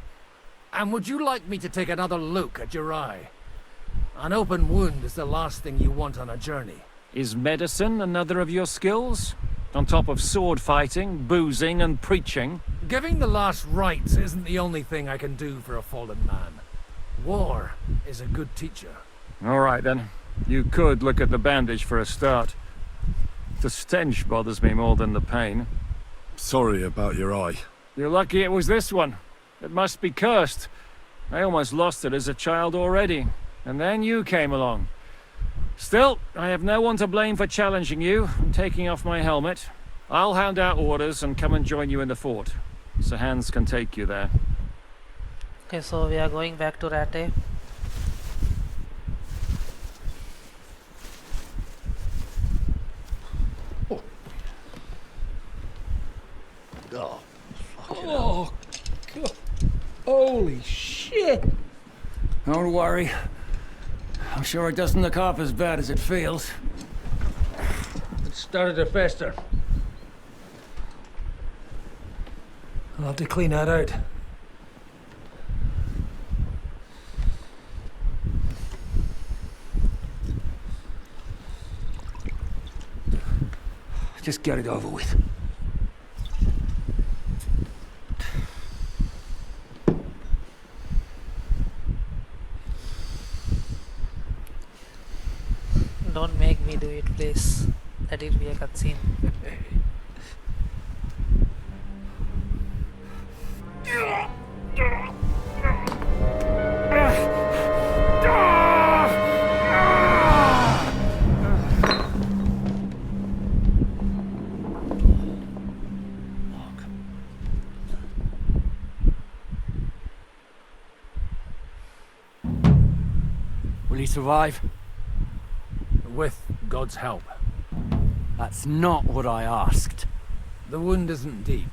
and would you like me to take another look at your eye? An open wound is the last thing you want on a journey. Is medicine another of your skills? On top of sword fighting, boozing, and preaching? Giving the last rites isn't the only thing I can do for a fallen man. War is a good teacher. All right, then. You could look at the bandage for a start. The stench bothers me more than the pain. Sorry about your eye. You're lucky it was this one. It must be cursed. I almost lost it as a child already. And then you came along. Still, I have no one to blame for challenging you and taking off my helmet. I'll hand out orders and come and join you in the fort. Sir Hans can take you there. Okay, so we are going back to Rattay. Oh, oh, God. Holy shit! Don't worry. I'm sure it doesn't look half as bad as it feels. It started to fester. I'll have to clean that out. Just get it over with. Don't make me do it, please. That will be a cutscene. Will he survive? With God's help. That's not what I asked. The wound isn't deep.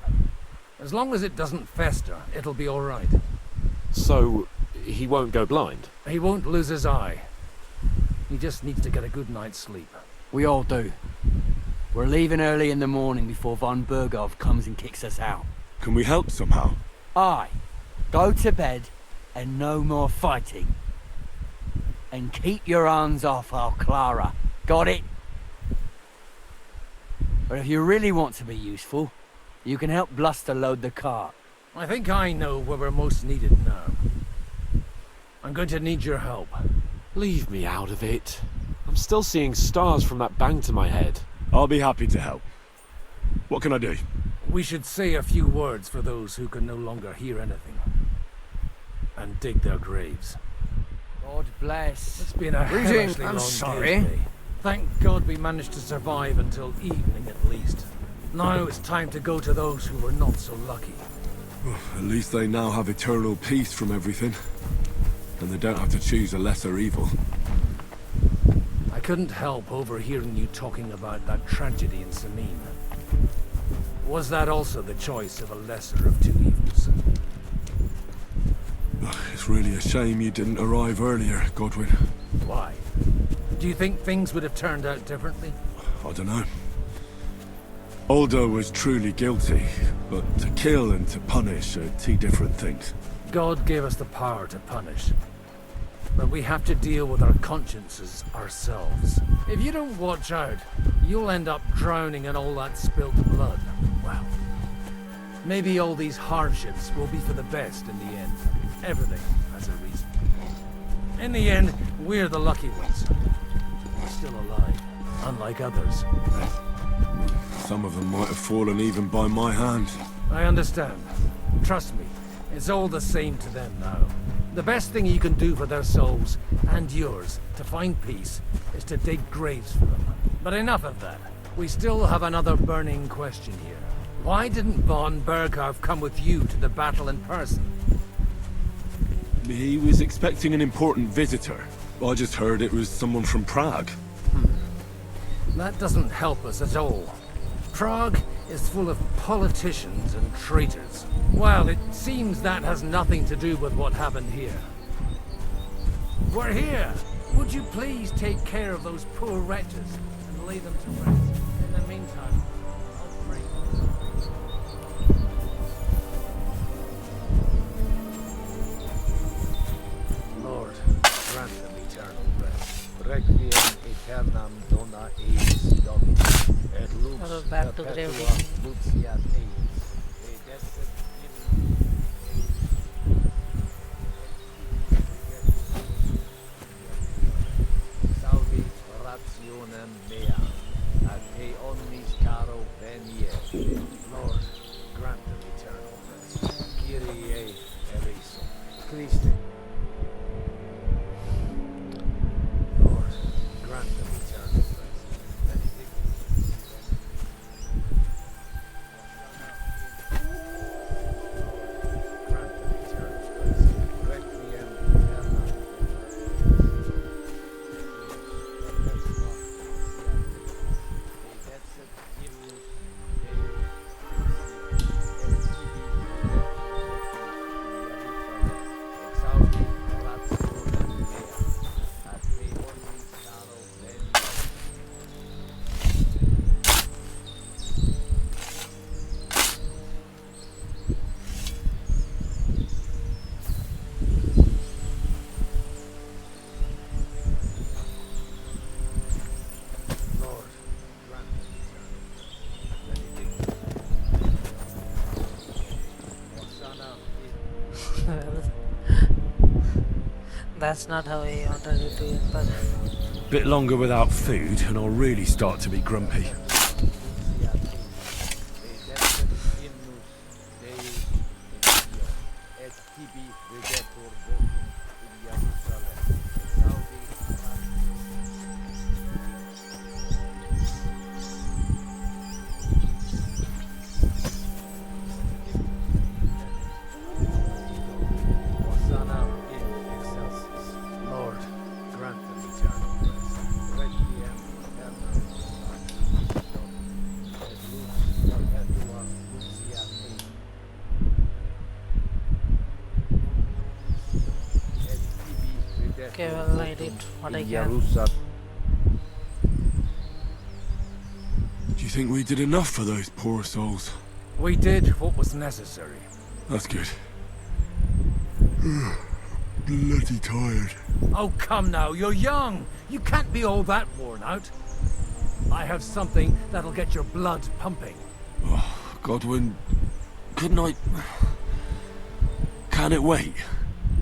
As long as it doesn't fester, it'll be all right. So, he won't go blind? He won't lose his eye. He just needs to get a good night's sleep. We all do. We're leaving early in the morning before von Bergov comes and kicks us out. Can we help somehow? Aye. Go to bed and no more fighting. And keep your hands off our Clara. Got it? But if you really want to be useful, you can help Bluster load the cart. I think I know where we're most needed now. I'm going to need your help. Leave me out of it. I'm still seeing stars from that bang to my head. I'll be happy to help. What can I do? We should say a few words for those who can no longer hear anything. And dig their graves. God bless. It's been a hellishly I'm long sorry. day. Thank God we managed to survive until evening at least. Now it's time to go to those who were not so lucky. At least they now have eternal peace from everything. And they don't have to choose a lesser evil. I couldn't help overhearing you talking about that tragedy in Samin. Was that also the choice of a lesser of two evils? It's really a shame you didn't arrive earlier, Godwin. Why? Do you think things would have turned out differently? I don't know. Aldo was truly guilty, but to kill and to punish are two different things. God gave us the power to punish. But we have to deal with our consciences ourselves. If you don't watch out, you'll end up drowning in all that spilt blood. Well, maybe all these hardships will be for the best in the end. Everything has a reason. In the end, we're the lucky ones. We're still alive, unlike others. Some of them might have fallen even by my hand. I understand. Trust me, it's all the same to them now. The best thing you can do for their souls, and yours, to find peace, is to dig graves for them. But enough of that. We still have another burning question here. Why didn't von Berghoff come with you to the battle in person? He was expecting an important visitor. I just heard it was someone from Prague. That doesn't help us at all. Prague is full of politicians and traitors. Well, it seems that has nothing to do with what happened here. We're here. Would you please take care of those poor wretches and lay them to rest? In the meantime, I'll pray. Lord, grant them eternal rest. Requiem aeternam dona eis Domini. Et lux back to perpetua gravity. luxiat eis. Et descet salvi rationem mea, ad te omnis caro venie. Lord, grant them eternal rest. Kyrie eleison. Christe. Lord, grant them eternal rest. Grant them eternal rest. Requiem aeternam. That's not how I wanted it to end, but Bit longer without food, and I'll really start to be grumpy. Lord, grant them eternal rest. Requiem aeternam. Et lux perpetua luxiat eis. Et tibi videtur okay, well, I did what I in can. Jerusalem. Do you think we did enough for those poor souls? We did what was necessary. That's good. Bloody tired. Oh, come now, you're young. You can't be all that worn out. I have something that'll get your blood pumping. Oh, Godwin, couldn't I... Can it wait?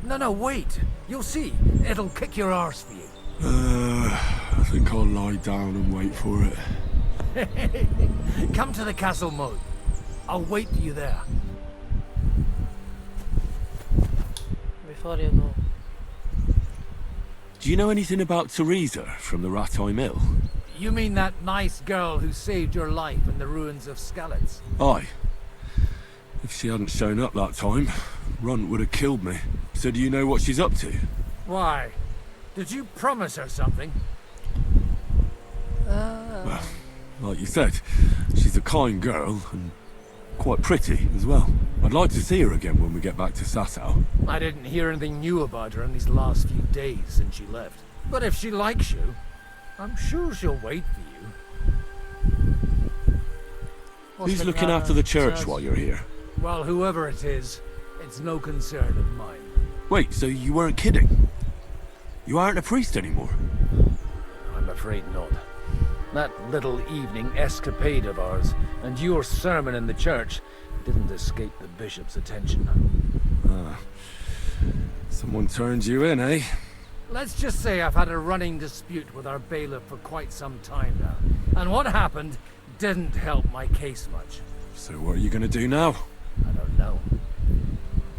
No, wait. You'll see. It'll kick your arse for you. I think I'll lie down and wait for it. Come to the castle mode. I'll wait for you there. Before you go, Do you know anything about Teresa from the Ratay Mill? You mean that nice girl who saved your life in the ruins of Skalitz? Aye. If she hadn't shown up that time, Runt would have killed me. So do you know what she's up to? Why? Did you promise her something? Well, like you said, she's a kind girl and quite pretty as well. I'd like to see her again when we get back to Sasau. I didn't hear anything new about her in these last few days since she left. But if she likes you, I'm sure she'll wait for you. Who's looking after the church while you're here? Well, whoever it is, it's no concern of mine. Wait, so you weren't kidding? You aren't a priest anymore? I'm afraid not. That little evening escapade of ours, and your sermon in the church, didn't escape the bishop's attention. Someone turned you in, eh? Let's just say I've had a running dispute with our bailiff for quite some time now. And what happened didn't help my case much. So what are you gonna do now? I don't know.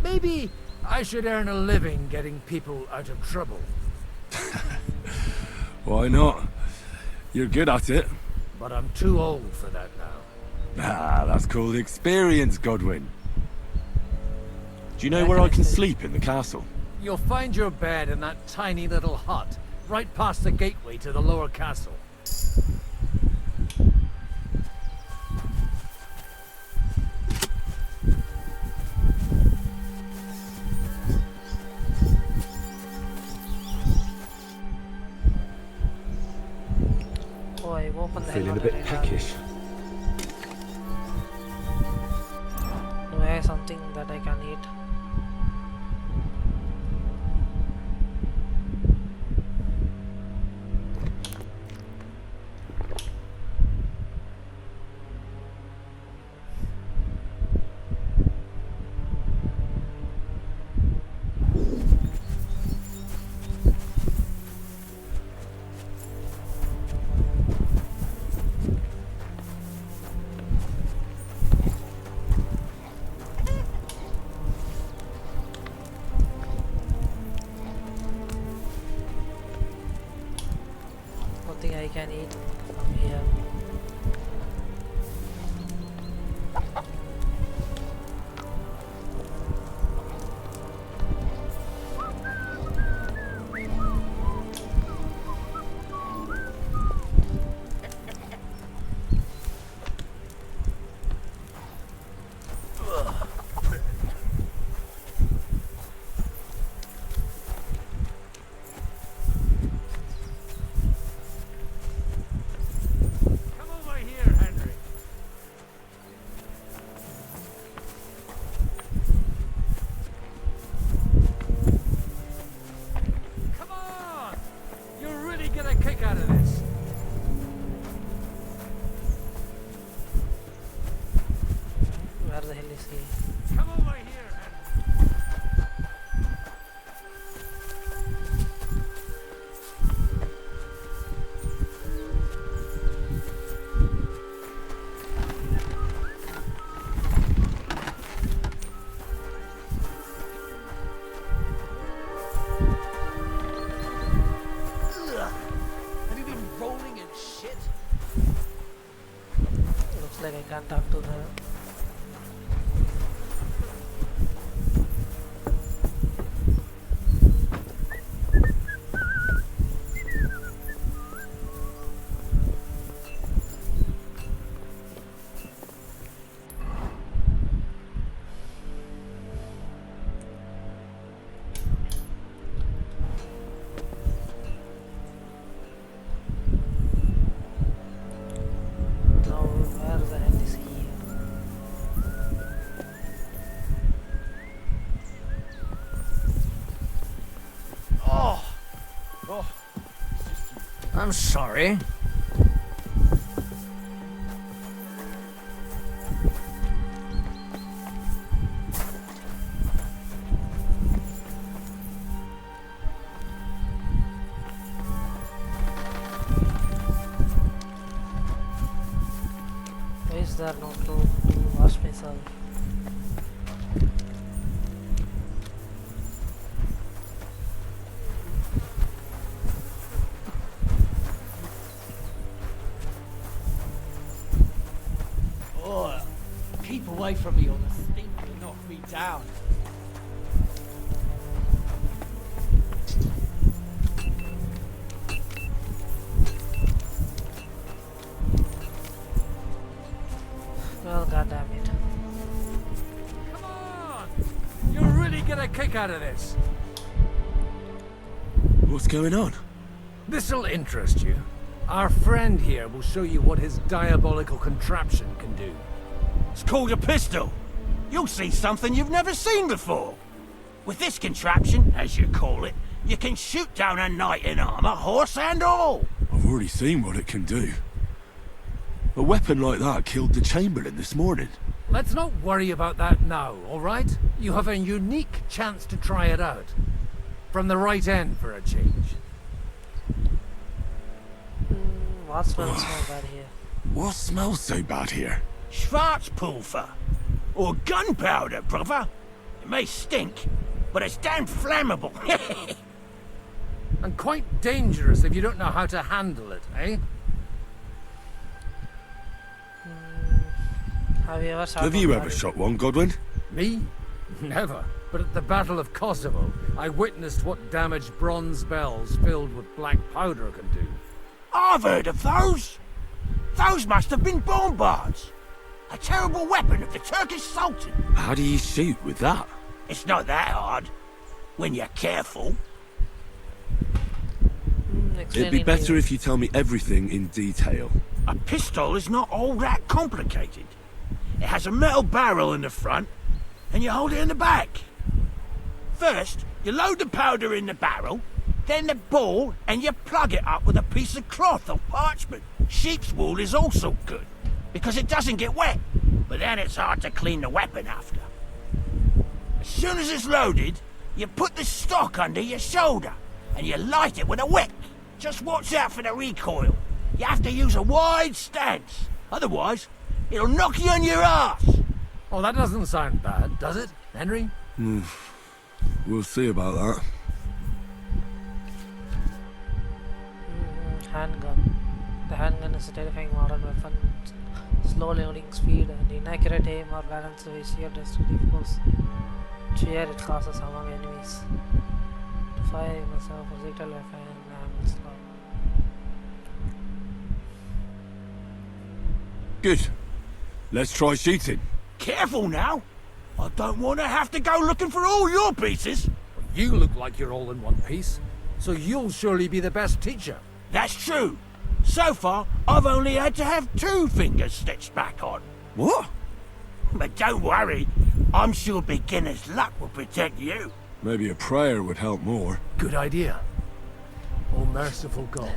Maybe I should earn a living getting people out of trouble. Why not? You're good at it. But I'm too old for that now. Ah, that's called experience, Godwin. Do you know where I can sleep in the castle? You'll find your bed in that tiny little hut, right past the gateway to the lower castle. open the Feeling a helmet bit right now. peckish. Do I have something that I can eat? Nothing I can eat from here. Where the hell is he? Come over here. Have you been rolling in shit? Looks like I can't talk to the. Now where the hell is he? I'm sorry. Why is there no clothes to wash myself? Oh, keep away from me or the stink will knock me down. Well, goddamn it. Come on! You'll really get a kick out of this. What's going on? This'll interest you. Our friend here will show you what his diabolical contraption can do. It's called a pistol. You'll see something you've never seen before. With this contraption, as you call it, you can shoot down a knight in armor, horse and all. I've already seen what it can do. A weapon like that killed the Chamberlain this morning. Let's not worry about that now, all right? You have a unique chance to try it out. From the right end for a change. What smells so bad here? What smells so bad here? Schwarzpulver. Or gunpowder, brother. It may stink, but it's damn flammable. And quite dangerous if you don't know how to handle it, eh? Have you ever shot one, Godwin? Me? Never. But at the Battle of Kosovo, I witnessed what damage bronze bells filled with black powder can do. I've heard of those. Those must have been bombards. A terrible weapon of the Turkish Sultan. How do you shoot with that? It's not that hard, when you're careful. It'd be better if you tell me everything in detail. A pistol is not all that complicated. It has a metal barrel in the front, and you hold it in the back. First, you load the powder in the barrel, then the ball, and you plug it up with a piece of cloth or parchment. Sheep's wool is also good, because it doesn't get wet, but then it's hard to clean the weapon after. As soon as it's loaded, you put the stock under your shoulder, and you light it with a wick. Just watch out for the recoil. You have to use a wide stance, otherwise it'll knock you on your ass. Oh, that doesn't sound bad, does it, Henry? We'll see about that. Handgun. The handgun is a terrifying modern weapon. Slow loading speed and inaccurate aim or balance with sheer destructive force. Fear it causes among enemies. To fire, you must have a projectile weapon and ammo slot. Good. Let's try shooting. Careful now. I don't want to have to go looking for all your pieces. You look like you're all in one piece, so you'll surely be the best teacher. That's true. So far, I've only had to have 2 fingers stitched back on. What? But don't worry. I'm sure beginner's luck will protect you. Maybe a prayer would help more. Good idea. Oh, merciful God,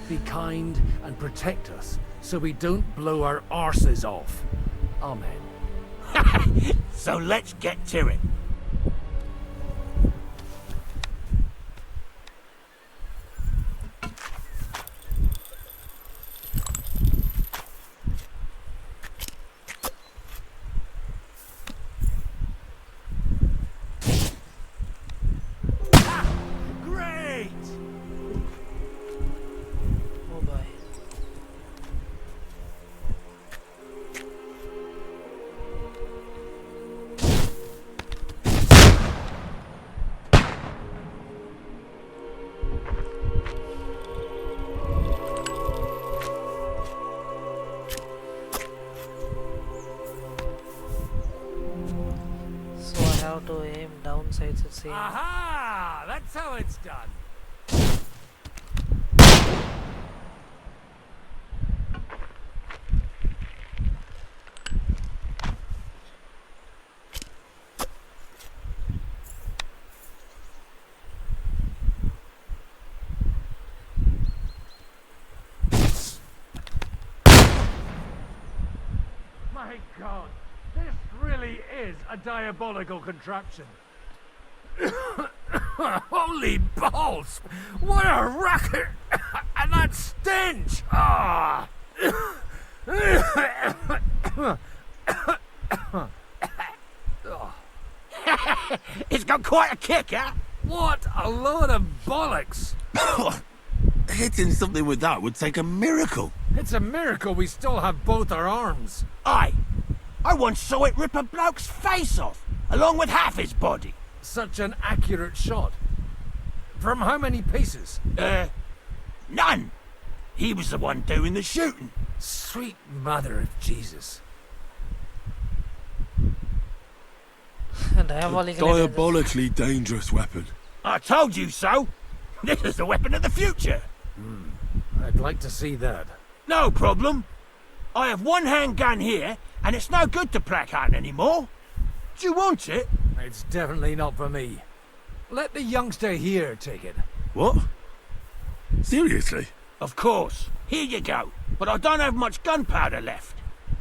be kind and protect us so we don't blow our arses off. Amen. So let's get to it. Great! Oh boy. So I have to aim down sights it seems. Aha! That's how it's done. My God, this really is a diabolical contraption. Holy balls! What a racket! And that stench! Ah! It's got quite a kick, huh? What a load of bollocks! Hitting something with that would take a miracle. It's a miracle we still have both our arms. Aye. I once saw it rip a bloke's face off, along with half his body. Such an accurate shot. From how many paces? None. He was the one doing the shooting. Sweet mother of Jesus. Diabolically dangerous weapon. I told you so. This is the weapon of the future. I'd like to see that. No problem. I have one handgun here, and it's no good to placard anymore. Do you want it? It's definitely not for me. Let the youngster here take it. What? Seriously? Of course. Here you go. But I don't have much gunpowder left.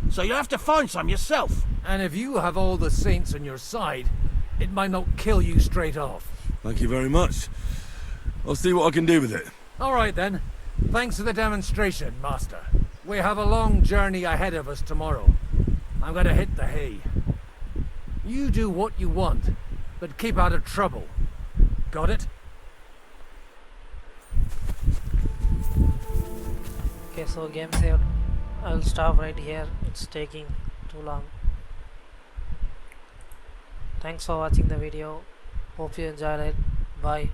So you'll have to find some yourself. And if you have all the saints on your side, it might not kill you straight off. Thank you very much. I'll see what I can do with it. All right then. Thanks for the demonstration, Master. We have a long journey ahead of us tomorrow. I'm gonna hit the hay. You do what you want, but keep out of trouble. Got it? Okay, so game saved. I'll stop right here. It's taking too long. Thanks for watching the video. Hope you enjoyed it. Bye.